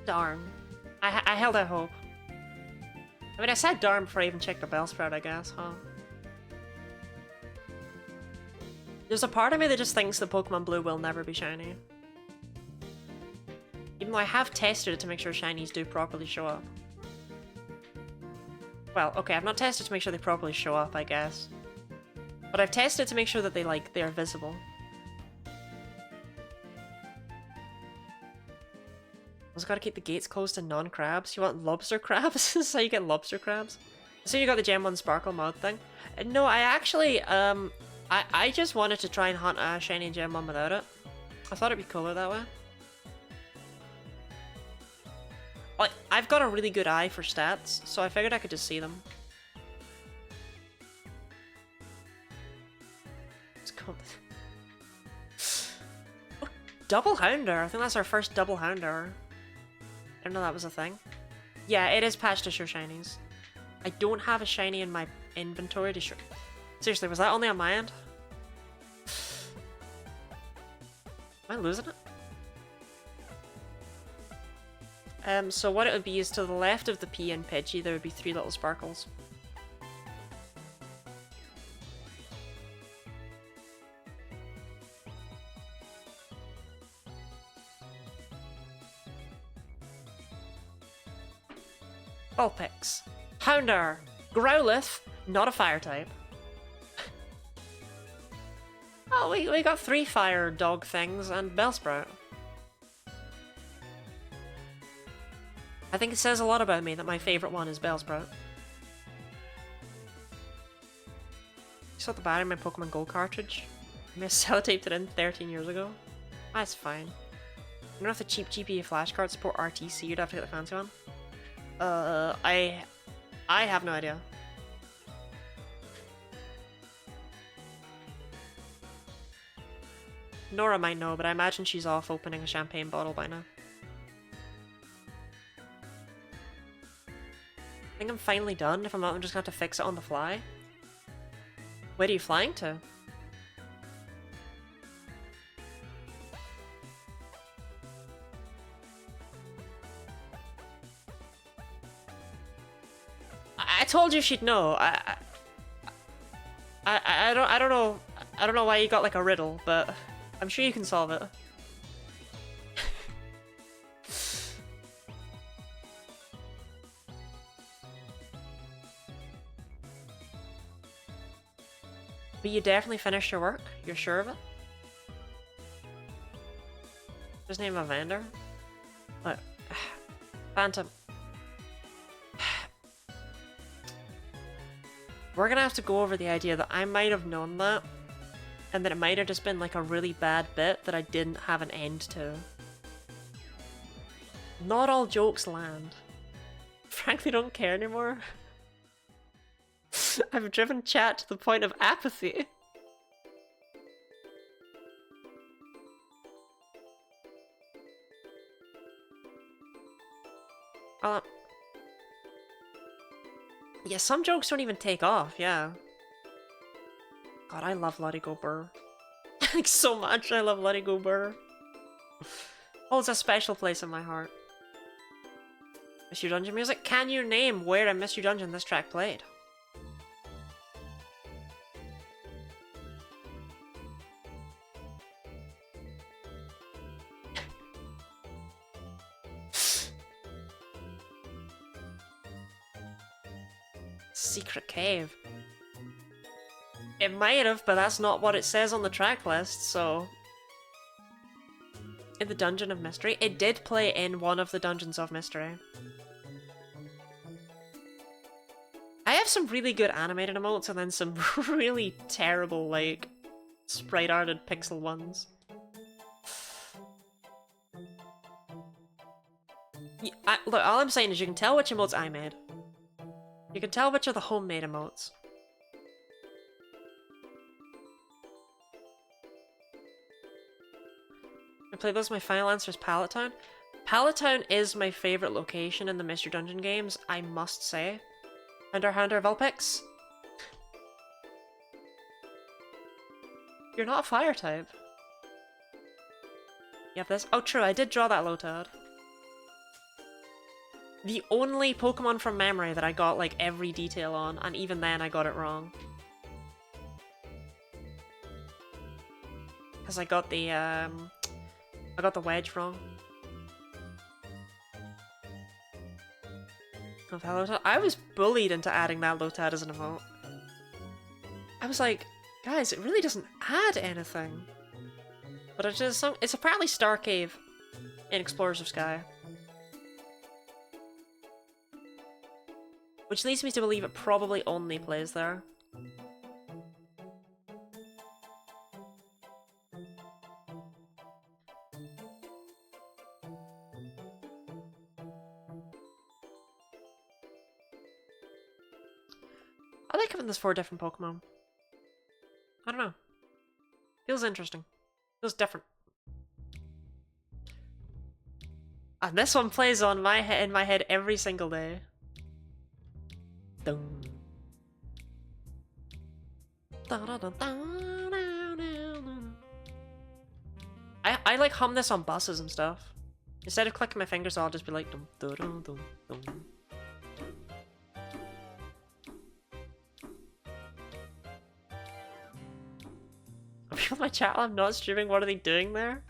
Darn. I held out hope. I mean, I said darn before I even checked the Bellsprout, I guess, huh? There's a part of me that just thinks that Pokemon Blue will never be shiny. Even though I have tested it to make sure shinies do properly show up. Well, okay, I've not tested to make sure they properly show up, I guess. But I've tested to make sure that they're visible. Also gotta keep the gates closed to non-crabs. You want lobster crabs? This is how you get lobster crabs. So you got the Gem 1 Sparkle mod thing. No, I actually, I just wanted to try and hunt a shiny Gem 1 without it. I thought it'd be cooler that way. Like, I've got a really good eye for stats, so I figured I could just see them. It's called... Oh, double Hounder! I think that's our first double Hounder. I didn't know that was a thing. Yeah, it is patched to show shinies. I don't have a shiny in my inventory to show... Seriously, was that only on my end? Am I losing it? So what it would be is to the left of the P in Pidgey, there would be 3 little sparkles. Vulpix. Houndour. Growlithe. Not a fire type. Oh, we got 3 fire dog things and Bellsprout. I think it says a lot about me that my favourite one is Bellsprout. You saw the battery in my Pokemon Gold cartridge? I sellotaped it in 13 years ago. That's fine. I don't know if the cheap GPA flashcards support RTC, you'd have to get the fancy one. I have no idea. Nora might know, but I imagine she's off opening a champagne bottle by now. I think I'm finally done. If I'm not, I'm just gonna have to fix it on the fly. Where are you flying to? I told you she'd know. I don't know why you got like a riddle, but I'm sure you can solve it. But you definitely finished your work? You're sure of it? Just name a vendor? What? Phantom. We're gonna have to go over the idea that I might have known that, and that it might have just been like a really bad bit that I didn't have an end to. Not all jokes land. Frankly, don't care anymore. I've driven chat to the point of apathy. Yeah, some jokes don't even take off, yeah. God, I love Let It Go Burr. Like, so much I love Let It Go Burr. Holds a special place in my heart. Miss Your Dungeon music? Can you name where in Miss Your Dungeon this track played? Secret cave. It might have, but that's not what it says on the track list, so... In the Dungeon of Mystery? It did play in one of the Dungeons of Mystery. I have some really good animated emotes and then some really terrible, like, sprite-arted pixel ones. Look, all I'm saying is you can tell which emotes I made. You can tell which are the homemade emotes. I play those. My final answer is Pallet Town. Pallet Town is my favourite location in the Mystery Dungeon games, I must say. Hunter Vulpix. You're not a fire type. You have this? Oh true, I did draw that Lotad. The only Pokemon from memory that I got like every detail on, and even then I got it wrong. Because I got the wedge wrong. Of Lotad. I was bullied into adding that Lotad as an emote. I was like, guys, it really doesn't add anything. But it's apparently Star Cave in Explorers of Sky. Which leads me to believe it probably only plays there. I like having this 4 different Pokemon. I don't know. Feels interesting. Feels different. And this one plays on in my head every single day. Dun. I like hum this on buses and stuff. Instead of clicking my fingers, I'll just be like dum dum dum dum dum. People in my chat, I'm not streaming, what are they doing there?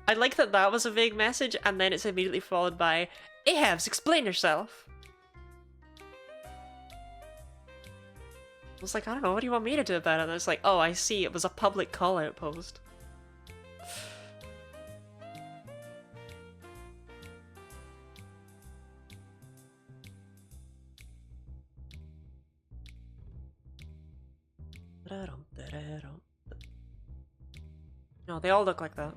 I like that that was a vague message, and then it's immediately followed by, Ahabs, explain yourself! I was like, I don't know, what do you want me to do about it? And it's like, oh, I see, it was a public call-out post. No, they all look like that.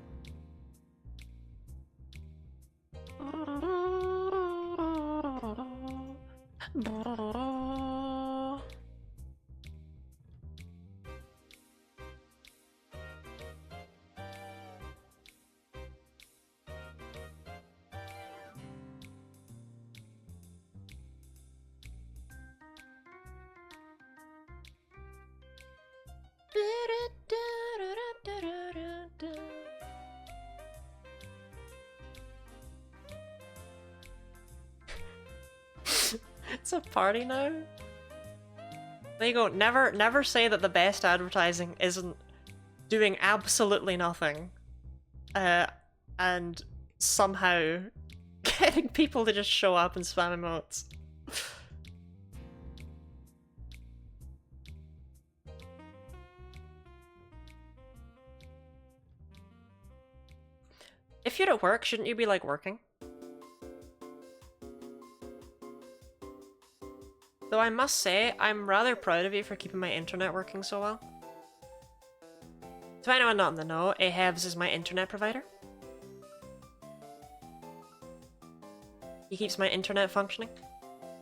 It's a party now? There you go. Never say that the best advertising isn't doing absolutely nothing. And somehow getting people to just show up and spam emotes. If you're at work, shouldn't you be like working? Though I must say, I'm rather proud of you for keeping my internet working so well. To anyone not in the know, Ahabs is my internet provider. He keeps my internet functioning.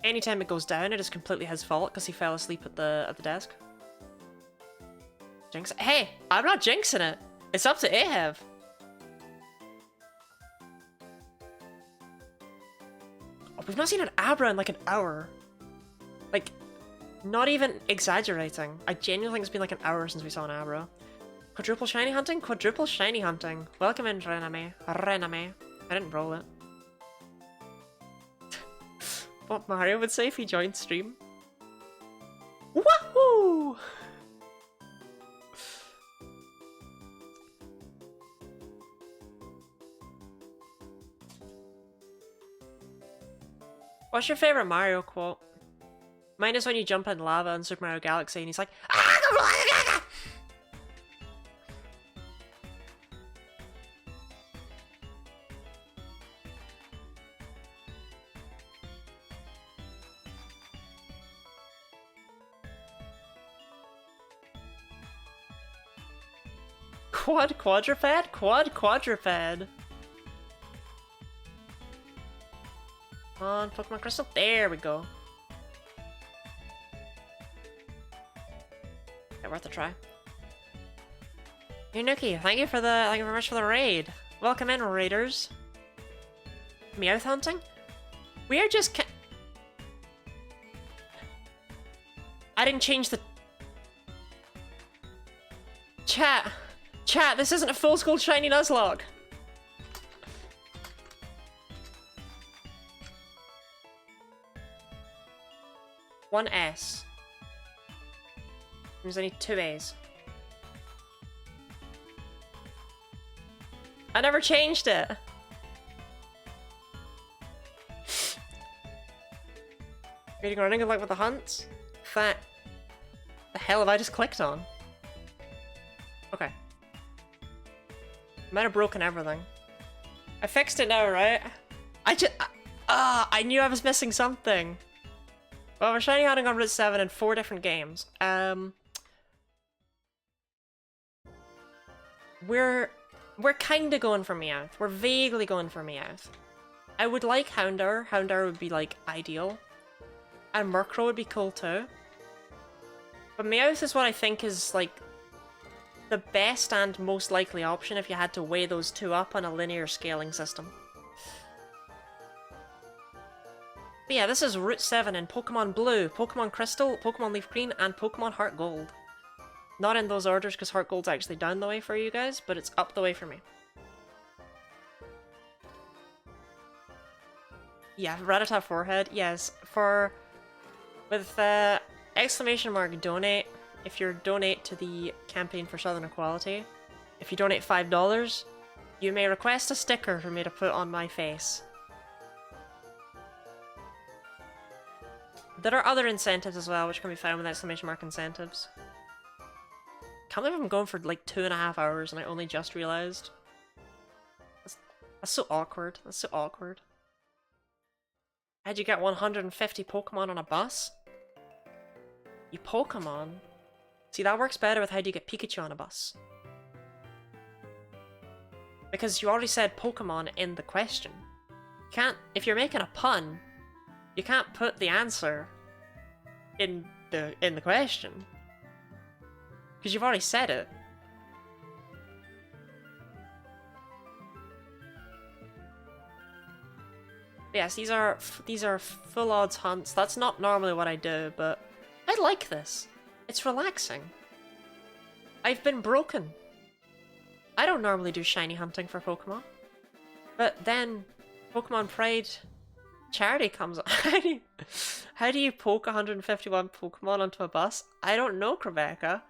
Anytime it goes down, it is completely his fault because he fell asleep at the desk. Jinx. Hey, I'm not jinxing it. It's up to Ahab. Oh, we've not seen an Abra in like an hour. Like, not even exaggerating. I genuinely think it's been like an hour since we saw an Abra. Quadruple shiny hunting? Quadruple shiny hunting. Welcome in, Rename. Rename. I didn't roll it. What Mario would say if he joined stream. Wahoo! What's your favorite Mario quote? Minus when you jump in lava in Super Mario Galaxy and he's like, ah! Quadruped? Quadruped. Come on, Pokemon Crystal. There we go. Yeah, worth a try. Hey Nuki, thank you very much for the raid. Welcome in, raiders. Meowth hunting? We are just I didn't change the chat. Chat, this isn't a full school shiny Nuzlocke. One S. There's only 2 A's. I never changed it. Reading running like with the hunts? Fat. The hell have I just clicked on? Okay. Might have broken everything. I fixed it now, right? I knew I was missing something. Well, we're shiny hunting on Route 7 in 4 different games. We're kinda going for Meowth. We're vaguely going for Meowth. I would like Houndour. Houndour would be, like, ideal. And Murkrow would be cool too. But Meowth is what I think is, like, the best and most likely option if you had to weigh those two up on a linear scaling system. But yeah, this is Route 7 in Pokemon Blue, Pokemon Crystal, Pokemon Leaf Green, and Pokemon Heart Gold. Not in those orders because Heart Gold's actually down the way for you guys, but it's up the way for me. Yeah, Rattata forehead, yes. With exclamation mark donate, if you donate to the Campaign for Southern Equality, if you donate $5, you may request a sticker for me to put on my face. There are other incentives as well, which can be found with exclamation mark incentives. Can't believe I'm going for like 2.5 hours and I only just realized. That's so awkward. That's so awkward. How'd you get 150 Pokemon on a bus? You Pokemon. See, that works better with how do you get Pikachu on a bus. Because you already said Pokemon in the question. You can't, if you're making a pun, you can't put the answer in the question. Because you've already said it. Yes, these are full odds hunts. That's not normally what I do, but I like this. It's relaxing. I've been broken. I don't normally do shiny hunting for Pokemon. But then PKMNpride charity comes up. How do you poke 151 Pokemon onto a bus? I don't know, Rebecca.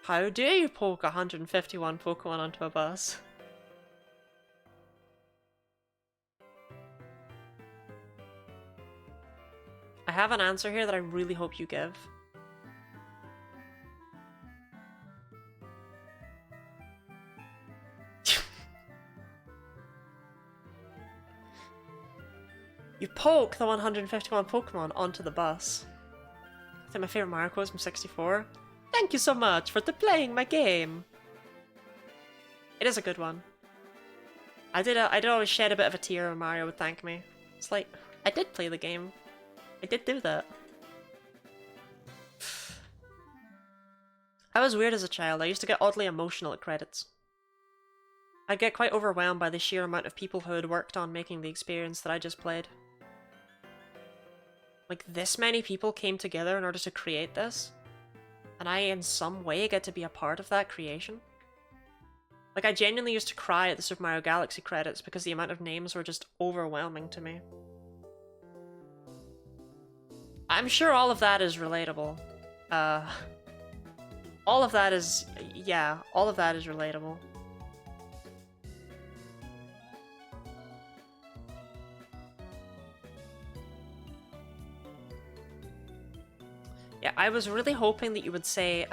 How do you poke 151 Pokemon onto a bus? I have an answer here that I really hope you give. You poke the 151 Pokemon onto the bus. I think my favourite Mario quote is from 64. Thank you so much for playing my game. It is a good one. I did always shed a bit of a tear when Mario would thank me. It's like, I did play the game. I did do that. I was weird as a child. I used to get oddly emotional at credits. I'd get quite overwhelmed by the sheer amount of people who had worked on making the experience that I just played. Like, this many people came together in order to create this, and I in some way get to be a part of that creation. Like, I genuinely used to cry at the Super Mario Galaxy credits because the amount of names were just overwhelming to me. I'm sure all of that is relatable. All of that is... yeah, all of that is relatable. Yeah, I was really hoping that you would say,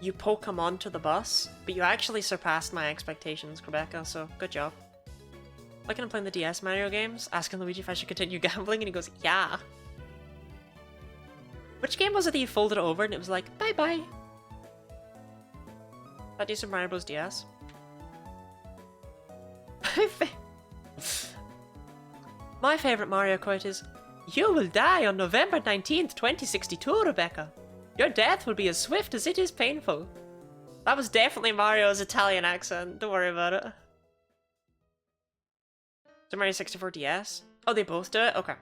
you Pokemon to the bus, but you actually surpassed my expectations, Rebecca, so good job. Looking at playing the DS Mario games, asking Luigi if I should continue gambling, and he goes, yeah. Which game was it that you folded it over and it was like, bye-bye? That New Super Mario Bros. DS? My favourite Mario quote is, "You will die on November 19th, 2062, Rebecca. Your death will be as swift as it is painful." That was definitely Mario's Italian accent, don't worry about it. Super Mario 64 DS? Oh, they both do it? Okay.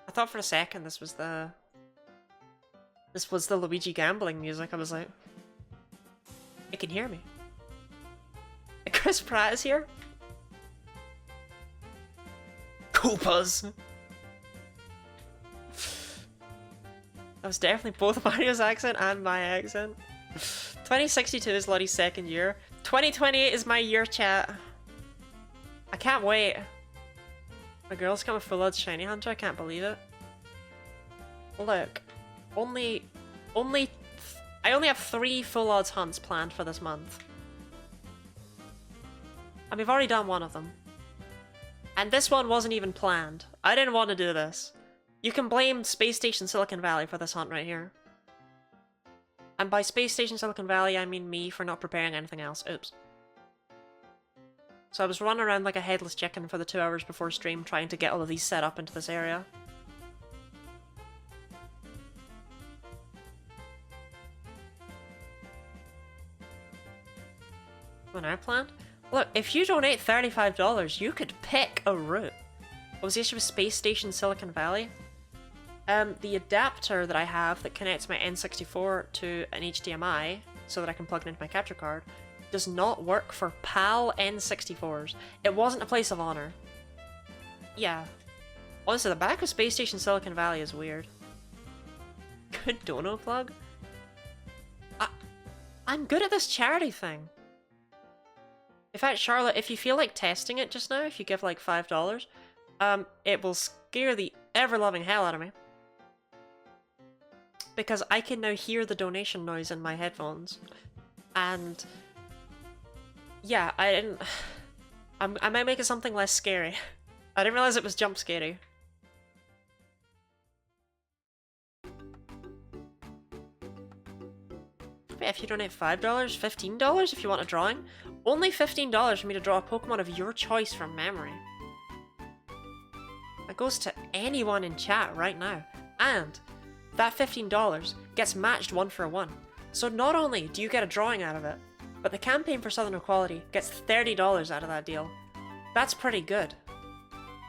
I thought for a second this was the Luigi gambling music. I was like, it can hear me. Chris Pratt is here. Koopas. That was definitely both Mario's accent and my accent. 2062 is Lottie's second year. 2028 is my year, chat. I can't wait. My girl's got a full odds shiny hunter. I can't believe it. Look, I only have 3 full odds hunts planned for this month. And we've already done one of them. And this one wasn't even planned. I didn't want to do this. You can blame Space Station Silicon Valley for this hunt right here. And by Space Station Silicon Valley, I mean me for not preparing anything else. Oops. So I was running around like a headless chicken for the 2 hours before stream trying to get all of these set up into this area. When I planned? Look, if you donate $35, you could pick a route. What was the issue with Space Station Silicon Valley? The adapter that I have that connects my N64 to an HDMI so that I can plug it into my capture card does not work for PAL N64s. It wasn't a place of honor. Yeah. Honestly, the back of Space Station Silicon Valley is weird. Good dono plug? I'm good at this charity thing. In fact, Charlotte, if you feel like testing it just now, if you give like $5, it will scare the ever-loving hell out of me. Because I can now hear the donation noise in my headphones. And yeah, I might make it something less scary. I didn't realize it was jump scary. But if you donate $5, $15 if you want a drawing, only $15 for me to draw a Pokemon of your choice from memory. That goes to anyone in chat right now. And that $15 gets matched 1 for 1. So not only do you get a drawing out of it, but the Campaign for Southern Equality gets $30 out of that deal. That's pretty good.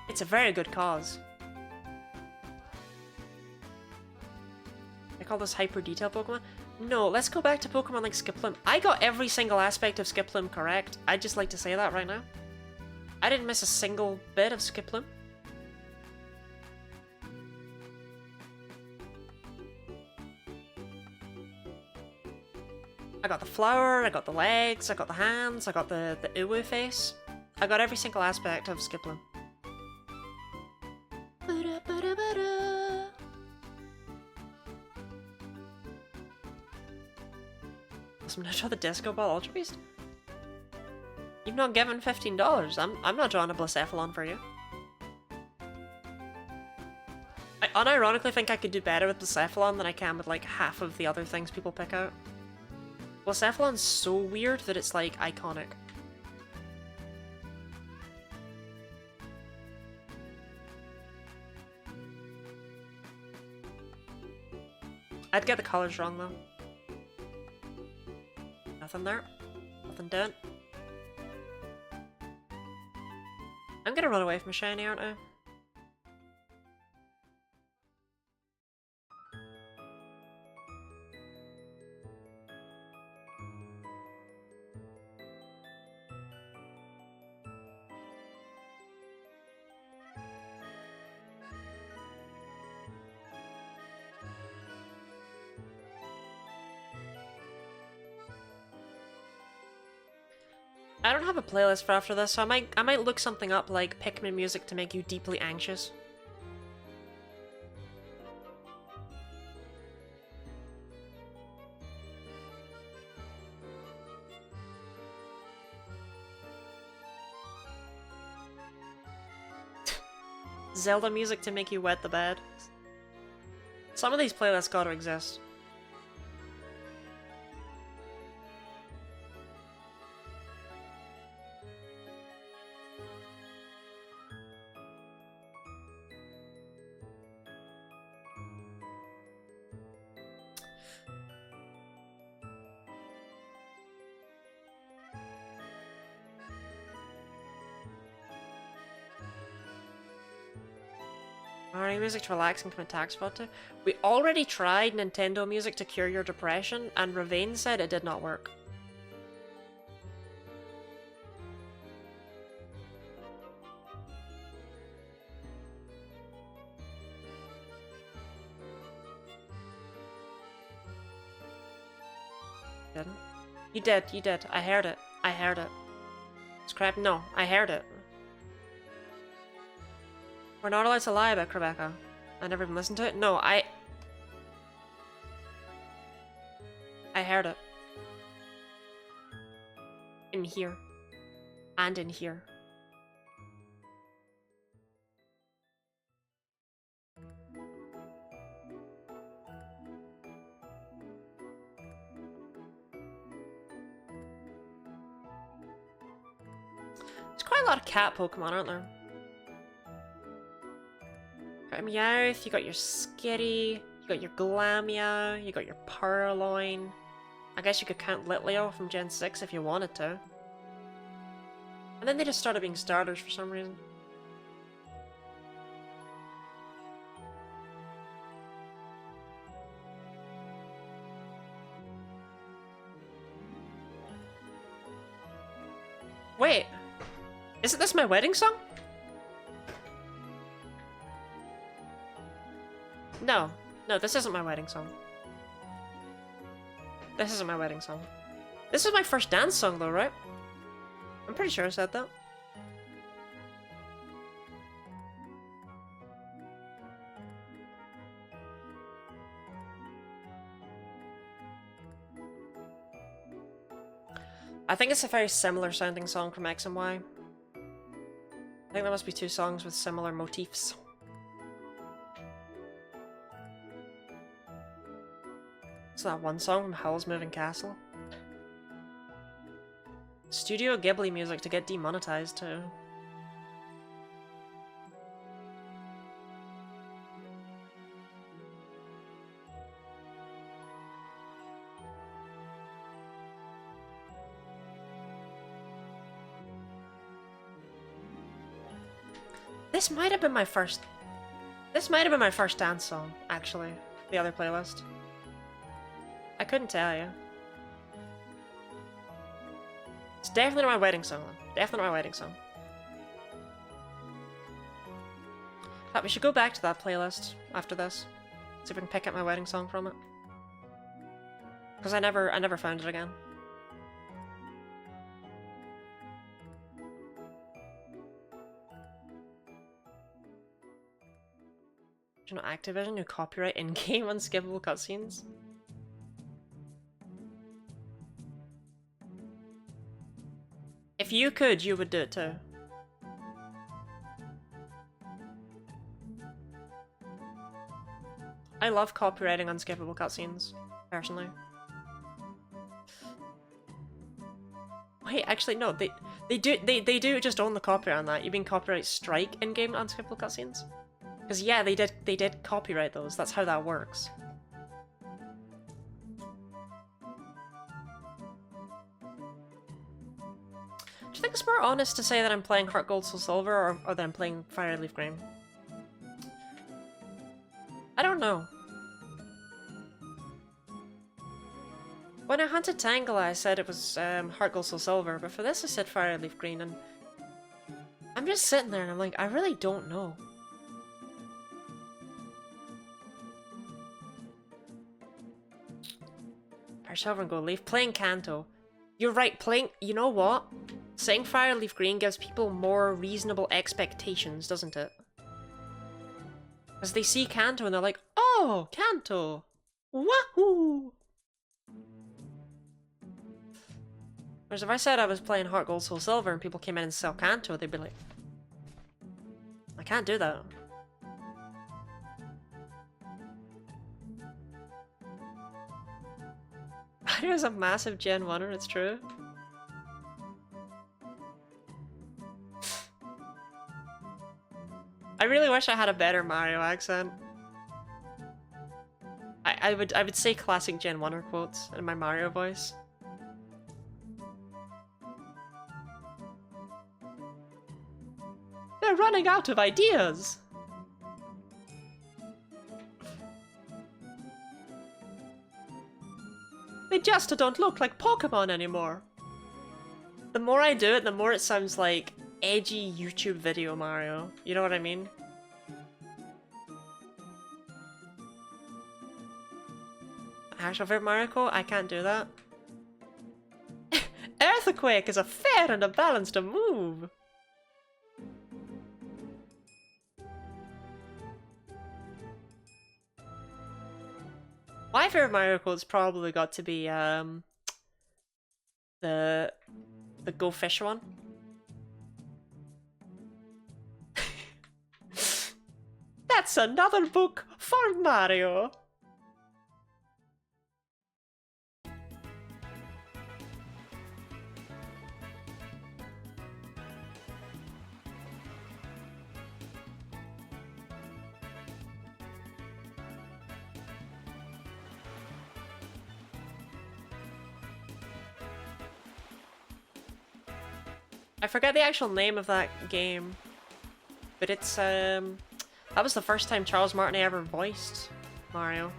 It's a very good cause. I call this hyper detail Pokemon? No, let's go back to Pokemon like Skiploom. I got every single aspect of Skiploom correct. I'd just like to say that right now. I didn't miss a single bit of Skiploom. I got the flower, I got the legs, I got the hands, I got the Uwu face. I got every single aspect of Skiploom. So I'm gonna draw the Disco Ball Ultra Beast? You've not given $15. I'm not drawing a Blacephalon for you. I unironically think I could do better with Blacephalon than I can with like half of the other things people pick out. Blacephalon's so weird that it's like iconic. I'd get the colors wrong though. Nothing there. Nothing down. I'm gonna run away from shiny, aren't I? I don't have a playlist for after this, so I might look something up like Pikmin music to make you deeply anxious. Zelda music to make you wet the bed. Some of these playlists gotta exist. Mario music to relax and commit tax spot to. We already tried Nintendo music to cure your depression, and Ravane said it did not work. Didn't? You did. I heard it. I heard it. Scrap? No, I heard it. We're not allowed to lie about Rebecca. I never even listened to it. No, I heard it. In here. And in here. There's quite a lot of cat Pokemon, aren't there? You got a Meowth, you got your Skitty, you got your Glamia, you got your Purloin. I guess you could count Litleo from Gen 6 if you wanted to. And then they just started being starters for some reason. Wait, isn't this my wedding song? No, this isn't my wedding song. This isn't my wedding song. This is my first dance song though, right? I'm pretty sure I said that. I think it's a very similar sounding song from X and Y. I think there must be two songs with similar motifs. It's that one song from Howl's Moving Castle. Studio Ghibli music to get demonetized too. This might have been my first dance song, actually. The other playlist. I couldn't tell you. It's definitely my wedding song, though. Definitely my wedding song. But we should go back to that playlist after this. See if we can pick up my wedding song from it. Because I never found it again. Do you know Activision who copyright in-game unskippable cutscenes? If you could, you would do it too. I love copywriting unskippable cutscenes, personally. Wait, actually no, they do just own the copyright on that. You mean copyright strike in-game unskippable cutscenes? Because yeah, they did copyright those. That's how that works. Do you think it's more honest to say that I'm playing Heart Gold Soul Silver or that I'm playing Fire Leaf Green? I don't know. When I hunted Tangela, I said it was Heart Gold Soul Silver, but for this I said Fire Leaf Green, and I'm just sitting there and I'm like, I really don't know. Fire Silver and Gold Leaf. Playing Kanto. You're right, playing... You know what? Saying Fire Leaf Green gives people more reasonable expectations, doesn't it? As they see Kanto and they're like, oh, Kanto! Wahoo! Whereas if I said I was playing Heart Gold Soul Silver and people came in and sell Kanto, they'd be like, I can't do that. Mario's a massive Gen 1er, it's true. I really wish I had a better Mario accent. I would say classic Gen 1er quotes in my Mario voice. They're running out of ideas! They just don't look like Pokemon anymore. The more I do it, the more it sounds like edgy YouTube video Mario. You know what I mean? Actual favorite Mario quote? I can't do that. Earthquake is a fair and a balanced move! My favorite Mario quote's probably got to be the Go Fish one. That's another book for Mario. I forget the actual name of that game, but it's that was the first time Charles Martinet ever voiced Mario.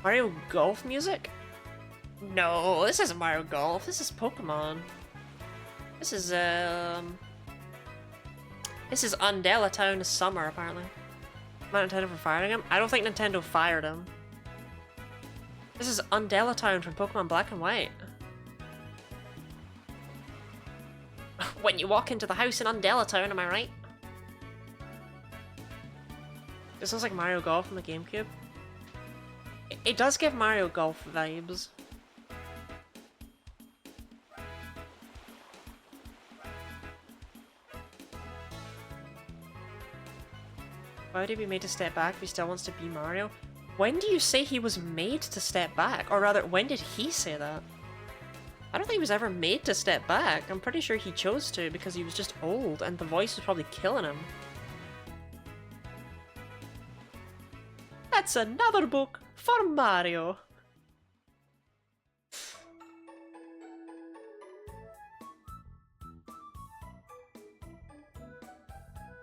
Mario Golf music? No, this isn't Mario Golf. This is Pokemon. This is Undella Town Summer apparently. Not Nintendo for firing him. I don't think Nintendo fired him. This is Undella Town from Pokemon Black and White. When you walk into the house in Undella Town, am I right? This sounds like Mario Golf on the GameCube. It does give Mario Golf vibes. Why would he be made to step back if he still wants to be Mario? When do you say he was made to step back? Or rather, when did he say that? I don't think he was ever made to step back. I'm pretty sure he chose to because he was just old and the voice was probably killing him. That's another book for Mario.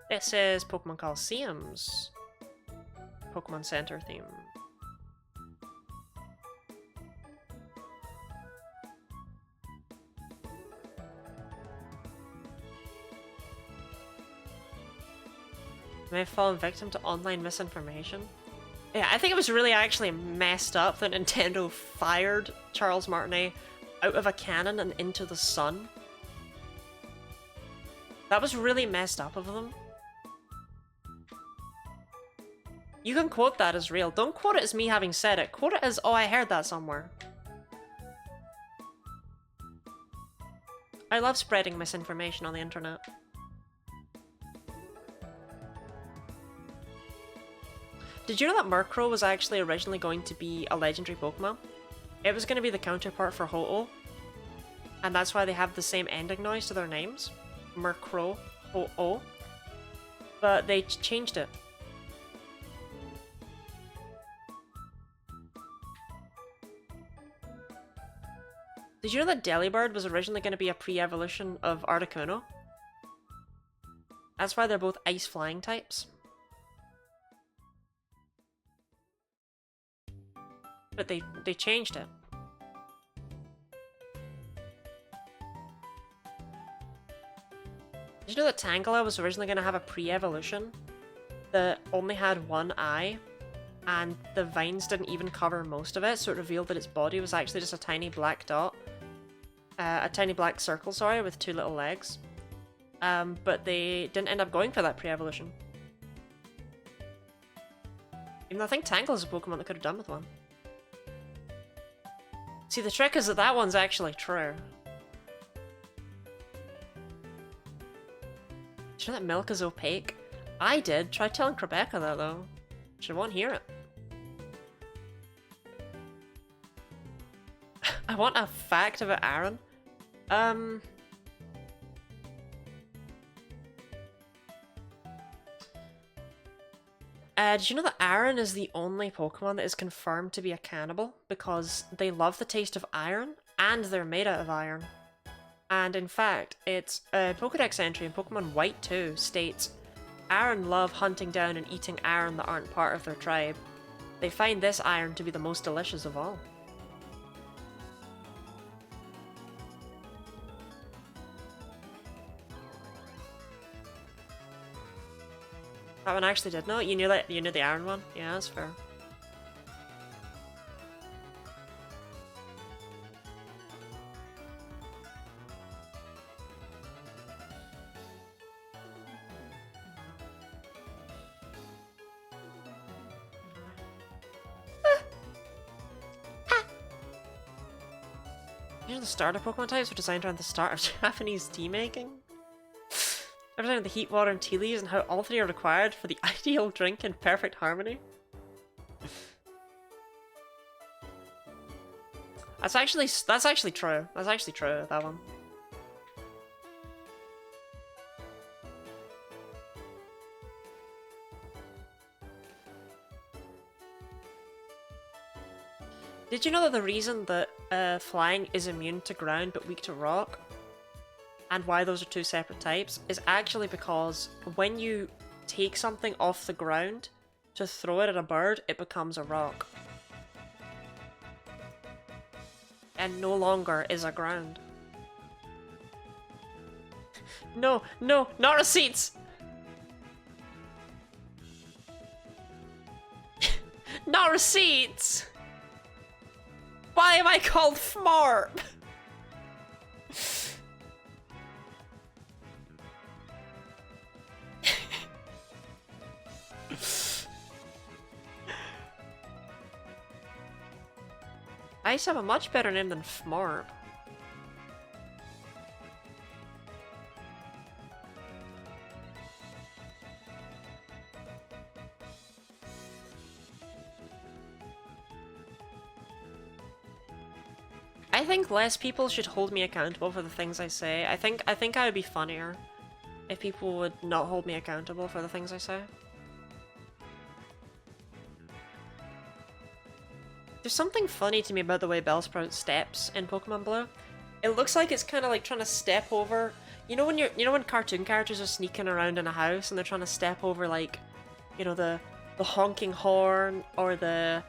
This is Pokemon Coliseum's Pokemon Center theme. May have fallen victim to online misinformation. Yeah, I think it was really actually messed up that Nintendo fired Charles Martinet out of a cannon and into the sun. That was really messed up of them. You can quote that as real. Don't quote it as me having said it. Quote it as, oh, I heard that somewhere. I love spreading misinformation on the internet. Did you know that Murkrow was actually originally going to be a legendary Pokemon? It was going to be the counterpart for Ho-Oh. And that's why they have the same ending noise to their names. Murkrow, Ho-Oh. But they changed it. Did you know that Delibird was originally going to be a pre-evolution of Articuno? That's why they're both ice flying types. But they changed it. Did you know that Tangela was originally going to have a pre-evolution that only had one eye, and the vines didn't even cover most of it, so it revealed that its body was actually just a tiny black dot? A tiny black circle, sorry, with 2 little legs. But they didn't end up going for that pre-evolution. Even though I think Tangle is a Pokemon that could have done with one. See, the trick is that that one's actually true. Did you know that milk is opaque? I did. Try telling Rebecca that, though. She won't hear it. I want a fact about Aaron. Did you know that Aaron is the only Pokemon that is confirmed to be a cannibal? Because they love the taste of iron, and they're made out of iron. And in fact, it's a Pokedex entry in Pokemon White 2 states, Aaron love hunting down and eating iron that aren't part of their tribe. They find this iron to be the most delicious of all. That one actually did know. You knew that. You knew the iron one. Yeah, that's fair. You know the starter Pokemon types were designed around the start of Japanese tea making? Representing the heat, water, and tea leaves, and how all 3 are required for the ideal drink in perfect harmony. That's actually true. That's actually true, that one. Did you know that the reason that flying is immune to ground but weak to rock, and why those are 2 separate types, is actually because when you take something off the ground to throw it at a bird, it becomes a rock. And no longer is a ground. No, no, not receipts! Not receipts! Why am I called Fmarp? I used to have a much better name than Fmarp. I think less people should hold me accountable for the things I say. I think I would be funnier if people would not hold me accountable for the things I say. There's something funny to me about the way Bellsprout steps in Pokemon Blue. It looks like it's kind of like trying to step over. You know when cartoon characters are sneaking around in a house and they're trying to step over, like, you know, the honking horn or the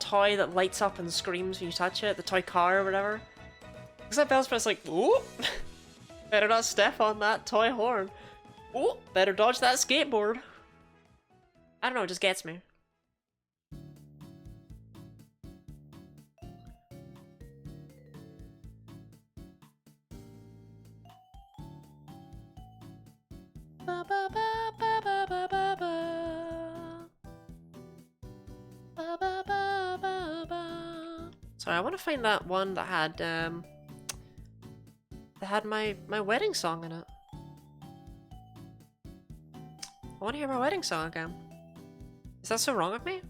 toy that lights up and screams when you touch it, the toy car or whatever. Except Bellsprout's like, ooh, better not step on that toy horn. Ooh, better dodge that skateboard. I don't know, it just gets me. Ba ba ba ba ba ba ba ba. Ba ba ba ba ba. Sorry, I want to find that one that had my wedding song in it. I want to hear my wedding song again. Is that so wrong of me?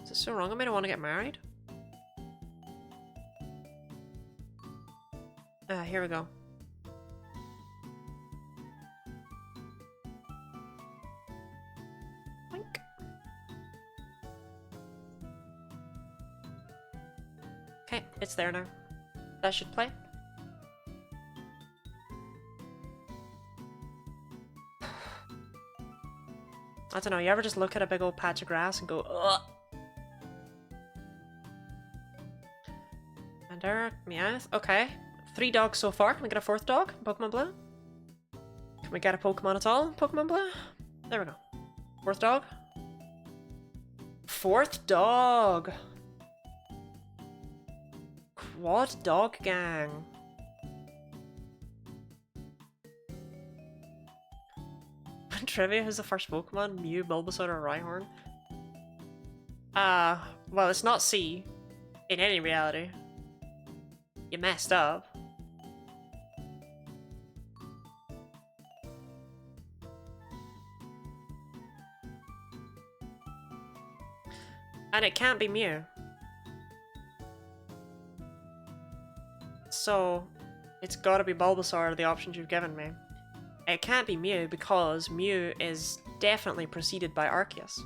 Is it so wrong of me to want to get married? Here we go. Boink. Okay, it's there now. That should play. I don't know, you ever just look at a big old patch of grass and go, ugh? And there, Meowth. Okay. 3 dogs so far. Can we get a 4th dog in Pokemon Blue? Can we get a Pokemon at all in Pokemon Blue? There we go. 4th dog. 4th dog! Quad Dog Gang. Trivia, who's the first Pokemon? Mew, Bulbasaur, or Rhyhorn? Well, it's not C. In any reality. You messed up. And it can't be Mew. So, it's gotta be Bulbasaur, the options you've given me. It can't be Mew because Mew is definitely preceded by Arceus.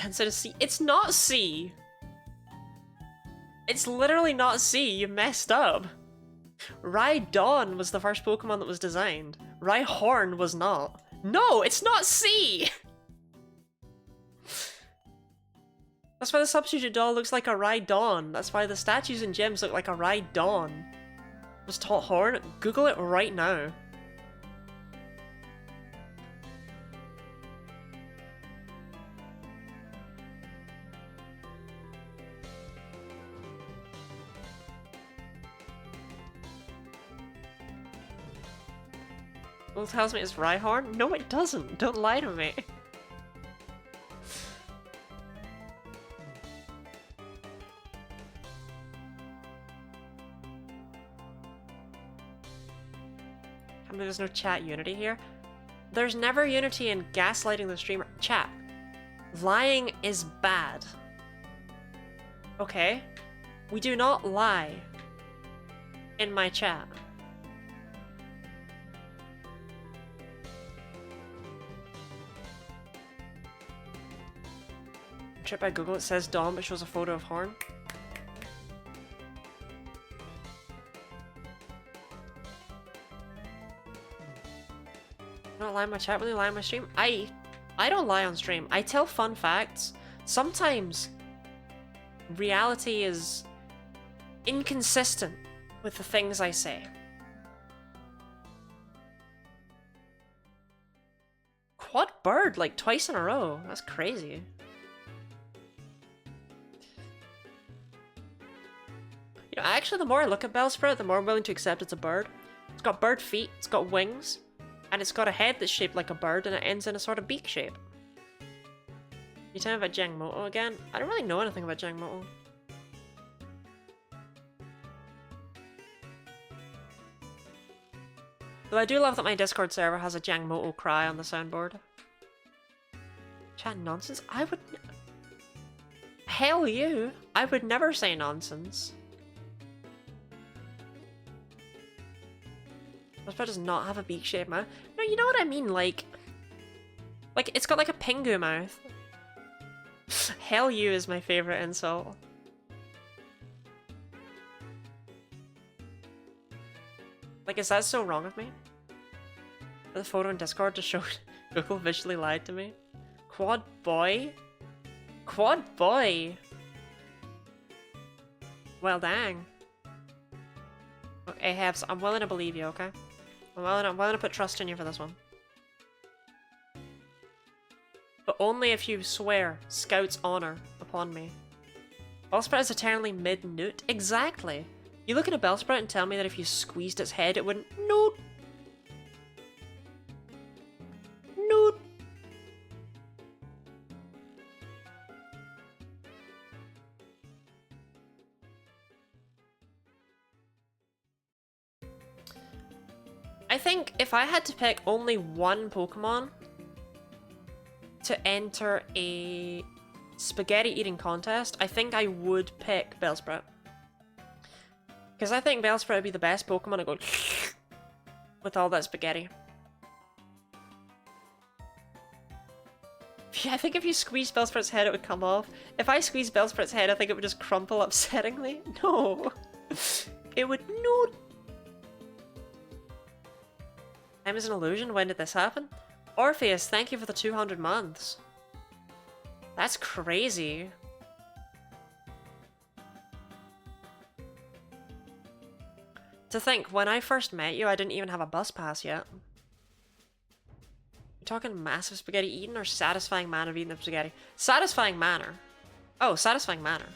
Instead of C. It's not C! It's literally not C, you messed up. Rhydon was the first Pokemon that was designed. Rhyhorn was not. No, it's not C! That's why the substitute doll looks like a Rhydon. That's why the statues and gyms look like a Rhydon. Was taught Horn? Google it right now. Google tells me it's Rhyhorn? No, it doesn't. Don't lie to me. I mean, there's no chat unity here. There's never unity in gaslighting the streamer. Chat. Lying is bad. Okay? We do not lie in my chat. Trip by Google, it says Dom, but shows a photo of Horn. I don't lie in my chat, really lie in my stream. I don't lie on stream. I tell fun facts. Sometimes reality is inconsistent with the things I say. Quad bird like twice in a row. That's crazy. You know, actually, the more I look at Bellsprout, the more I'm willing to accept it's a bird. It's got bird feet, it's got wings, and it's got a head that's shaped like a bird, and it ends in a sort of beak shape. You tell me about Jangmoto again? I don't really know anything about Jangmoto. Though I do love that my Discord server has a Jangmoto cry on the soundboard. Chat nonsense? I would... Hell you! I would never say nonsense. Bellsprout does not have a beak-shaped mouth. No, you know what I mean, like it's got like a Pingu mouth. Hell you is my favorite insult. Like, is that so wrong of me? The photo in Discord just showed Google visually lied to me. Quad boy? Quad boy! Well, dang. Okay, Habs, I'm willing to believe you, okay? I'm willing to put trust in you for this one. But only if you swear Scout's honor upon me. Bellsprout is eternally mid-newt. Exactly! You look at a Bellsprout and tell me that if you squeezed its head it wouldn't... Noot! Noot! I think if I had to pick only one Pokemon to enter a spaghetti eating contest, I think I would pick Bellsprout. Because I think Bellsprout would be the best Pokemon to go with all that spaghetti. Yeah, I think if you squeezed Bellsprout's head it would come off. If I squeezed Bellsprout's head I think it would just crumple upsettingly. No! It would not. Time is an illusion? When did this happen? Orpheus, thank you for the 200 months. That's crazy. To think, when I first met you, I didn't even have a bus pass yet. You're talking massive spaghetti eating or satisfying manner of eating the spaghetti? Satisfying manner. Oh, satisfying manner.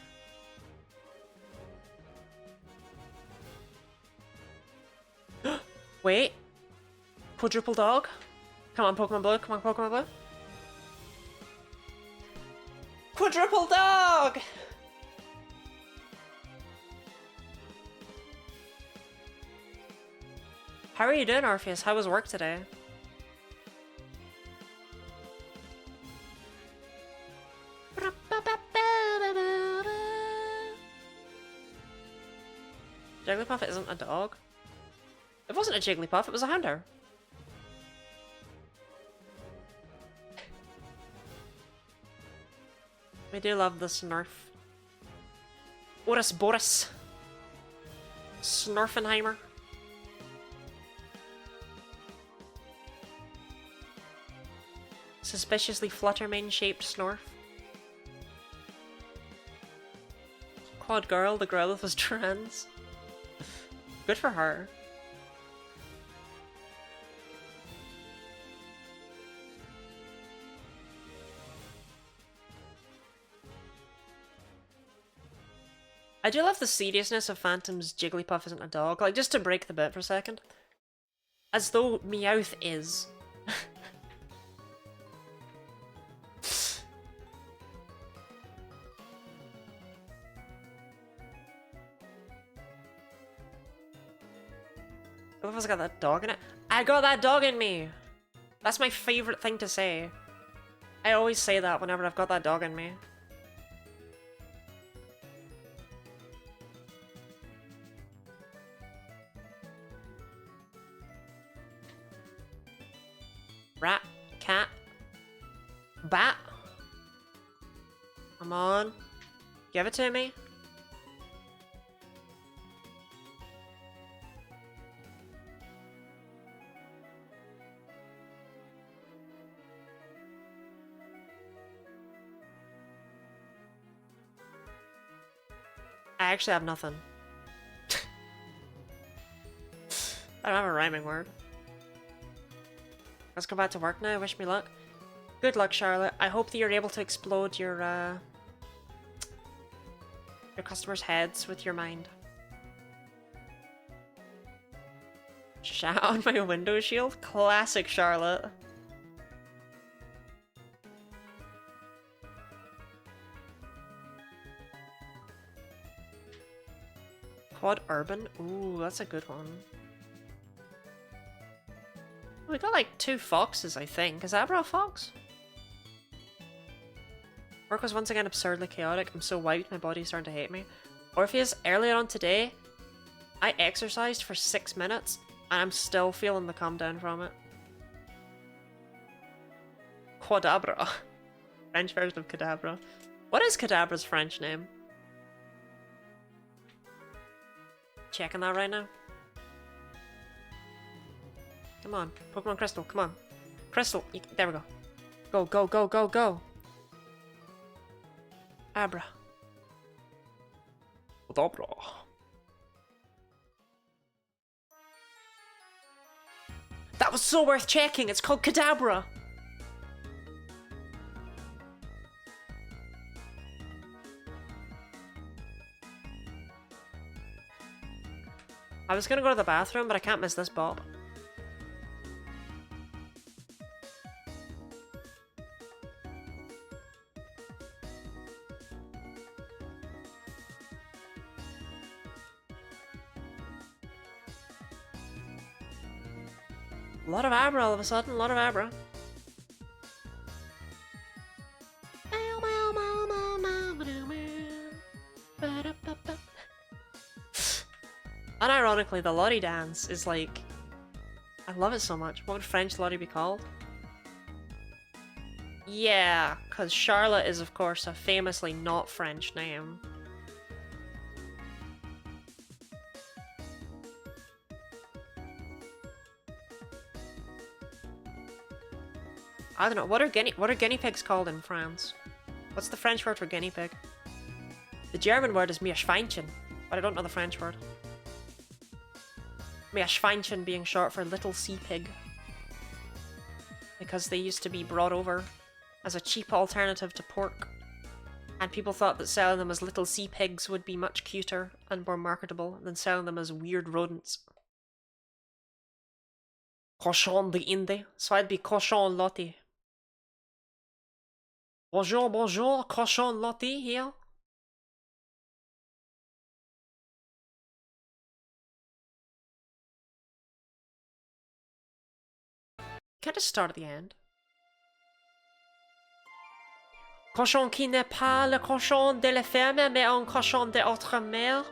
Wait. Quadruple dog? Come on, Pokemon Blue. Come on, Pokemon Blue. Quadruple dog! How are you doing, Orpheus? How was work today? Jigglypuff isn't a dog. It wasn't a Jigglypuff, it was a Houndour. We do love the Snurf. Oris Boris. Snurfenheimer. Suspiciously Fluttermane-shaped Snorf. Quad girl, the Growlithe was trans. Good for her. I do love the seriousness of Phantom's Jigglypuff isn't a dog. Like, just to break the bit for a second. As though Meowth is. I've got that dog in it. I got that dog in me! That's my favourite thing to say. I always say that whenever I've got that dog in me. Rat, cat, bat. Come on. Give it to me. I actually have nothing. I don't have a rhyming word. Let's go back to work now. Wish me luck. Good luck, Charlotte. I hope that you're able to explode your customers' heads with your mind. Shout on my window shield? Classic Charlotte. Quad Urban? Ooh, that's a good one. We got like 2 foxes, I think. Is Abra a fox? Work was once again absurdly chaotic. I'm so wiped, my body's starting to hate me. Orpheus, earlier on today, I exercised for 6 minutes, and I'm still feeling the calm down from it. Quadabra. French version of Kadabra. What is Kadabra's French name? Checking that right now. Come on, Pokemon Crystal, come on. Crystal, there we go. Go, go, go, go, go. Abra. Kadabra. That was so worth checking, it's called Kadabra. I was gonna go to the bathroom, but I can't miss this bop. A lot of Abra all of a sudden, a lot of Abra. Unironically, the Lottie dance is like... I love it so much. What would French Lottie be called? Yeah, because Charlotte is of course a famously not French name. I don't know, what are guinea pigs called in France? What's the French word for guinea pig? The German word is Meerschweinchen, but I don't know the French word. Meerschweinchen being short for little sea pig. because they used to be brought over as a cheap alternative to pork. And people thought that selling them as little sea pigs would be much cuter and more marketable than selling them as weird rodents. Cochon de Inde, so I'd be cochon loti. Bonjour, bonjour, cochon loti here. Can't just start at the end. Cochon qui n'est pas le cochon de la ferme, mais un cochon de autre mer.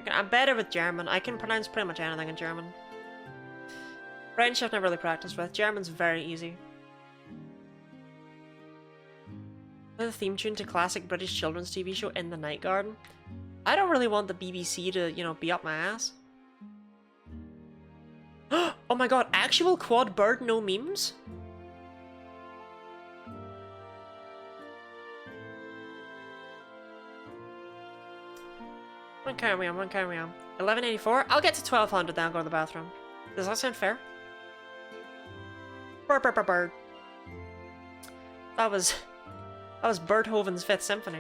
I'm better with German. I can pronounce pretty much anything in German. French I've never really practiced with. German's very easy. The theme tune to classic British children's TV show In the Night Garden. I don't really want the BBC to, you know, be up my ass. Oh my god, actual quad bird, no memes? One carry on, 1184. I'll get to 1200 then I'll go to the bathroom. Does that sound fair? Bird. That was Beethoven's Fifth Symphony.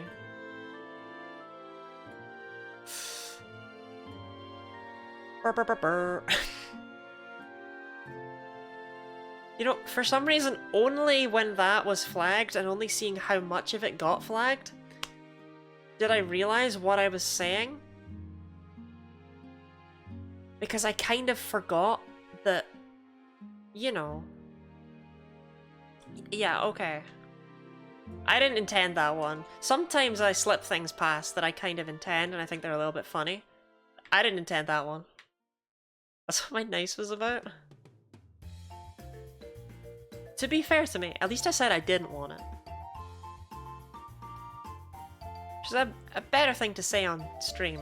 You know, for some reason, only when that was flagged and only seeing how much of it got flagged did I realize what I was saying. Because I kind of forgot that, you know. Yeah, okay. I didn't intend that one. Sometimes I slip things past that I kind of intend and I think they're a little bit funny. I didn't intend that one. That's what my nice was about. To be fair to me, at least I said I didn't want it. Which is a better thing to say on stream,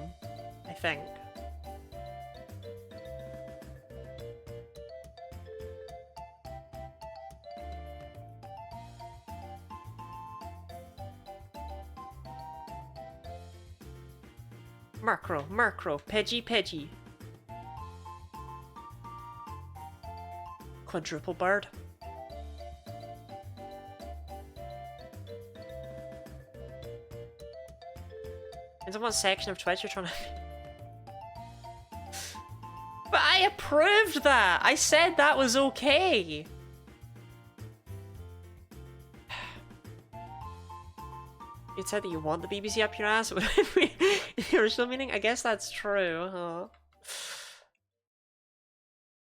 I think. Murkrow, Pidgey. Quadruple bird. Depends on what section of Twitch you're trying to... But I approved that! I said that was okay! You said that you want the BBC up your ass? The original meaning? I guess that's true, huh?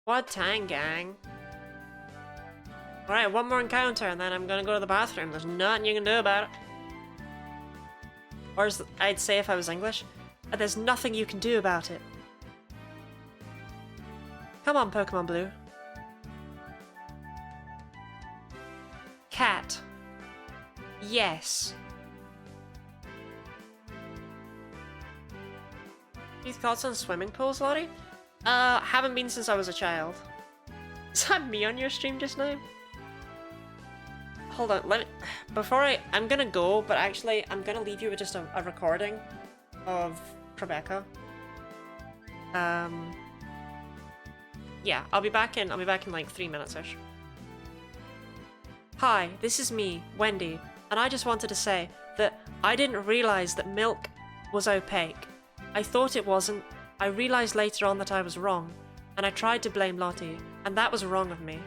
What time, gang? Alright, one more encounter and then I'm gonna go to the bathroom. There's nothing you can do about it. Or as I'd say if I was English, there's nothing you can do about it. Come on, Pokemon Blue. Cat. Yes. Any thoughts on swimming pools, Lottie? Haven't been since I was a child. Is that me on your stream just now? Hold on, let me... Before I'm gonna go, but actually, I'm gonna leave you with just a recording of Rebecca. Yeah, I'll be back in like 3 minutes-ish. Hi, this is me, Wendy, and I just wanted to say that I didn't realize that milk was opaque. I thought it wasn't. I realized later on that I was wrong, and I tried to blame Lottie, and that was wrong of me.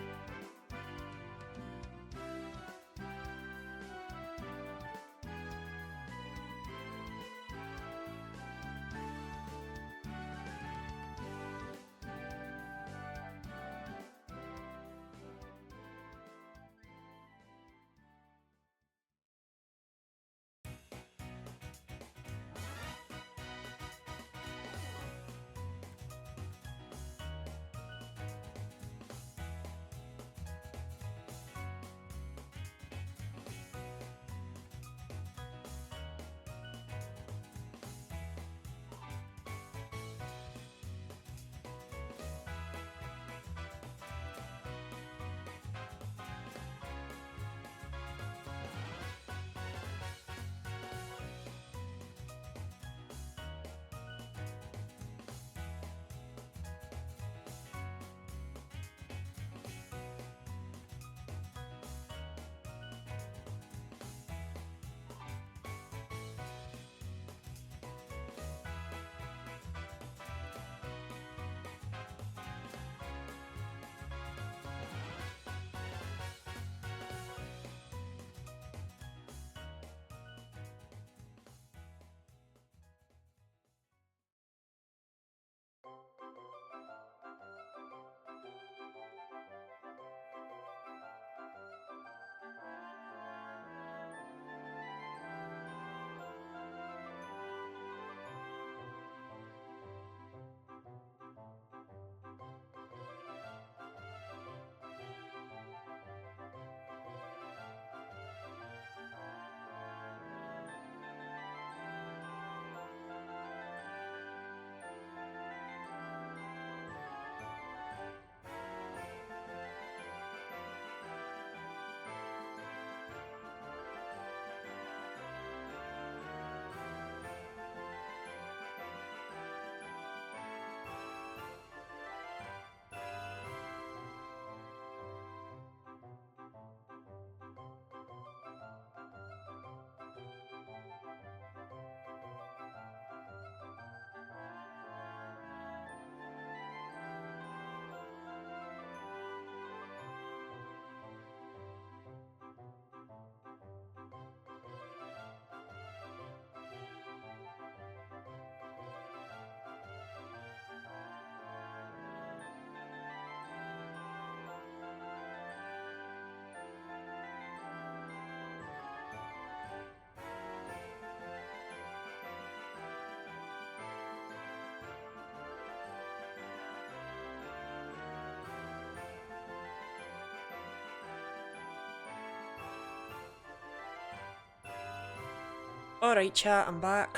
Alright chat, I'm back.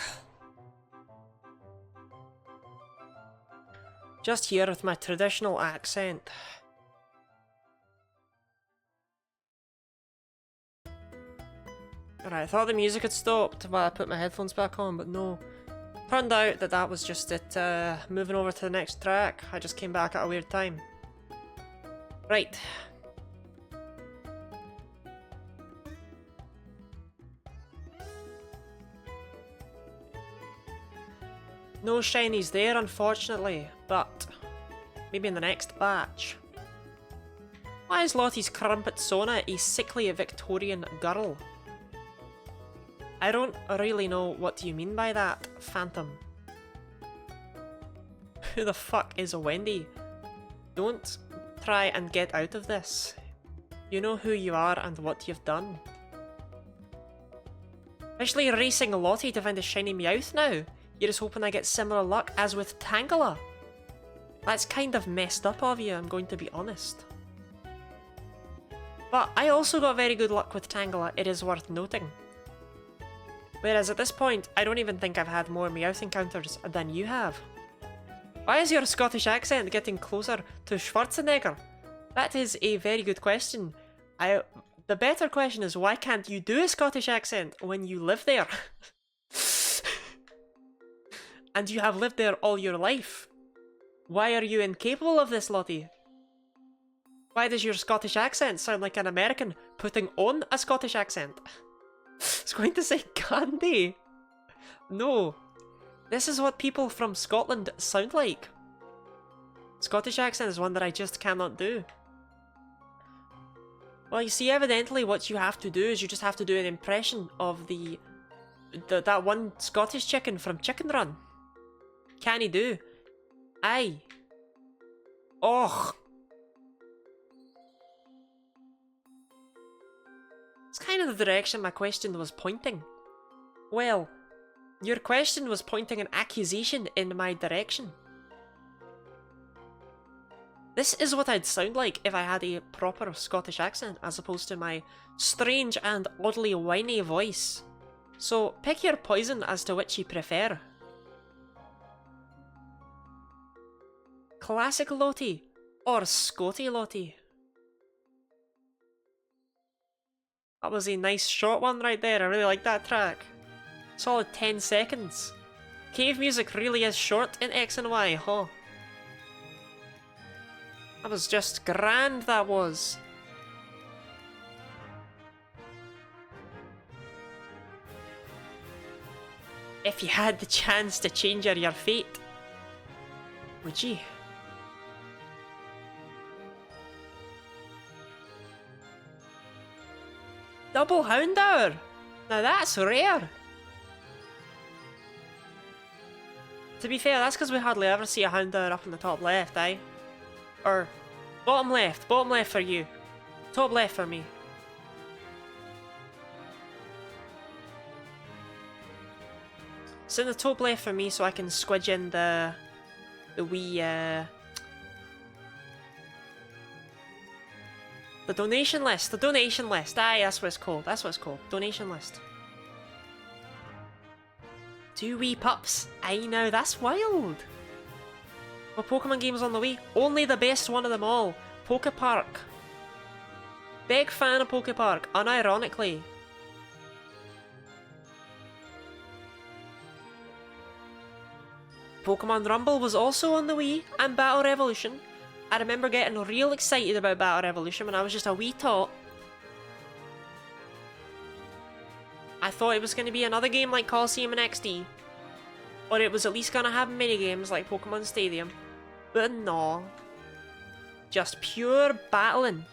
Just here with my traditional accent. Alright, I thought the music had stopped while I put my headphones back on, but no. Turned out that that was just it, moving over to the next track. I just came back at a weird time. Right. No shinies there, unfortunately, but maybe in the next batch. Why is Lottie's crumpet Sona a sickly Victorian girl? I don't really know what you mean by that, Phantom. Who the fuck is Wendy? Don't try and get out of this. You know who you are and what you've done. Especially racing Lottie to find a shiny Meowth now. You're just hoping I get similar luck as with Tangela. That's kind of messed up of you, I'm going to be honest. But I also got very good luck with Tangela, it is worth noting. Whereas at this point, I don't even think I've had more Meowth encounters than you have. Why is your Scottish accent getting closer to Schwarzenegger? That is a very good question. The better question is, why can't you do a Scottish accent when you live there? And you have lived there all your life. Why are you incapable of this, Lottie? Why does your Scottish accent sound like an American putting on a Scottish accent? I was going to say candy. No. This is what people from Scotland sound like. Scottish accent is one that I just cannot do. Well, you see, evidently what you have to do is you just have to do an impression of that one Scottish chicken from Chicken Run. Can he do? Aye. Och. It's kind of the direction my question was pointing. Well, your question was pointing an accusation in my direction. This is what I'd sound like if I had a proper Scottish accent, as opposed to my strange and oddly whiny voice. So, pick your poison as to which you prefer. Classic Lottie, or Scotty Lottie? That was a nice short one right there, I really like that track. Solid 10 seconds. Cave music really is short in X and Y, huh? That was just grand, that was. If you had the chance to change your fate, would you? Double Houndour! Now that's rare! To be fair, that's because we hardly ever see a Houndour up in the top left, eh? Or bottom left for you. Top left for me. It's in the top left for me so I can squidge in the wee the donation list, aye, that's what it's called, donation list. 2 wee pups, aye now, that's wild. What Pokemon game's on the way? Only the best one of them all, Pokepark. Big fan of Pokepark, unironically. Pokemon Rumble was also on the Wii, and Battle Revolution. I remember getting real excited about Battle Revolution when I was just a wee tot. I thought it was going to be another game like Coliseum and XD. Or it was at least going to have minigames like Pokemon Stadium. But no. Just pure battling.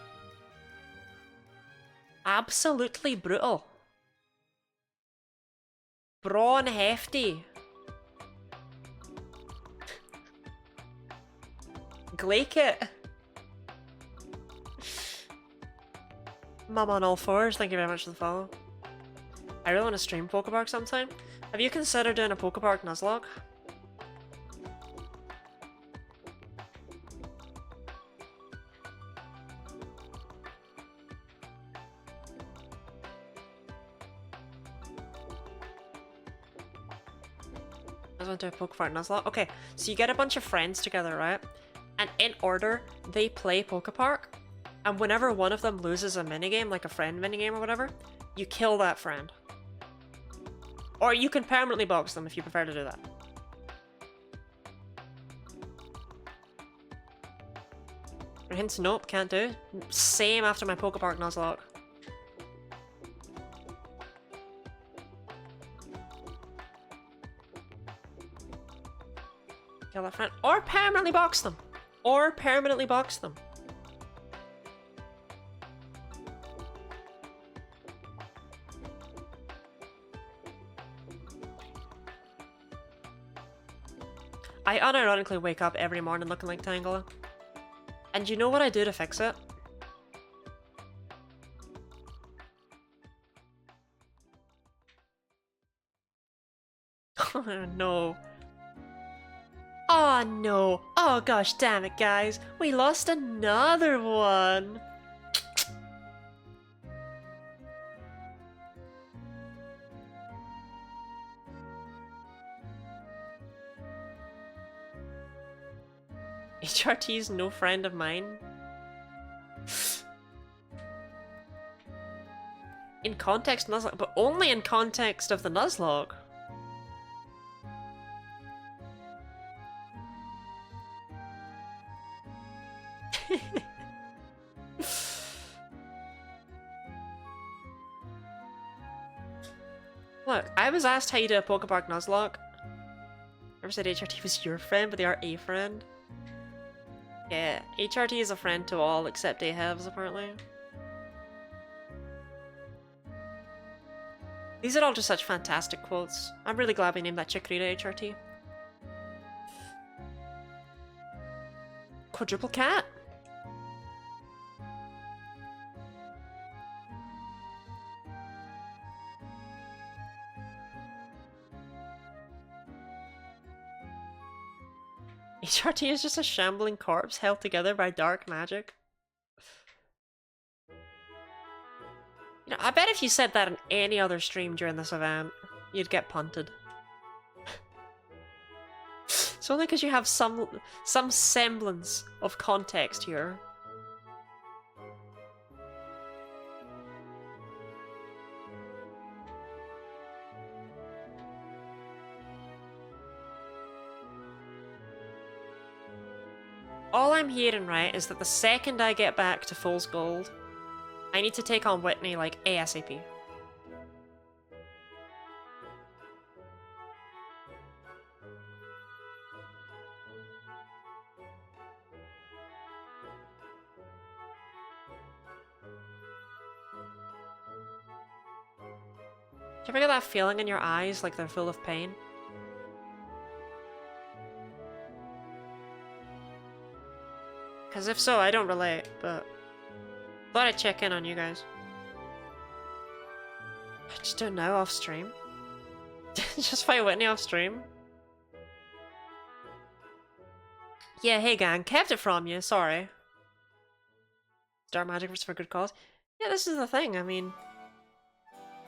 Absolutely brutal. Brawn hefty. Glakeit. Mama on all fours, thank you very much for the follow. I really want to stream Pokepark sometime. Have you considered doing a Pokepark Nuzlocke? I went to a Pokefart Nuzlocke. Okay, so you get a bunch of friends together, right? And in order, they play Pokepark. And whenever one of them loses a minigame, like a friend minigame or whatever, you kill that friend. Or you can permanently box them if you prefer to do that. Hints, nope, can't do. Same after my Pokepark Nuzlocke. Kill that friend. Or permanently box them. Or permanently box them. I unironically wake up every morning looking like Tangela. And you know what I do to fix it? Oh no. Oh no. Oh gosh damn it guys. We lost another one. HRT's no friend of mine. In context Nuzlocke, but only in context of the Nuzlocke. Look, I was asked how you do a Pokepark Nuzlocke. I never said HRT was your friend, but they are a friend. Yeah, HRT is a friend to all except AHEVs, apparently. These are all just such fantastic quotes. I'm really glad we named that Chikorita HRT. Quadruple cat! HRT is just a shambling corpse held together by dark magic. You know, I bet if you said that in any other stream during this event, you'd get punted. It's only because you have some semblance of context here. All I'm hearing, right, is that the second I get back to Fool's Gold, I need to take on Whitney, like, ASAP. Do you ever get that feeling in your eyes like they're full of pain? Because if so, I don't relate, but thought I'd check in on you guys. Just do it now off stream. Just fight Whitney off stream. Yeah, hey gang, kept it from you, sorry. Dark magic was for good cause. Yeah, this is the thing, I mean...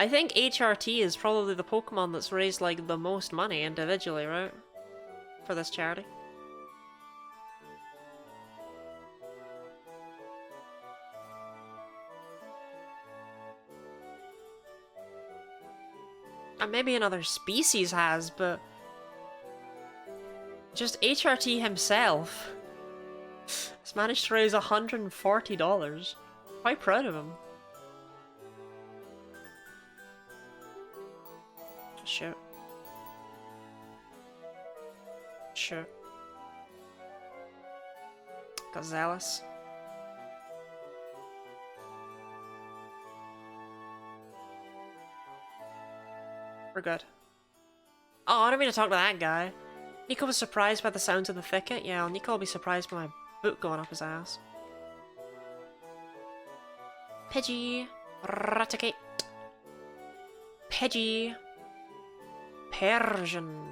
I think HRT is probably the Pokemon that's raised, like, the most money individually, right? For this charity. And maybe another species has, but... just HRT himself has managed to raise $140. Quite proud of him. Shoot. Shoot. Got zealous. We're good. Oh, I don't mean to talk to that guy. Nico was surprised by the sounds in the thicket. Yeah, well, Nico will be surprised by my boot going up his ass. Pidgey. Raticate. Pidgey. Persian.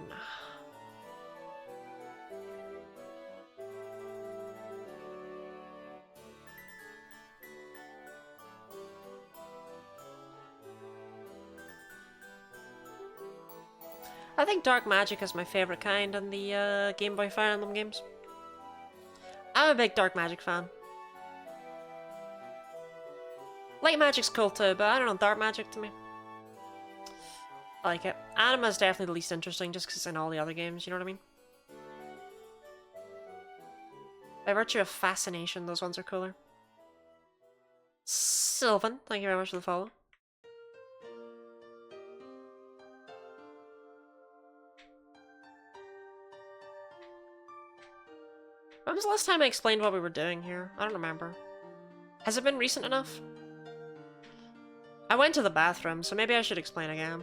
I think Dark Magic is my favourite kind in the Game Boy Fire Emblem games. I'm a big Dark Magic fan. Light Magic's cool too, but I don't know, Dark Magic to me. I like it. Anima is definitely the least interesting just because it's in all the other games, you know what I mean? By virtue of fascination, those ones are cooler. Sylvan, thank you very much for the follow. When was the last time I explained what we were doing here? I don't remember. Has it been recent enough? I went to the bathroom, so maybe I should explain again.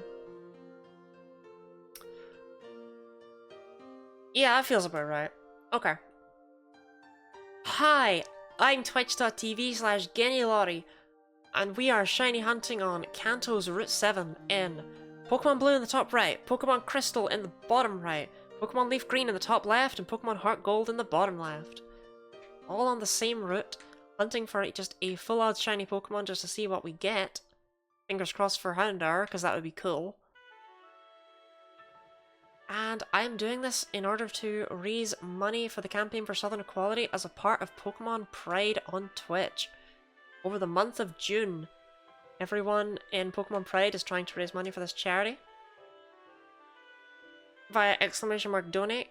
Yeah, that feels about right. Okay. Hi, I'm twitch.tv/GennyLottie, and we are shiny hunting on Kanto's Route 7 in Pokemon Blue in the top right, Pokemon Crystal in the bottom right, Pokemon Leaf Green in the top left, and Pokemon Heart Gold in the bottom left. All on the same route, hunting for just a full-out shiny Pokemon just to see what we get. Fingers crossed for Houndour, because that would be cool. And I am doing this in order to raise money for the campaign for Southern Equality as a part of Pokemon Pride on Twitch. Over the month of June, everyone in Pokemon Pride is trying to raise money for this charity via !donate,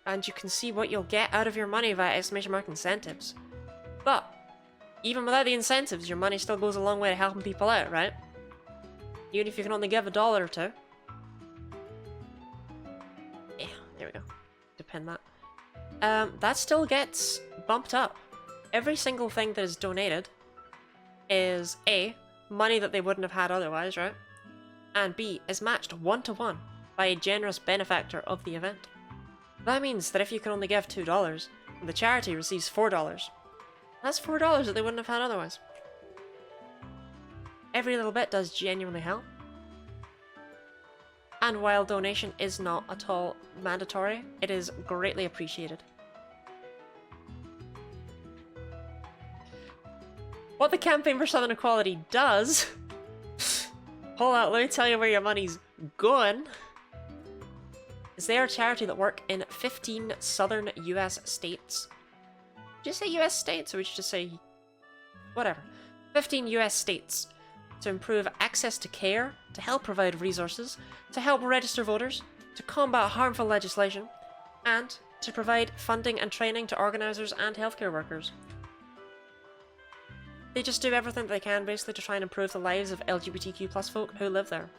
and you can see what you'll get out of your money via !incentives. But even without the incentives, your money still goes a long way to helping people out, right? Even if you can only give $1 or $2. Yeah, there we go. To pin that. That still gets bumped up. Every single thing that is donated is A, money that they wouldn't have had otherwise, right? And B, is matched 1-to-1 by a generous benefactor of the event. That means that if you can only give $2, the charity receives $4. That's $4 that they wouldn't have had otherwise. Every little bit does genuinely help. And while donation is not at all mandatory, it is greatly appreciated. What the Campaign for Southern Equality does... Hold on, let me tell you where your money's going. Is they are a charity that work in 15 southern US states. Did you say US states, or would you just say... whatever. 15 US states. To improve access to care, to help provide resources, to help register voters, to combat harmful legislation, and to provide funding and training to organisers and healthcare workers. They just do everything they can, basically, to try and improve the lives of LGBTQ+ folk who live there.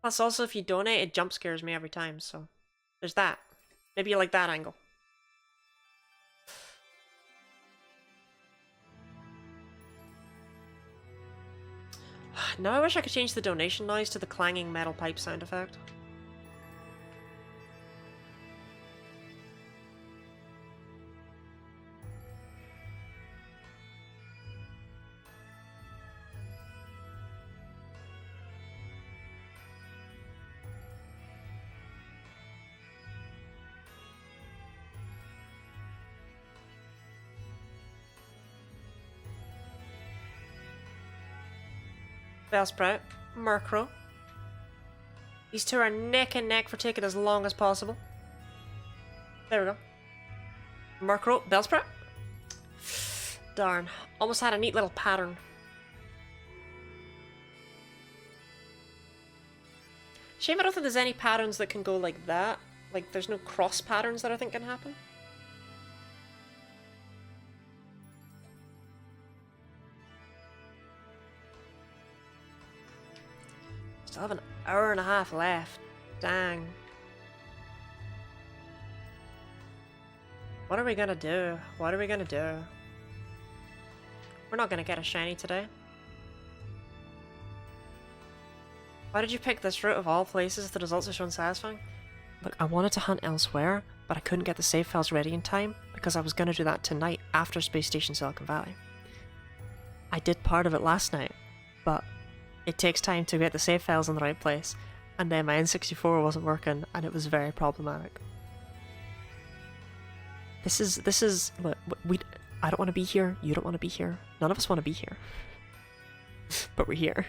Plus, also, if you donate, it jump scares me every time, so there's that. Maybe you like that angle. Now I wish I could change the donation noise to the clanging metal pipe sound effect. Bellsprout, Murkrow. These two are neck and neck for taking as long as possible. There we go. Murkrow, Bellsprout. Darn. Almost had a neat little pattern. Shame I don't think there's any patterns that can go like that. Like, there's no cross patterns that I think can happen. Still have an hour and a half left. Dang. What are we gonna do? What are we gonna do? We're not gonna get a shiny today. Why did you pick this route of all places if the results are shown satisfying? Look, I wanted to hunt elsewhere, but I couldn't get the save files ready in time because I was gonna do that tonight after Space Station Silicon Valley. I did part of it last night, but it takes time to get the save files in the right place, and then my N64 wasn't working, and it was very problematic. This is look, I don't want to be here, you don't want to be here, none of us want to be here. But we're here.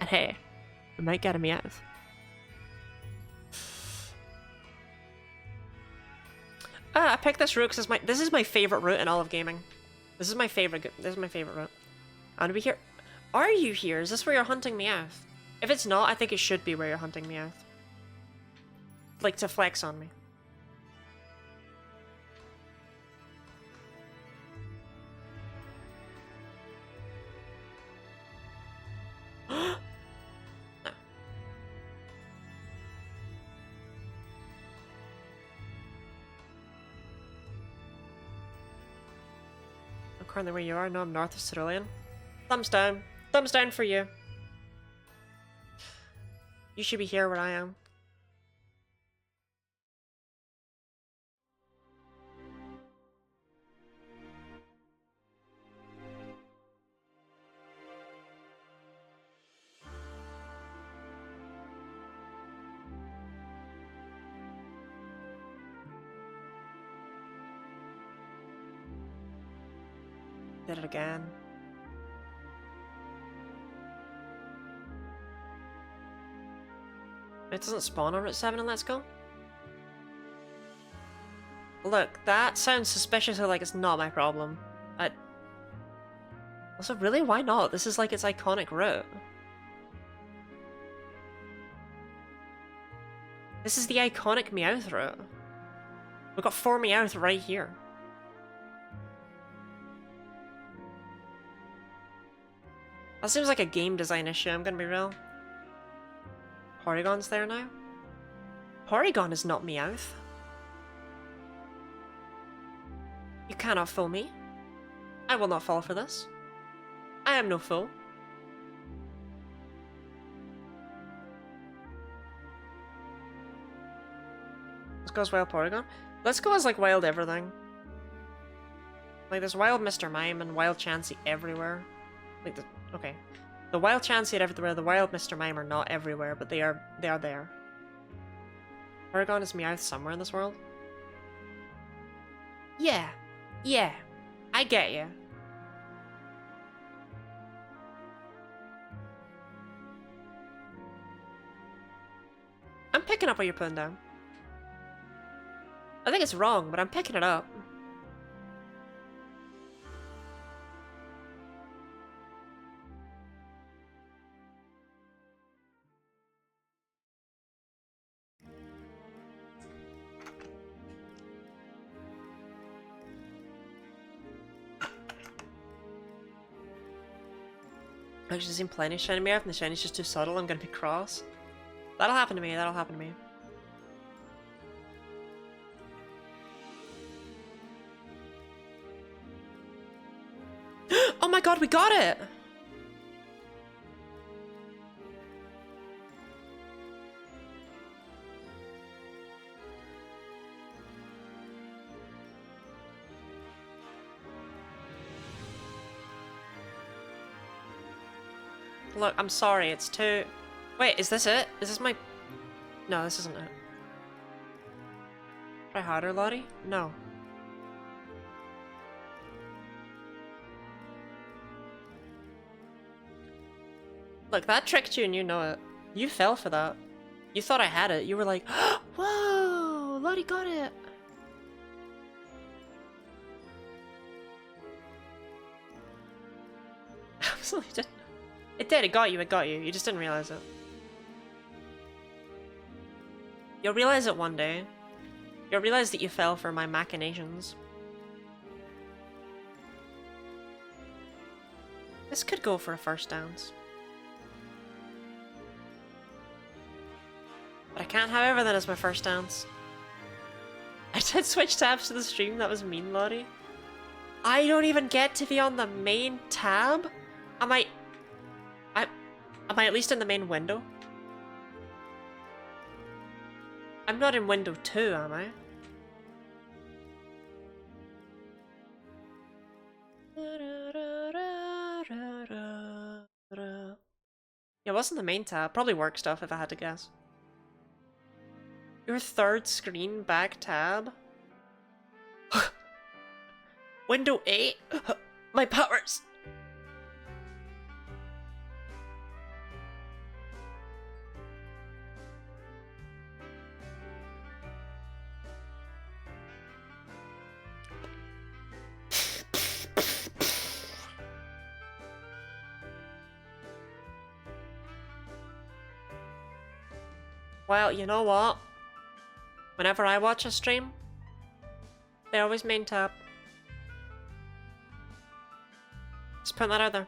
And hey, we might get a Meowth. I picked this route because this is my favorite route in all of gaming. This is my favorite route. I want to be here. Are you here? Is this where you're hunting Meowth? If it's not, I think it should be where you're hunting Meowth. Like, to flex on me. No. I'm currently where you are. No, I'm north of Cerulean. Thumbs down. Thumbs down for you. You should be here where I am. Did it again. It doesn't spawn on Route 7 and Let's Go? Look, that sounds suspiciously like it's not my problem. Also, really? Why not? This is like its iconic route. This is the iconic Meowth route. We've got 4 Meowth right here. That seems like a game design issue, I'm gonna be real. Porygon's there now? Porygon is not Meowth. You cannot fool me. I will not fall for this. I am no fool. Let's go as wild Porygon. Let's go as like wild everything. Like there's wild Mr. Mime and wild Chansey everywhere. Like okay. The wild Chansey everywhere, the wild Mr. Mime are not everywhere, but they are there. Porygon is Meowth somewhere in this world? Yeah. Yeah. I get you. I'm picking up what you're putting down. I think it's wrong, but I'm picking it up. I've actually seen plenty of shiny Meowth, and the shiny's just too subtle. I'm gonna be cross. That'll happen to me. That'll happen to me. Oh my god, we got it! Look, I'm sorry, it's too... Wait, is this it? Is this my... No, this isn't it. Try harder, Lottie? No. Look, that tricked you and you know it. You fell for that. You thought I had it. You were like, whoa, Lottie got it. Absolutely didn't. It did, it got you, You just didn't realize it. You'll realize it one day. You'll realize that you fell for my machinations. This could go for a first dance. But I can't have everything as my first dance. I did switch tabs to the stream, that was mean, Lottie. I don't even get to be on the main tab? Am I at least in the main window? I'm not in window 2, am I? Yeah, what's in the main tab? Probably work stuff if I had to guess. Your third screen back tab? Window 8? My powers! Well, you know what? Whenever I watch a stream, they always main tab. Just putting that out there.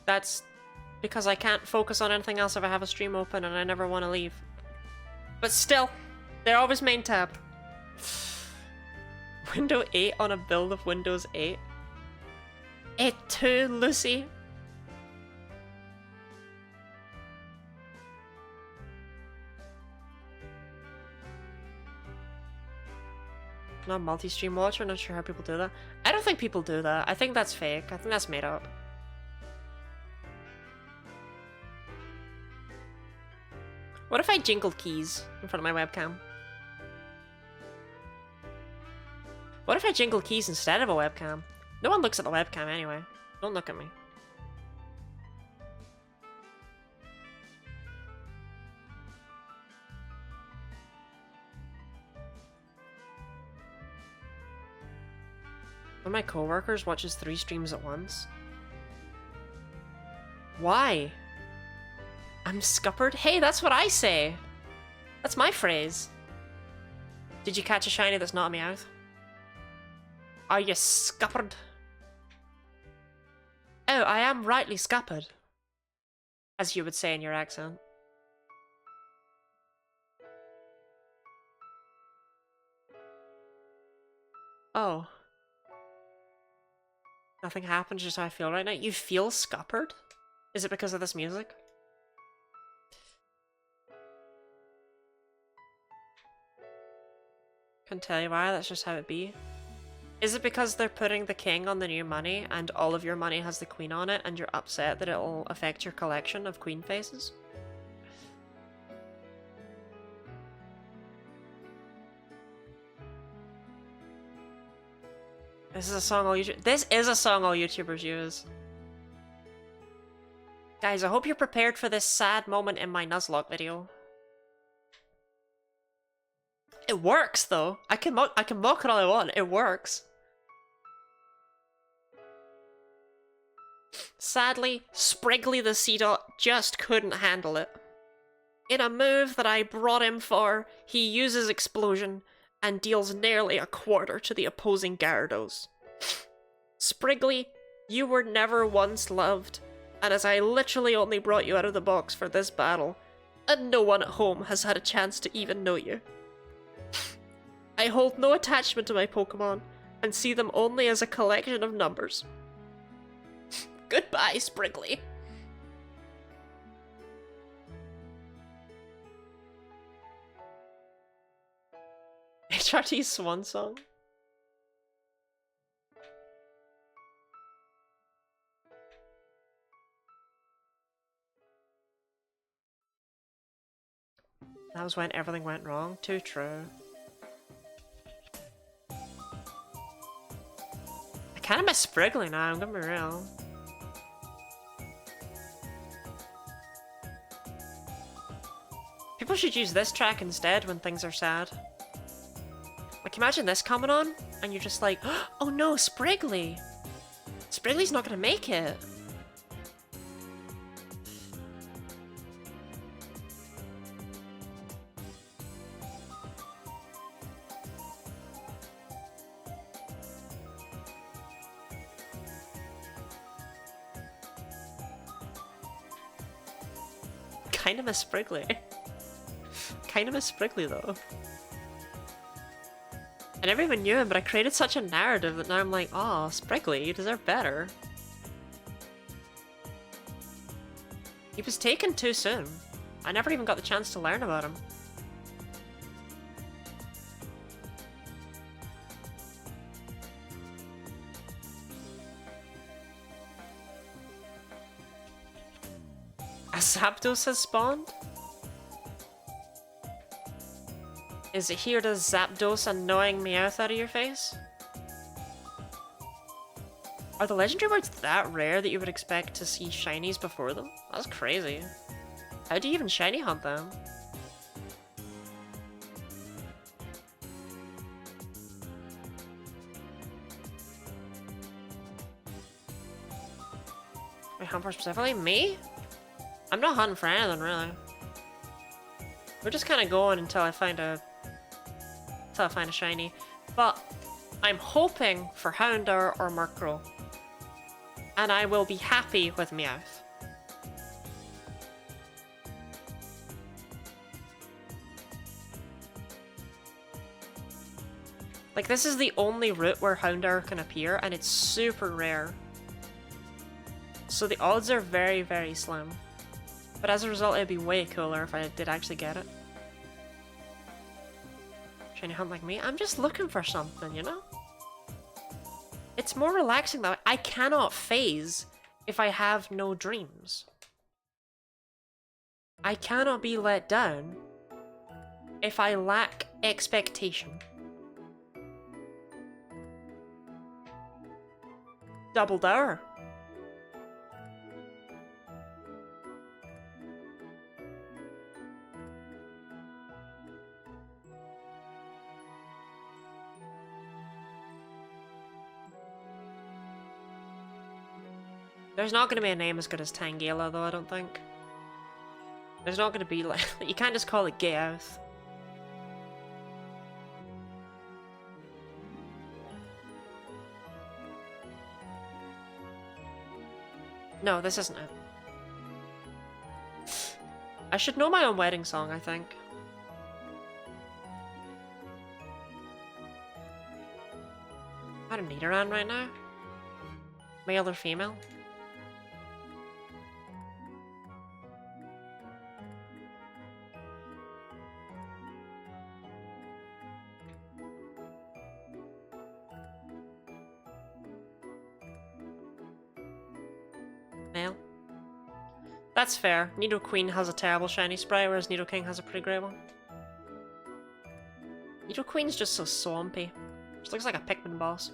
That's because I can't focus on anything else if I have a stream open and I never want to leave. But still, they're always main tab. Windows 8 on a build of Windows 8. It too, Lucy. Not a multi-stream watcher, not sure how people do that. I don't think people do that. I think that's fake. I think that's made up. What if I jingled keys in front of my webcam? What if I jingled keys instead of a webcam? No one looks at the webcam anyway. Don't look at me. One of my coworkers watches 3 streams at once. Why? I'm scuppered? Hey, that's what I say! That's my phrase. Did you catch a shiny that's not a Meowth? Are you scuppered? Oh, I am rightly scuppered. As you would say in your accent. Oh. Nothing happened, just how I feel right now. You feel scuppered? Is it because of this music? Can't tell you why, that's just how it be. Is it because they're putting the king on the new money and all of your money has the queen on it and you're upset that it'll affect your collection of queen faces? This is a song all YouTubers use. Guys, I hope you're prepared for this sad moment in my Nuzlocke video. It works though. I can mock it all I want. It works. Sadly, Spriggly the Seedot just couldn't handle it. In a move that I brought him for, he uses Explosion and deals nearly a quarter to the opposing Gyarados. Spriggly, you were never once loved, and as I literally only brought you out of the box for this battle, and no one at home has had a chance to even know you. I hold no attachment to my Pokemon, and see them only as a collection of numbers. Goodbye, Spriggly. HRT's swan song? That was when everything went wrong. Too true. I kind of miss Spriggly now, I'm gonna be real. People should use this track instead when things are sad. Like, imagine this coming on, and you're just like, oh no, Spriggly! Spriggly's not gonna make it! Kinda miss Spriggly. Kinda miss Spriggly though. I never even knew him, but I created such a narrative that now I'm like, oh, Spriggly, you deserve better. He was taken too soon. I never even got the chance to learn about him. A Zapdos has spawned? Is it here to Zapdos annoying Meowth out of your face? Are the legendary words that rare that you would expect to see shinies before them? That's crazy. How do you even shiny hunt them? Wait, hunt for specifically? Me? I'm not hunting for anything, really. We're just kind of going until I find a shiny. But I'm hoping for Houndour or Murkrow. And I will be happy with Meowth. Like, this is the only route where Houndour can appear, and it's super rare. So the odds are very, very slim. But as a result, it'd be way cooler if I did actually get it. Trying to hunt like me? I'm just looking for something, you know? It's more relaxing that way. I cannot phase if I have no dreams. I cannot be let down if I lack expectation. Double dower. There's not going to be a name as good as Tangela, though, I don't think. There's not going to be, like... You can't just call it Gayoth. No, this isn't it. I should know my own wedding song, I think. I don't need Nidoran right now. Male or female? Male. That's fair. Nidoqueen has a terrible shiny spray, whereas Nidoking has a pretty great one. Nidoqueen's just so swampy. Just looks like a Pikmin boss.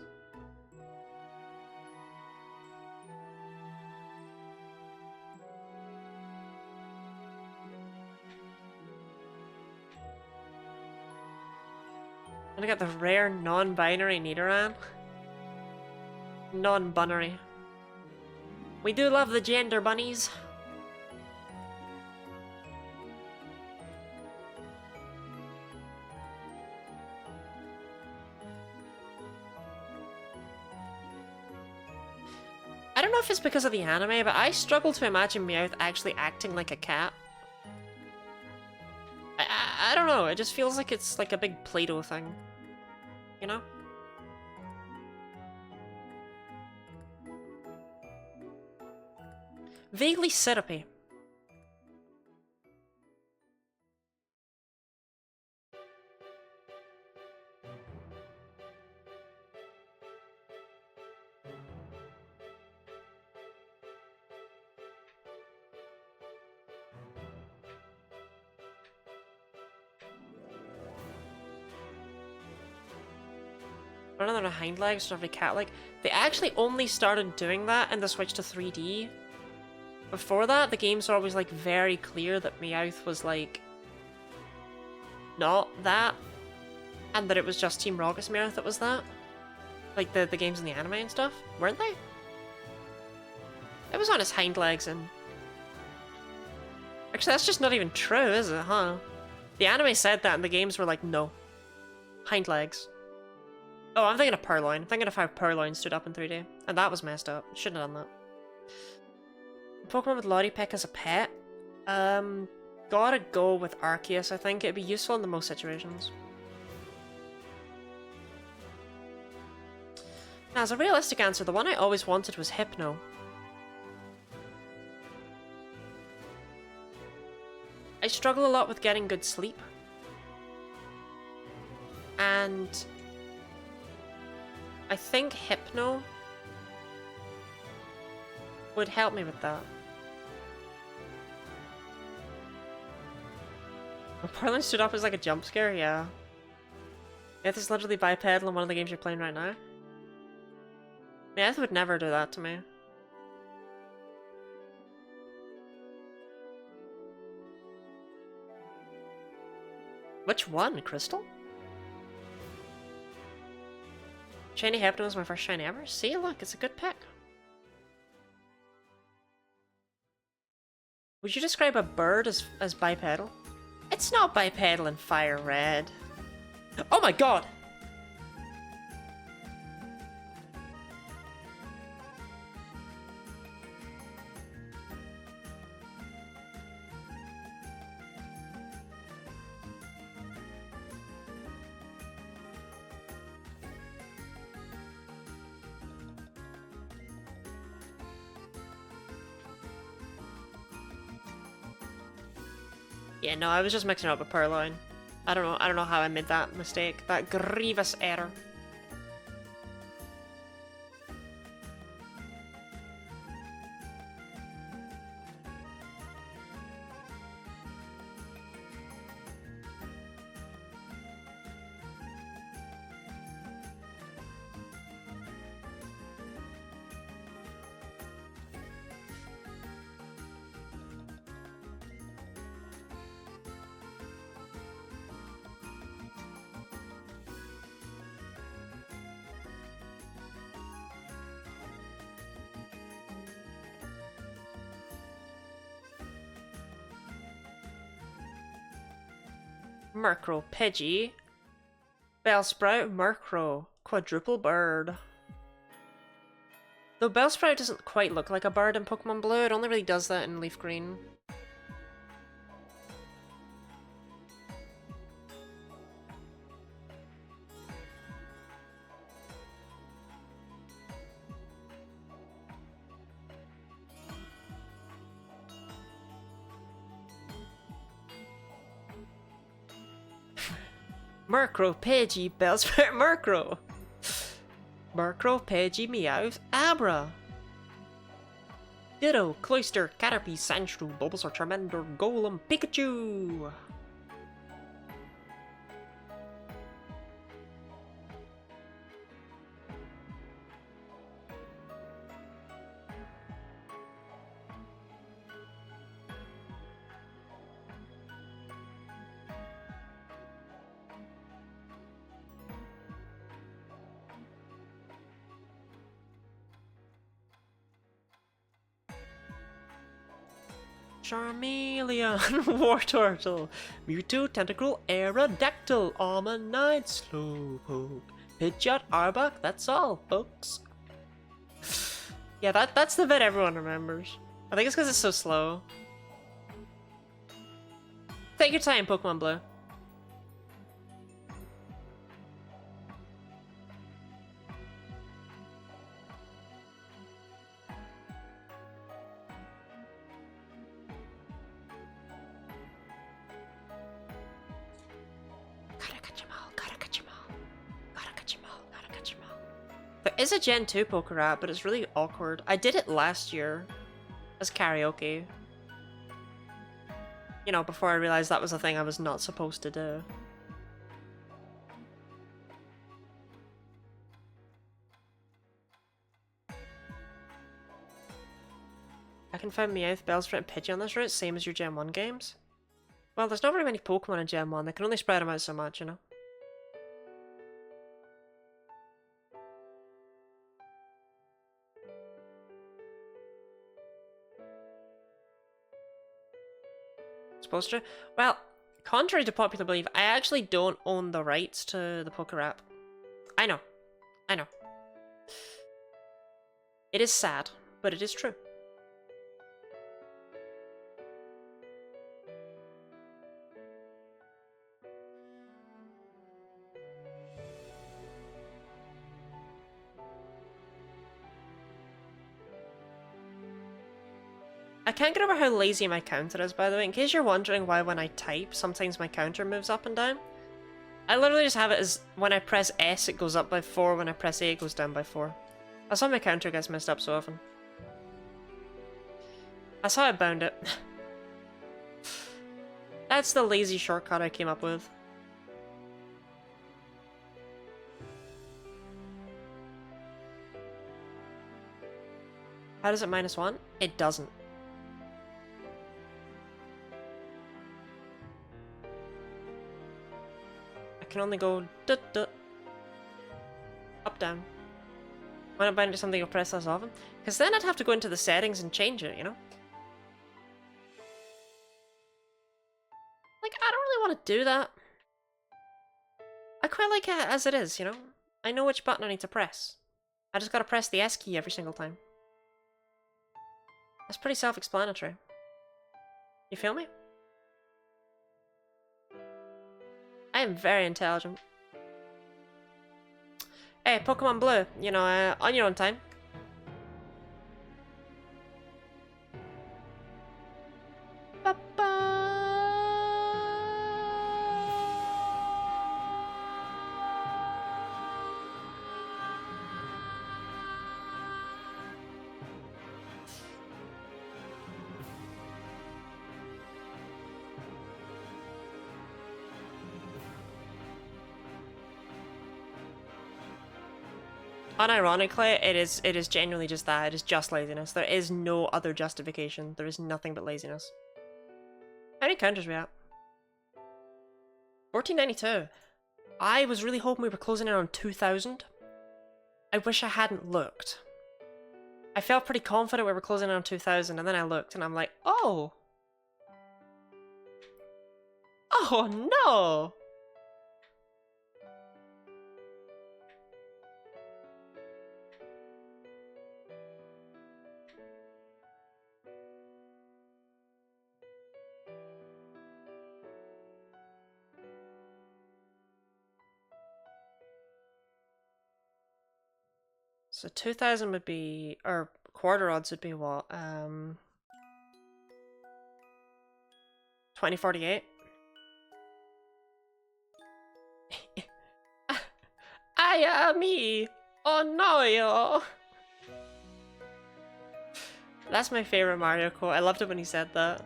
I'm gonna get the rare non-binary Nidoran. Non-bunnery. We do love the gender bunnies. I don't know if it's because of the anime, but I struggle to imagine Meowth actually acting like a cat. I don't know, it just feels like it's like a big Play-Doh thing. You know? Vaguely syrupy. Rather than a hind legs or a cat leg. They actually only started doing that in the switch to 3D. Before that, the games were always like very clear that Meowth was like not that, and that it was just Team Rocket's Meowth that was that. Like the games in the anime and stuff, weren't they? It was on his hind legs and... Actually, that's just not even true, is it, huh? The anime said that and the games were like, no. Hind legs. Oh, I'm thinking of Purloin. I'm thinking of how Purloin stood up in 3D. And that was messed up. Shouldn't have done that. Pokemon with Lottie-Peck as a pet? Gotta go with Arceus, I think. It'd be useful in the most situations. Now, as a realistic answer, the one I always wanted was Hypno. I struggle a lot with getting good sleep. And... I think Hypno would help me with that. When Purloin stood up as like a jump scare, yeah. Meowth is literally bipedal in one of the games you're playing right now. Meowth would never do that to me. Which one, Crystal? Shiny Hypno was my first shiny ever. See, look, it's a good pick. Would you describe a bird as bipedal? It's not bipedal fire red. Oh my god! Yeah, no, I was just mixing it up with Purloin. I don't know how I made that mistake. That grievous error. Murkrow, Pidgey, Bellsprout, Murkrow, Quadruple Bird. Though Bellsprout doesn't quite look like a bird in Pokemon Blue, it only really does that in Leaf Green. Murkrow, Pidgey, Bellsprout, Murkrow. Murkrow, Pidgey, Meowth, Abra. Ditto, Cloyster, Caterpie, Sandshrew, Bulbasaur, Charmander, Golem, Pikachu. Charmeleon, Wartortle, Mewtwo, Tentacruel, Aerodactyl, Almanite, Slowpoke, Pidgeot, Arbok, that's all, folks. Yeah, that's the bit everyone remembers. I think it's because it's so slow. Take your time, Pokemon Blue. There is a Gen 2 poker app, but it's really awkward. I did it last year as karaoke. You know, before I realized that was a thing I was not supposed to do. I can find Meowth, Bellsprout, and Pidgey on this route, same as your Gen 1 games. Well, there's not very many Pokemon in Gen 1, they can only spread them out so much, you know? Supposed to? Well, contrary to popular belief, I actually don't own the rights to the poker app. I know. I know. It is sad, but it is true. I can't get over how lazy my counter is, by the way. In case you're wondering why when I type, sometimes my counter moves up and down. I literally just have it as when I press S it goes up by 4, when I press A it goes down by 4. That's why my counter gets messed up so often. That's how I bound it. That's the lazy shortcut I came up with. How does it -1? It doesn't. Can only go up, down. Why not bind it to something you'll press less often? Because then I'd have to go into the settings and change it, you know? Like, I don't really want to do that. I quite like it as it is, you know? I know which button I need to press. I just gotta press the S key every single time. That's pretty self-explanatory. You feel me? I am very intelligent. Hey, Pokemon Blue, you know, on your own time. Unironically, it is genuinely just that. It is just laziness. There is no other justification. There is nothing but laziness. How many counters are we at? 1492. I was really hoping we were closing in on 2000. I wish I hadn't looked. I felt pretty confident we were closing in on 2000, and then I looked and I'm like, oh! Oh no! So 2000 would be, or quarter odds would be what? 2048? Ay, me! Oh no, yo! That's my favorite Mario quote. I loved it when he said that.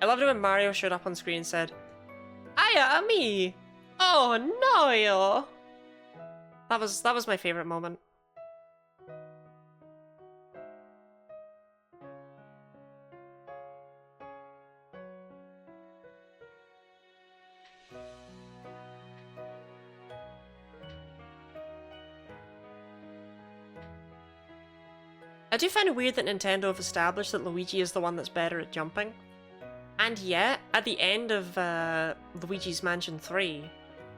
I loved it when Mario showed up on screen and said, Ay, me! Oh no, yo! That was my favorite moment. I do find it weird that Nintendo have established that Luigi is the one that's better at jumping. And yet, at the end of Luigi's Mansion 3,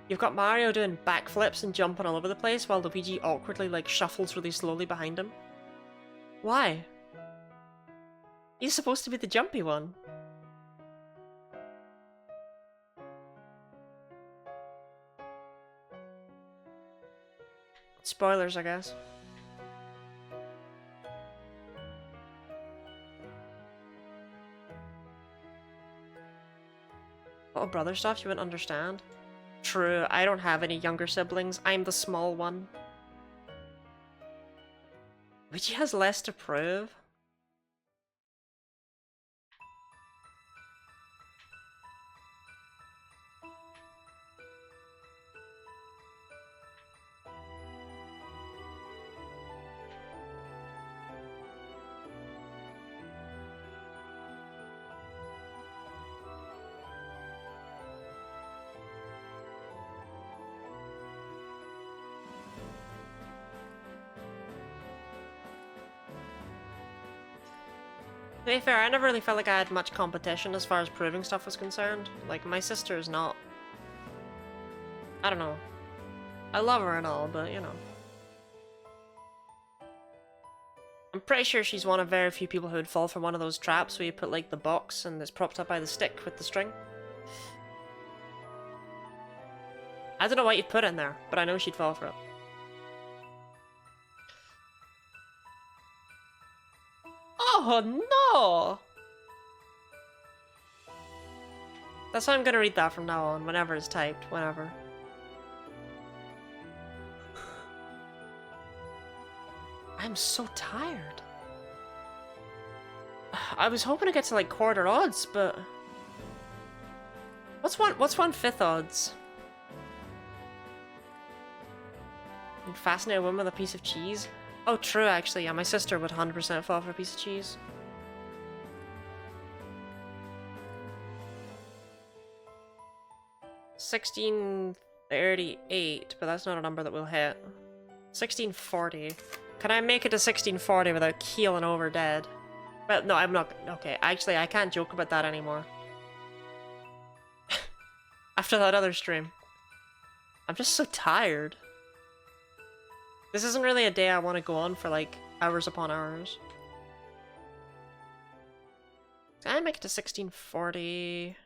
you've got Mario doing backflips and jumping all over the place while Luigi awkwardly like shuffles really slowly behind him. Why? He's supposed to be the jumpy one. Spoilers, I guess. Little brother stuff you wouldn't understand. True, I don't have any younger siblings. I'm the small one. Luigi has less to prove. To be fair, I never really felt like I had much competition as far as proving stuff was concerned. Like, my sister is not... I don't know. I love her and all, but, you know. I'm pretty sure she's one of very few people who would fall for one of those traps where you put, like, the box and it's propped up by the stick with the string. I don't know what you'd put in there, but I know she'd fall for it. Oh no! That's why I'm gonna read that from now on, whenever it's typed, whenever. I'm so tired. I was hoping to get to like quarter odds, but what's 1/5 odds? You'd fascinate a woman with a piece of cheese? Oh, true, actually, yeah, my sister would 100% fall for a piece of cheese. $16.38, but that's not a number that we'll hit. 16.40. Can I make it to 16.40 without keeling over dead? Well, no, I'm not. Okay, actually, I can't joke about that anymore. after that other stream. I'm just so tired. This isn't really a day I want to go on for like hours upon hours. Can I make it to 1640?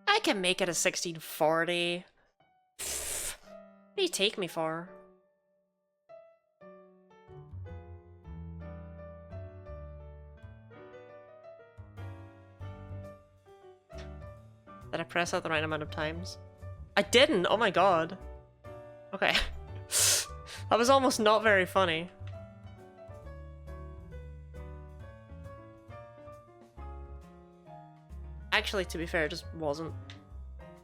I can make it a 1640. What do you take me for? Did I press that the right amount of times? I didn't! Oh my god. Okay. That was almost not very funny. Actually, to be fair, it just wasn't.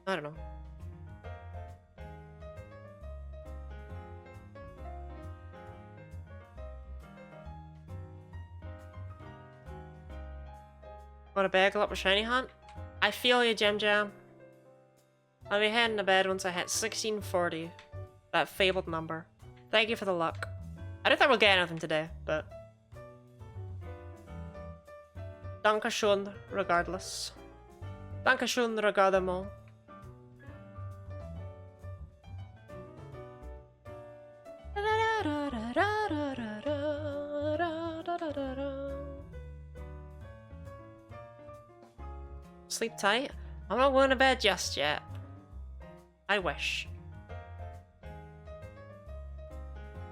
I don't know. Want a bagel up with Shiny Hunt? I feel you, Jam Jam. I'll be heading to bed once I hit 1640. That fabled number. Thank you for the luck. I don't think we'll get anything today, but... Dankeschön, regardless. Dankeschön, regardamo. Sleep tight? I'm not going to bed just yet. I wish.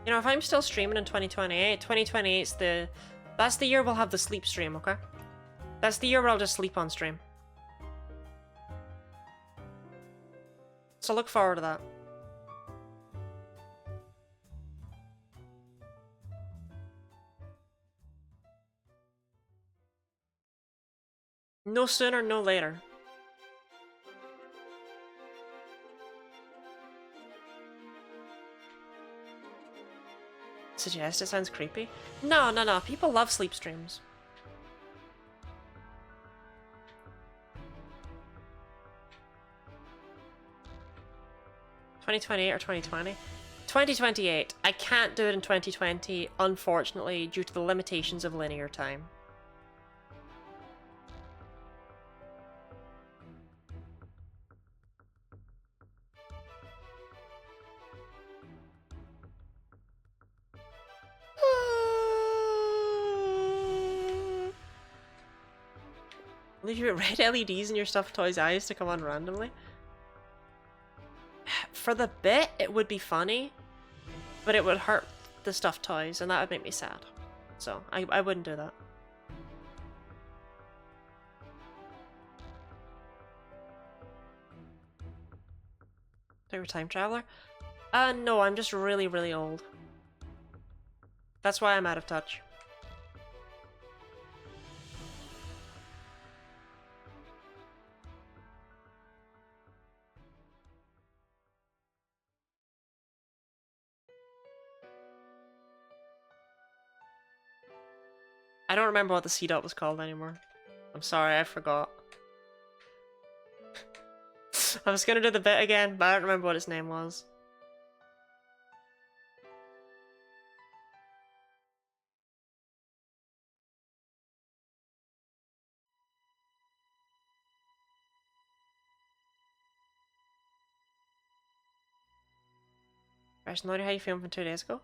You know, if I'm still streaming in 2028, 2028's that's the year we'll have the sleep stream, okay? That's the year where I'll just sleep on stream. So look forward to that. No sooner, no later. Suggest it sounds creepy? No. People love sleep streams. $2028 or 2020? 2028. I can't do it in 2020, unfortunately, due to the limitations of linear time. Leave your red LEDs in your stuffed toy's eyes to come on randomly? For the bit, it would be funny, but it would hurt the stuffed toys, and that would make me sad. So, I wouldn't do that. You're a time traveler? No, I'm just really, really old. That's why I'm out of touch. I don't remember what the C-Dot was called anymore. I'm sorry, I forgot. I was gonna do the bit again, but I don't remember what his name was. Personality, how you feeling from 2 days ago?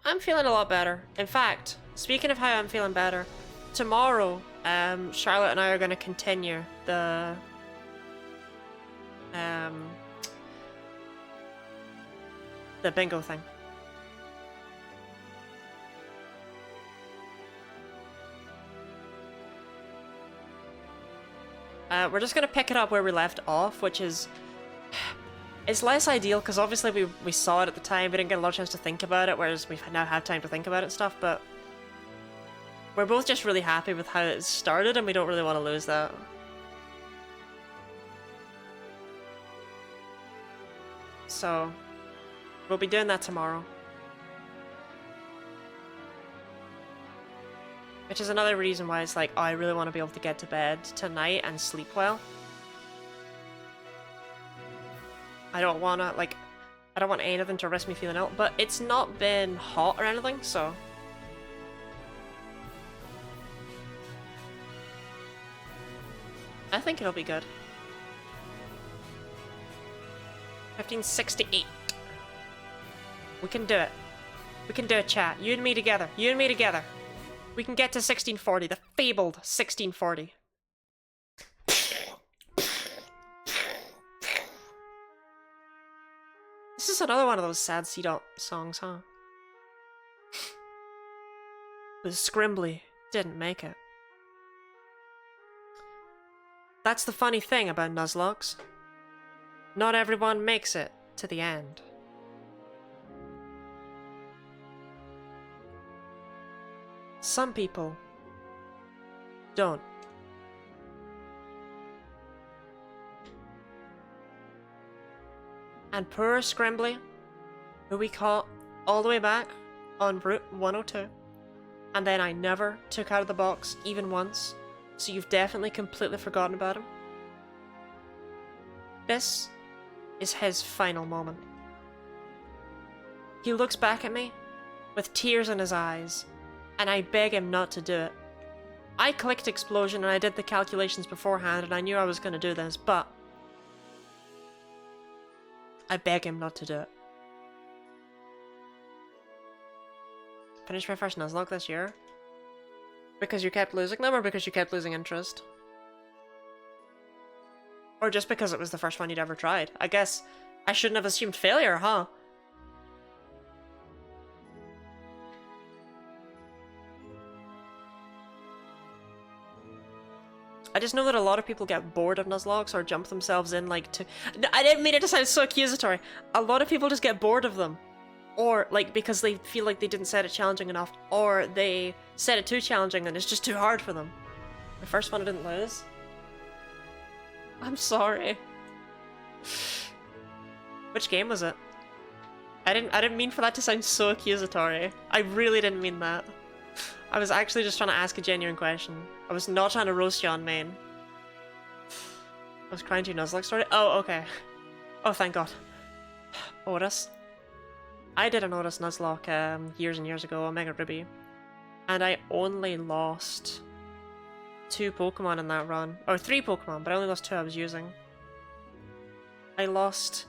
I'm feeling a lot better. In fact, speaking of how I'm feeling better, tomorrow, Charlotte and I are going to continue the bingo thing. We're just going to pick it up where we left off, which is... It's less ideal, because obviously we saw it at the time, we didn't get a lot of chance to think about it, whereas we've now had time to think about it and stuff, but... We're both just really happy with how it started, and we don't really want to lose that. So... We'll be doing that tomorrow. Which is another reason why it's like, oh, I really want to be able to get to bed tonight and sleep well. I don't want anything to risk me feeling ill, but it's not been hot or anything, so... I think it'll be good. 1568. We can do it. We can do it, chat. You and me together. You and me together. We can get to 1640. The fabled 1640. This is another one of those sad C-dot songs, huh? But Scrimbly didn't make it. That's the funny thing about Nuzlockes. Not everyone makes it to the end. Some people don't. And poor Scrimbly, who we caught all the way back on Route 102, and then I never took out of the box even once, so you've definitely completely forgotten about him. This is his final moment. He looks back at me with tears in his eyes, and I beg him not to do it. I clicked explosion and I did the calculations beforehand and I knew I was going to do this, but I beg him not to do it. Finished my first Nuzlocke this year? Because you kept losing them, or because you kept losing interest? Or just because it was the first one you'd ever tried? I guess I shouldn't have assumed failure, huh? I just know that a lot of people get bored of Nuzlockes or jump themselves in like to... No, I didn't mean it to sound so accusatory. A lot of people just get bored of them. Or like because they feel like they didn't set it challenging enough, or they set it too challenging and it's just too hard for them. The first one I didn't lose. I'm sorry. Which game was it? I didn't mean for that to sound so accusatory. I really didn't mean that. I was actually just trying to ask a genuine question. I was not trying to roast you on main. I was crying to your Nuzlocke story? Oh, okay. Oh, thank God. Otis. I did an Otis Nuzlocke years and years ago, Omega Ruby. And I only lost 2 Pokemon in that run. Or 3 Pokemon, but I only lost 2 I was using. I lost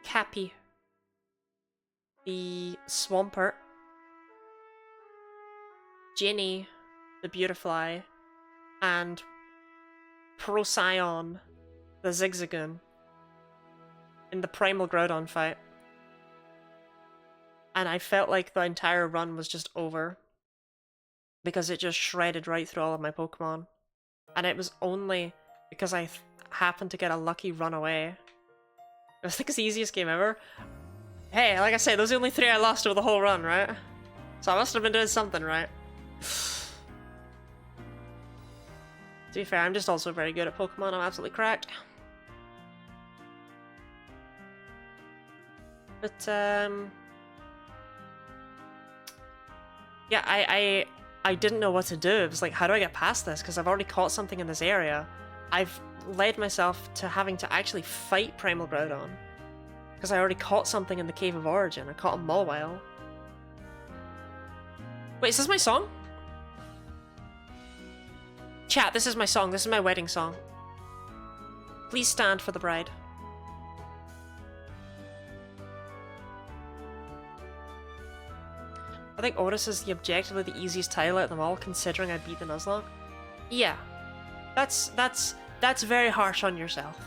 Cappy, the Swampert, Ginny, the Beautifly, and Procyon, the Zigzagoon, in the Primal Groudon fight. And I felt like the entire run was just over, because it just shredded right through all of my Pokemon. And it was only because I happened to get a lucky run away. I think it's the easiest game ever. Hey, like I said, those are the only 3 I lost over the whole run, right? So I must have been doing something right. To be fair, I'm just also very good at Pokemon. I'm absolutely cracked. But, yeah, I didn't know what to do. It was like, how do I get past this? Because I've already caught something in this area. I've led myself to having to actually fight Primal Groudon. Because I already caught something in the Cave of Origin. I caught a Mawile. Wait, is this my song? Chat, this is my song. This is my wedding song. Please stand for the bride. I think Otis is the objectively the easiest title out of them all, considering I beat the Nuzlocke. Yeah. That's very harsh on yourself.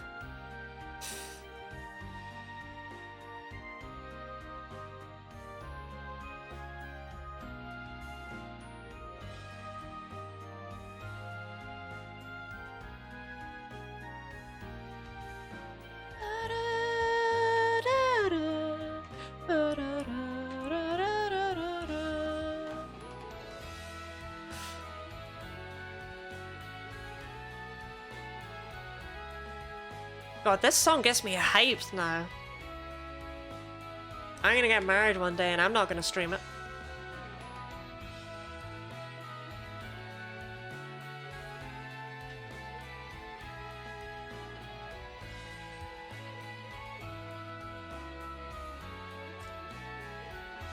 God, this song gets me hyped now. I'm gonna get married one day and I'm not gonna stream it.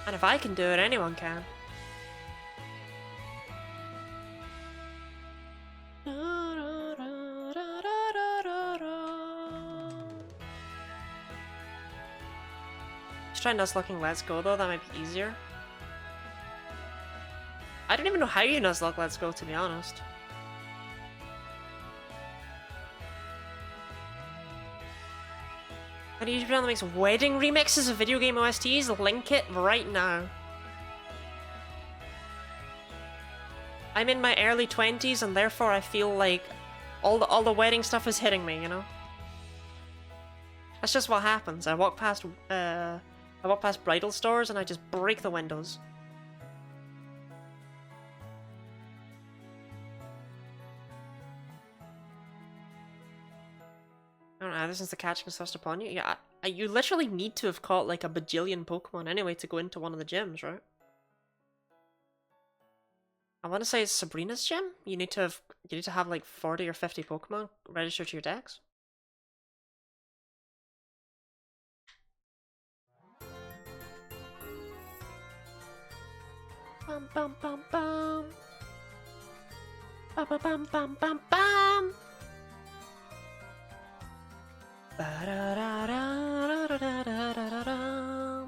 And if I can do it, anyone can. Let's try Nuzlocking Let's Go though, that might be easier. I don't even know how you Nuzlocke Let's Go, to be honest. And a YouTube channel that makes wedding remixes of video game OSTs? Link it right now. I'm in my early 20s and therefore I feel like all the wedding stuff is hitting me, you know? That's just what happens. I walk past bridal stores and I just break the windows. I don't know, ever since the catching was thrust upon you? Yeah, you literally need to have caught like a bajillion Pokemon anyway to go into one of the gyms, right? I want to say it's Sabrina's gym. You need to have like 40 or 50 Pokemon registered to your decks. Bum bum bum bum. Bum bum bum bum bum bum. Ba da da da da da da da da.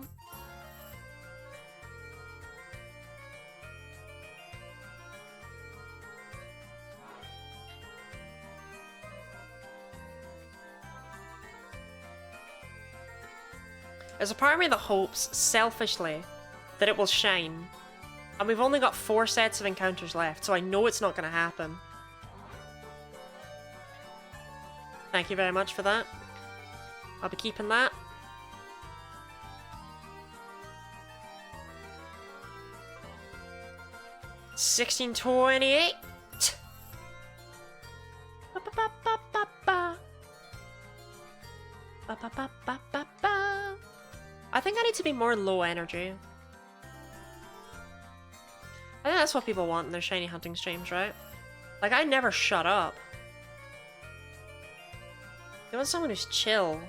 There's a part of me that hopes, selfishly, that it will shine. And we've only got 4 sets of encounters left, so I know it's not going to happen. Thank you very much for that. I'll be keeping that. $16.28. I think I need to be more low energy. I think that's what people want in their shiny hunting streams, right? Like, I never shut up. You want someone who's chill.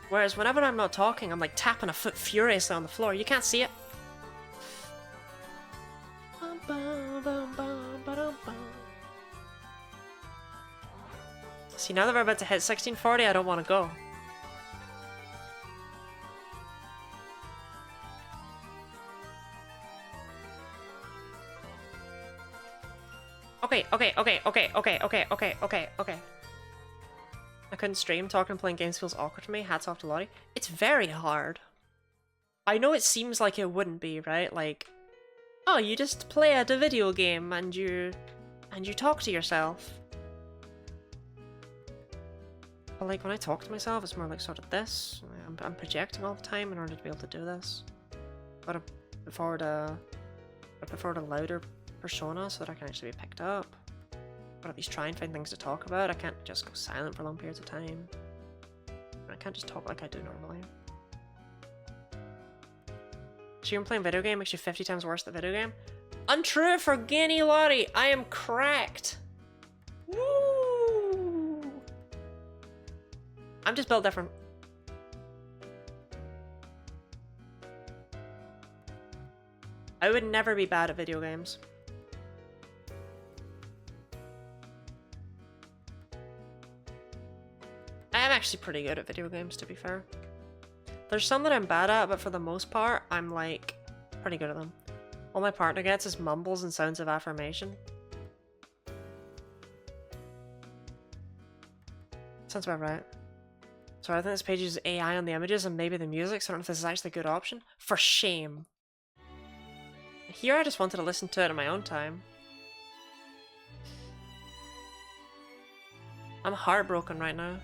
Whereas whenever I'm not talking, I'm like tapping a foot furiously on the floor. You can't see it. See, now that we're about to hit 1640, I don't want to go. Okay. I couldn't stream. Talking and playing games feels awkward for me. Hats off to Lottie. It's very hard. I know it seems like it wouldn't be, right? Like, oh, you just play a video game and you talk to yourself. But like when I talk to myself, it's more like sort of this. I'm projecting all the time in order to be able to do this. But I prefer the louder persona so that I can actually be picked up. But at least try and find things to talk about. I can't just go silent for long periods of time. I can't just talk like I do normally. So you're playing video game makes you 50 times worse than video game? Untrue for Guinea Lottie! I am cracked! Woo! I'm just built different. I would never be bad at video games. I am actually pretty good at video games, to be fair. There's some that I'm bad at, but for the most part, I'm like pretty good at them. All my partner gets is mumbles and sounds of affirmation. Sounds about right. So I think this page uses AI on the images and maybe the music, so I don't know if this is actually a good option. For shame. Here I just wanted to listen to it in my own time. I'm heartbroken right now.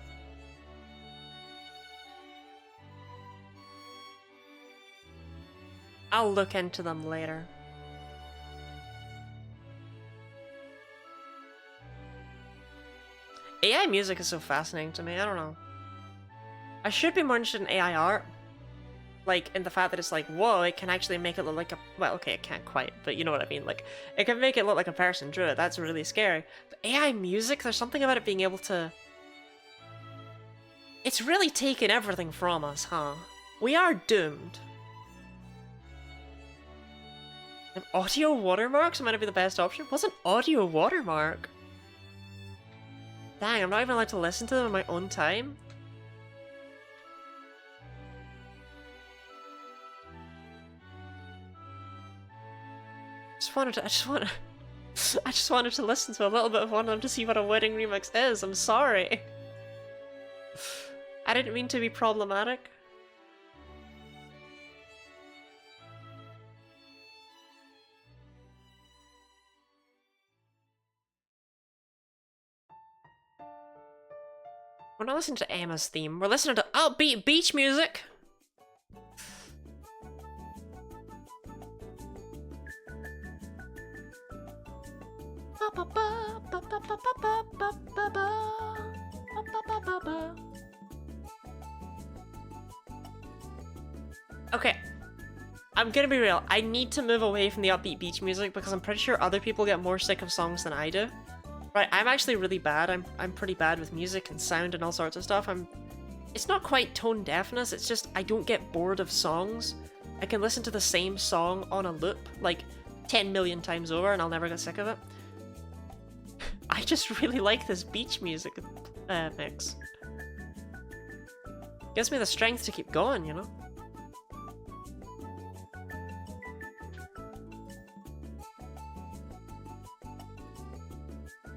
I'll look into them later. AI music is so fascinating to me, I don't know. I should be more interested in AI art. Like, in the fact that it's like, whoa, it can actually make it look like a... Well, okay, it can't quite, but you know what I mean. Like, it can make it look like a person drew it. That's really scary. But AI music, there's something about it being able to... It's really taken everything from us, huh? We are doomed. An audio watermarks might be the best option. What's an audio watermark? Dang, I'm not even allowed to listen to them in my own time? I just wanted to listen to a little bit of one of them to see what a wedding remix is. I'm sorry. I didn't mean to be problematic. We're not listening to Emma's theme. We're listening to upbeat beach music. Okay, I'm gonna be real. I need to move away from the upbeat beach music because I'm pretty sure other people get more sick of songs than I do. Right, I'm actually really bad. I'm pretty bad with music and sound and all sorts of stuff. It's not quite tone deafness, it's just I don't get bored of songs. I can listen to the same song on a loop like 10 million times over and I'll never get sick of it. I just really like this beach music mix. Gives me the strength to keep going, you know?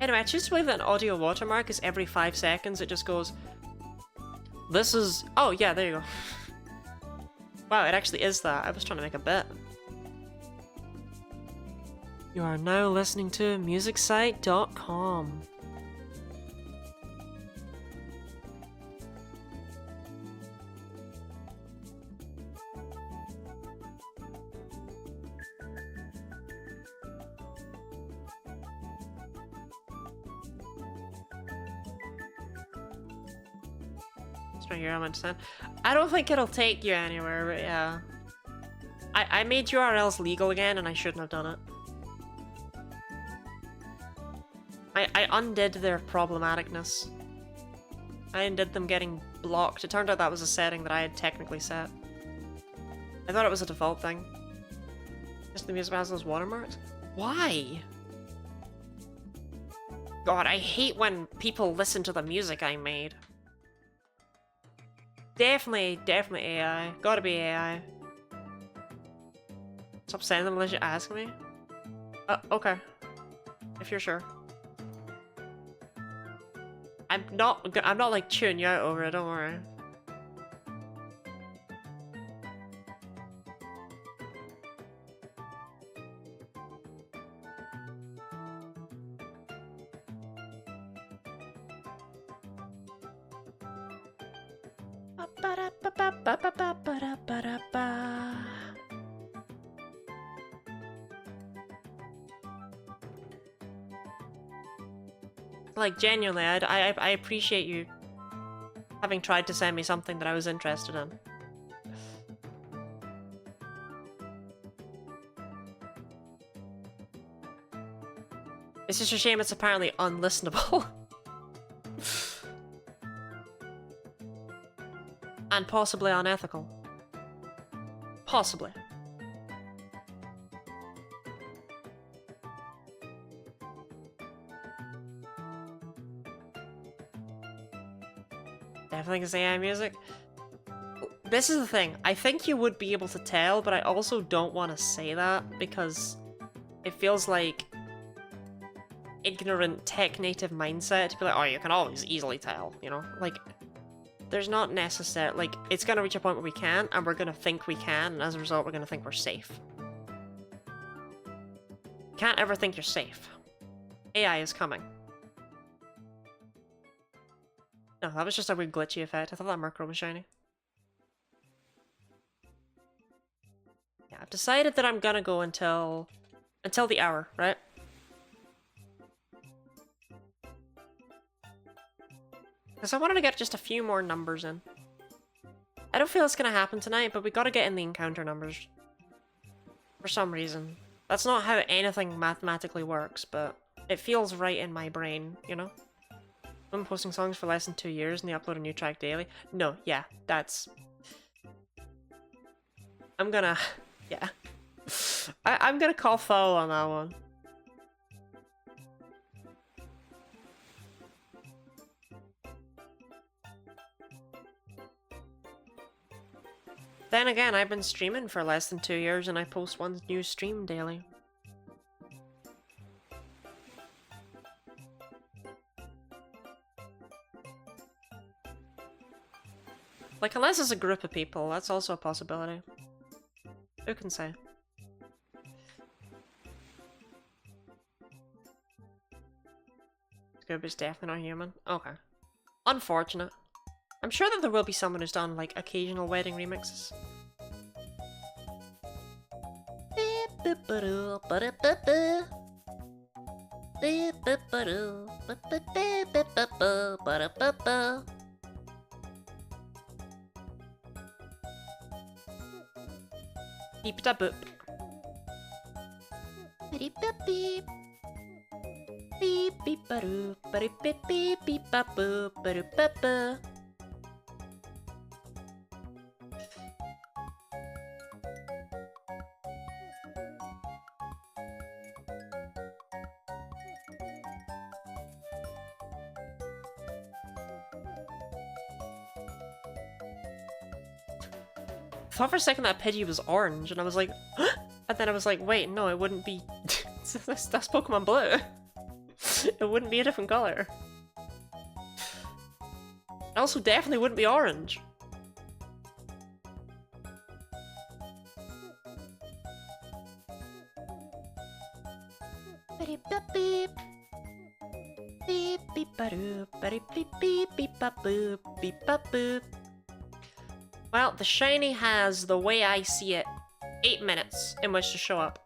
Anyway, I choose to believe that an audio watermark is every 5 seconds. It just goes, this is... Oh, yeah, there you go. Wow, it actually is that. I was trying to make a bit. You are now listening to musicsite.com. Right here, I'm understand. I don't think it'll take you anywhere, but yeah. I made URLs legal again and I shouldn't have done it. I undid their problematicness. I undid them getting blocked. It turned out that was a setting that I had technically set. I thought it was a default thing. Just the music has those watermarks? Why? God, I hate when people listen to the music I made. Definitely AI. Gotta be AI. Stop sending them unless you ask me. Okay. If you're sure. I'm not like chewing you out over it, don't worry. Like, genuinely, I appreciate you having tried to send me something that I was interested in. It's just a shame it's apparently unlistenable. And possibly unethical. Possibly. Definitely is AI music. This is the thing. I think you would be able to tell, but I also don't want to say that because it feels like ignorant tech native mindset to be like, oh, you can always easily tell, you know? Like, there's not necessary, like, it's gonna reach a point where we can, and we're gonna think we can, and as a result, we're gonna think we're safe. Can't ever think you're safe. AI is coming. No, that was just a weird glitchy effect. I thought that Murkrow was shiny. Yeah, I've decided that I'm gonna go until the hour, right? Because I wanted to get just a few more numbers in. I don't feel it's gonna happen tonight, but we gotta get in the encounter numbers. For some reason. That's not how anything mathematically works, but it feels right in my brain, you know? I've been posting songs for less than 2 years and they upload a new track daily. No, yeah, that's... I'm gonna... yeah. I'm gonna call foul on that one. Then again, I've been streaming for less than 2 years and I post one new stream daily. Like, unless it's a group of people, that's also a possibility. Who can say? Scooby's definitely not human. Okay. Unfortunate. I'm sure that there will be someone who's done, like, occasional wedding remixes. Beep da boop. Beep da beep. Beep beep ba doo. Beep beep beep beep ba boop. Ba doo ba ba. I thought for a second that Pidgey was orange, and I was like, and then I was like, wait, no, it wouldn't be. that's Pokemon Blue. It wouldn't be a different color. It also definitely wouldn't be orange. Beep beep beep beep ba doo. Beep beep beep beep ba boop. Beep ba boop. Well, the shiny has, the way I see it, 8 minutes in which to show up.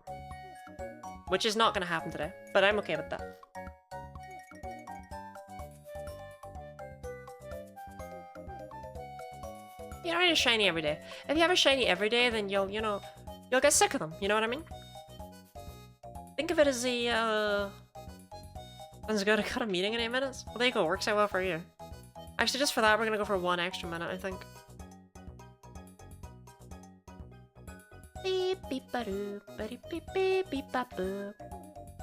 Which is not going to happen today, but I'm okay with that. You don't need a shiny every day. If you have a shiny every day, then you'll get sick of them, you know what I mean? Think of it as a, Sounds good, I got a meeting in 8 minutes? Well, there you go, works out well for you. Actually, just for that, we're gonna go for 1 extra minute, I think. Beep beep ba doo, beep beep beep beep ba boop.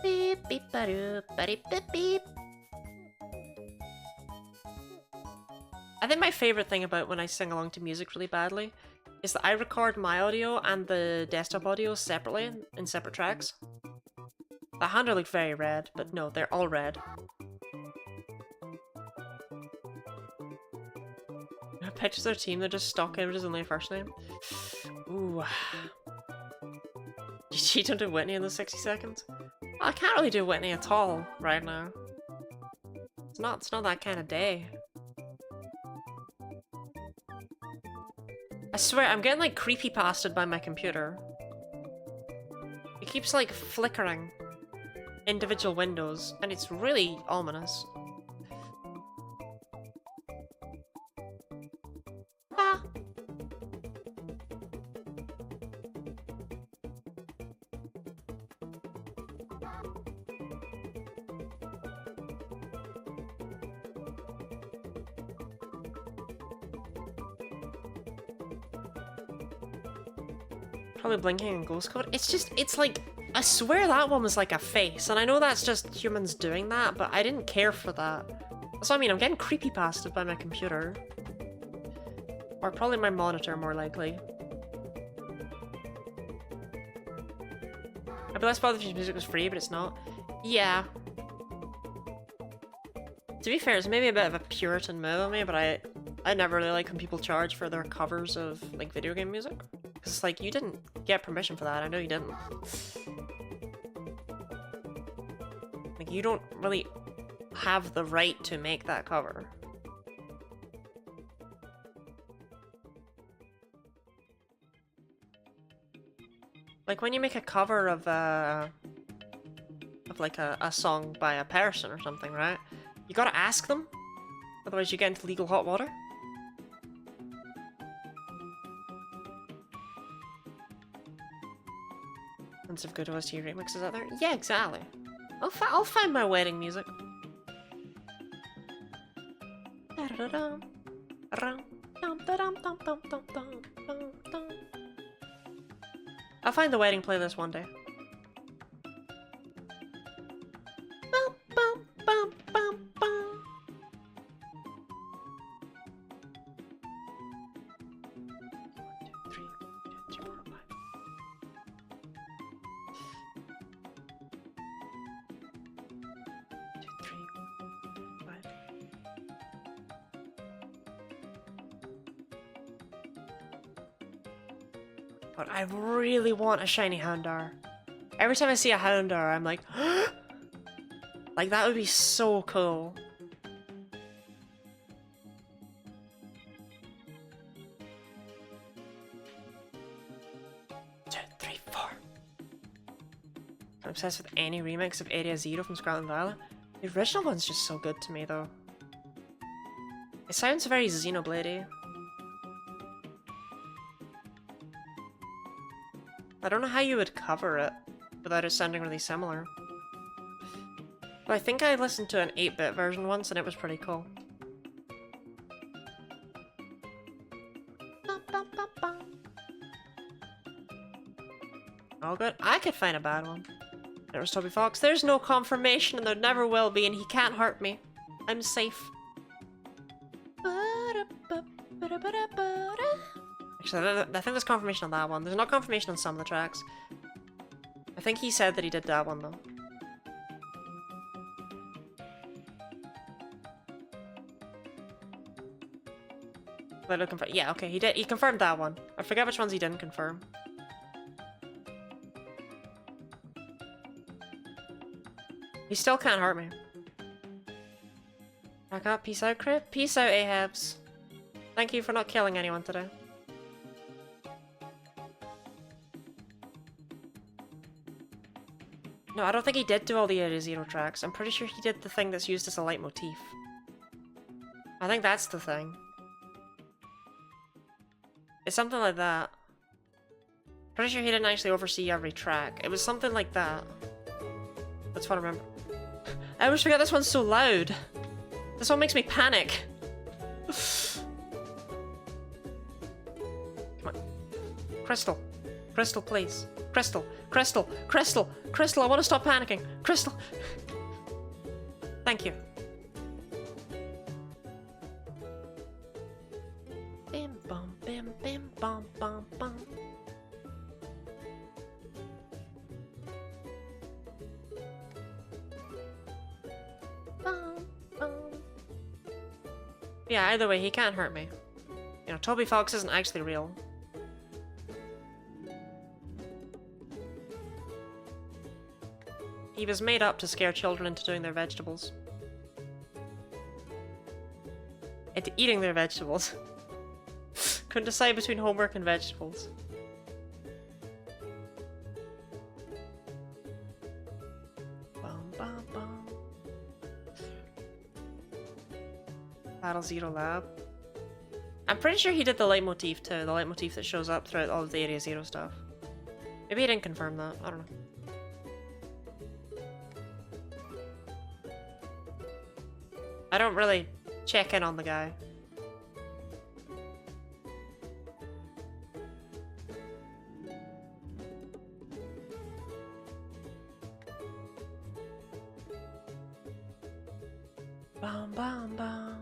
Beep beep ba doo, beep beep beep. I think my favorite thing about when I sing along to music really badly is that I record my audio and the desktop audio separately in separate tracks. The hand are like very red, but no, they're all red. Pictures of their team, they're just stock images and their first name. Ooh. You don't do Whitney in the 60 seconds? Well, I can't really do Whitney at all right now. It's not that kind of day. I swear, I'm getting like creepypasted by my computer. It keeps like flickering individual windows, and it's really ominous. Ah. Probably blinking in ghost code. It's like, I swear that one was like a face, and I know that's just humans doing that, but I didn't care for that. That's what I mean, I'm getting creepypasted by my computer. Or probably my monitor, more likely. I'd be less bothered if music was free, but it's not. Yeah. To be fair, it's maybe a bit of a Puritan move of me, but I never really like when people charge for their covers of, like, video game music. Because, like, you didn't get permission for that, I know you didn't. Like, you don't really have the right to make that cover. Like, when you make a cover of like a song by a person or something, right? You gotta ask them, otherwise you get into legal hot water. Tons of good OST remixes out there. Yeah, exactly. I'll find my wedding music. I'll find the wedding playlist one day. But I really want a shiny Houndour. Every time I see a Houndour, I'm like, like that would be so cool. I'm obsessed with any remix of Area Zero from Scotland Valley. The original one's just so good to me, though. It sounds very Xenoblade-y. I don't know how you would cover it without it sounding really similar. But I think I listened to an 8-bit version once and it was pretty cool. All good. I could find a bad one. There was Toby Fox. There's no confirmation and there never will be, and he can't hurt me. I'm safe. Actually, I think there's confirmation on that one. There's not confirmation on some of the tracks. I think he said that he did that one, though. They're looking for— yeah, okay, he did. He confirmed that one. I forget which ones he didn't confirm. He still can't hurt me. Back up. Peace out, Crip. Peace out, Ahabs. Thank you for not killing anyone today. No, I don't think he did do all the Area Zero tracks. I'm pretty sure he did the thing that's used as a leitmotif. I think that's the thing. It's something like that. Pretty sure he didn't actually oversee every track. It was something like that. That's what I remember. I always forget this one's so loud. This one makes me panic. Come on. Crystal. Crystal, please. Crystal. Crystal. Crystal. Crystal, I want to stop panicking. Crystal. Thank you. Bim bum bim bim bum bum bum. Yeah, either way, he can't hurt me. You know, Toby Fox isn't actually real. He was made up to scare children into doing their vegetables. Into eating their vegetables. Couldn't decide between homework and vegetables. Bum, bum, bum. Battle Zero Lab. I'm pretty sure he did the leitmotif too, the leitmotif that shows up throughout all of the Area Zero stuff. Maybe he didn't confirm that, I don't know. I don't really check in on the guy. Bum bum bum.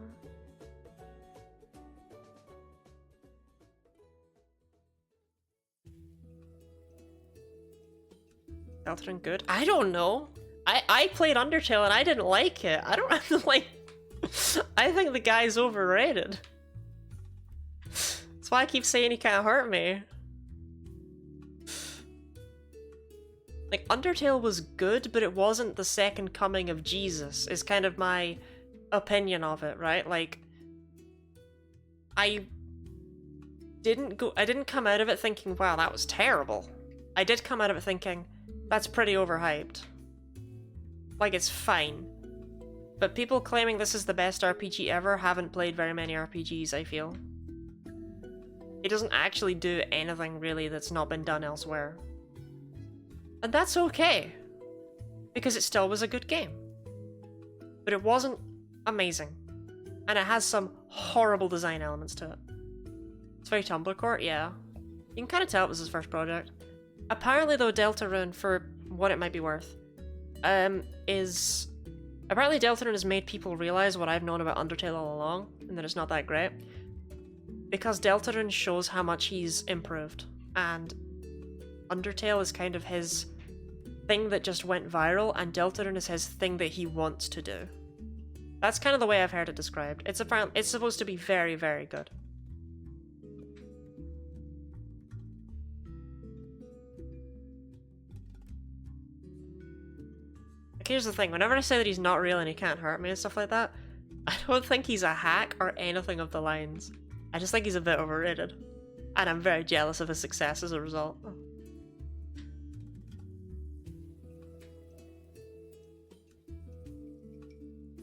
Deltarune good? I don't know. I played Undertale and I didn't like it. I don't like. I think the guy's overrated. That's why I keep saying he can't hurt me. Like, Undertale was good, but it wasn't the second coming of Jesus, is kind of my opinion of it, right? Like, I didn't come out of it thinking, wow, that was terrible. I did come out of it thinking, that's pretty overhyped. Like, it's fine. But people claiming this is the best RPG ever haven't played very many RPGs, I feel. It doesn't actually do anything, really, that's not been done elsewhere. And that's okay. Because it still was a good game. But it wasn't amazing. And it has some horrible design elements to it. It's very Tumblr Court, yeah. You can kind of tell it was his first project. Apparently, though, Deltarune, for what it might be worth, is... Apparently Deltarune has made people realize what I've known about Undertale all along, and that it's not that great. Because Deltarune shows how much he's improved, and Undertale is kind of his thing that just went viral, and Deltarune is his thing that he wants to do. That's kind of the way I've heard it described. It's supposed to be very, very good. Like, here's the thing, whenever I say that he's not real and he can't hurt me and stuff like that, I don't think he's a hack or anything of the lines. I just think he's a bit overrated. And I'm very jealous of his success as a result.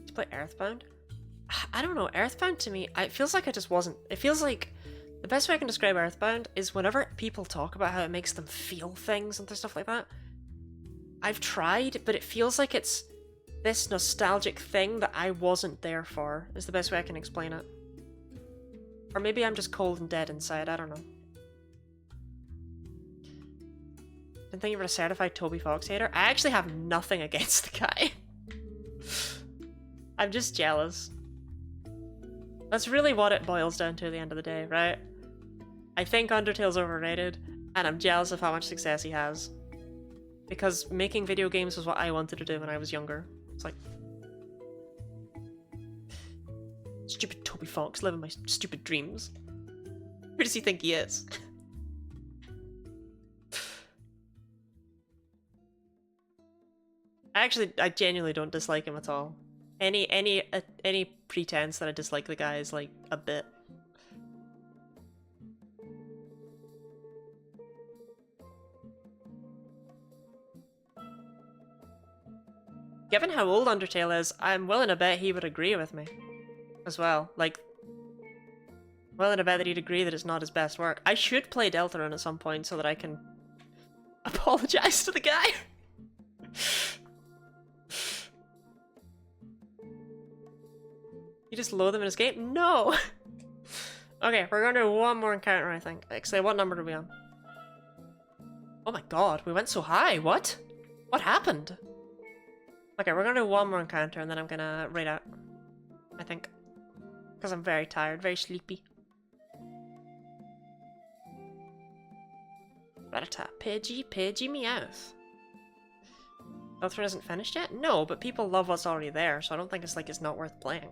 To play Earthbound? I don't know, Earthbound to me, it feels like I just wasn't. It feels like the best way I can describe Earthbound is whenever people talk about how it makes them feel things and stuff like that. I've tried, but it feels like it's this nostalgic thing that I wasn't there for, is the best way I can explain it. Or maybe I'm just cold and dead inside, I don't know. Didn't think you were a certified Toby Fox hater. I actually have nothing against the guy. I'm just jealous. That's really what it boils down to at the end of the day, right? I think Undertale's overrated, and I'm jealous of how much success he has. Because making video games was what I wanted to do when I was younger. It's like... Stupid Toby Fox living my stupid dreams. Who does he think he is? I genuinely don't dislike him at all. Any pretense that I dislike the guy is like a bit. Given how old Undertale is, I'm willing to bet he would agree with me as well. Like, willing to bet that he'd agree that it's not his best work. I should play Deltarune at some point so that I can apologize to the guy. You just load them in his game? No! Okay, we're gonna do one more encounter, I think. Actually, what number are we on? Oh my god, we went so high, what? What happened? Okay, we're gonna do one more encounter and then I'm gonna raid out. I think. Because I'm very tired, very sleepy. Rat-a-tat, Pidgey, Pidgey Meowth. Deltarune isn't finished yet? No, but people love what's already there, so I don't think it's like it's not worth playing.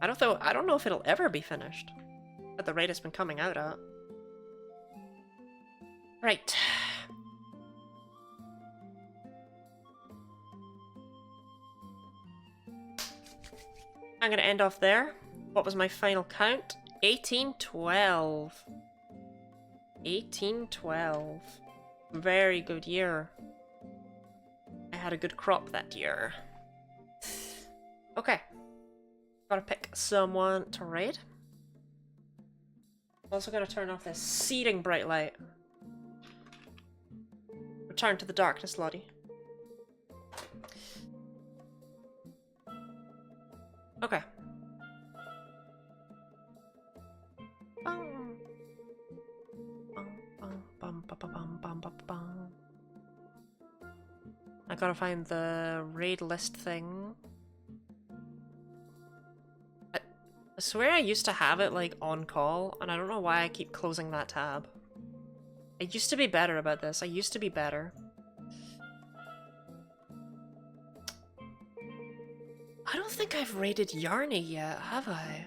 I don't know if it'll ever be finished at the rate it's been coming out at. Right. I'm gonna end off there. What was my final count? 1812. 1812. Very good year. I had a good crop that year. Okay. Gotta pick someone to raid. Also gotta turn off this searing bright light. Return to the darkness, Lottie. Okay. I gotta find the raid list thing. I swear I used to have it, like, on call, and I don't know why I keep closing that tab. I used to be better about this. I used to be better. I don't think I've raided Yarny yet, have I?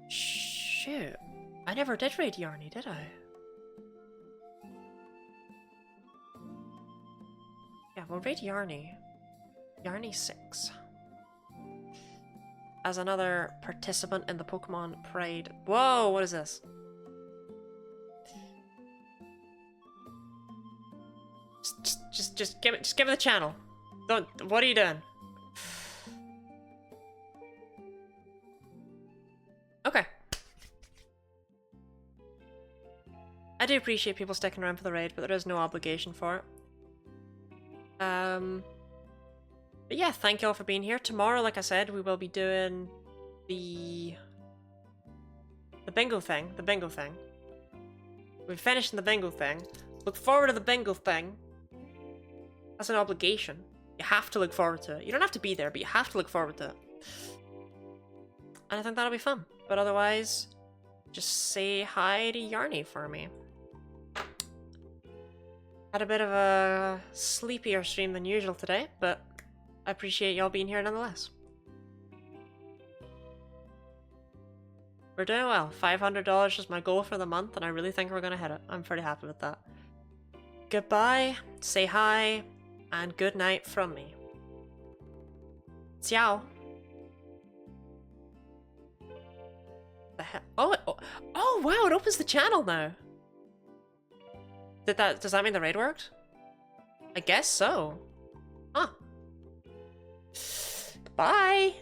Shoot. I never did raid Yarny, did I? Yeah, we'll raid Yarny. Yarny 6. As another participant in the Pokemon Pride. Whoa, what is this? Just give it the channel. Don't, what are you doing? Okay. I do appreciate people sticking around for the raid, but there is no obligation for it. But yeah, thank you all for being here. Tomorrow, like I said, we will be doing the bingo thing. The bingo thing. We're finishing the bingo thing. Look forward to the bingo thing. That's an obligation. You have to look forward to it. You don't have to be there, but you have to look forward to it. And I think that'll be fun. But otherwise, just say hi to Yarny for me. Had a bit of a sleepier stream than usual today, but I appreciate y'all being here nonetheless. We're doing well. $500 is my goal for the month, and I really think we're gonna hit it. I'm pretty happy with that. Goodbye, say hi, and good night from me. Ciao. The hell? Oh, wow, it opens the channel now. Does that mean the raid worked? I guess so. Huh. Goodbye.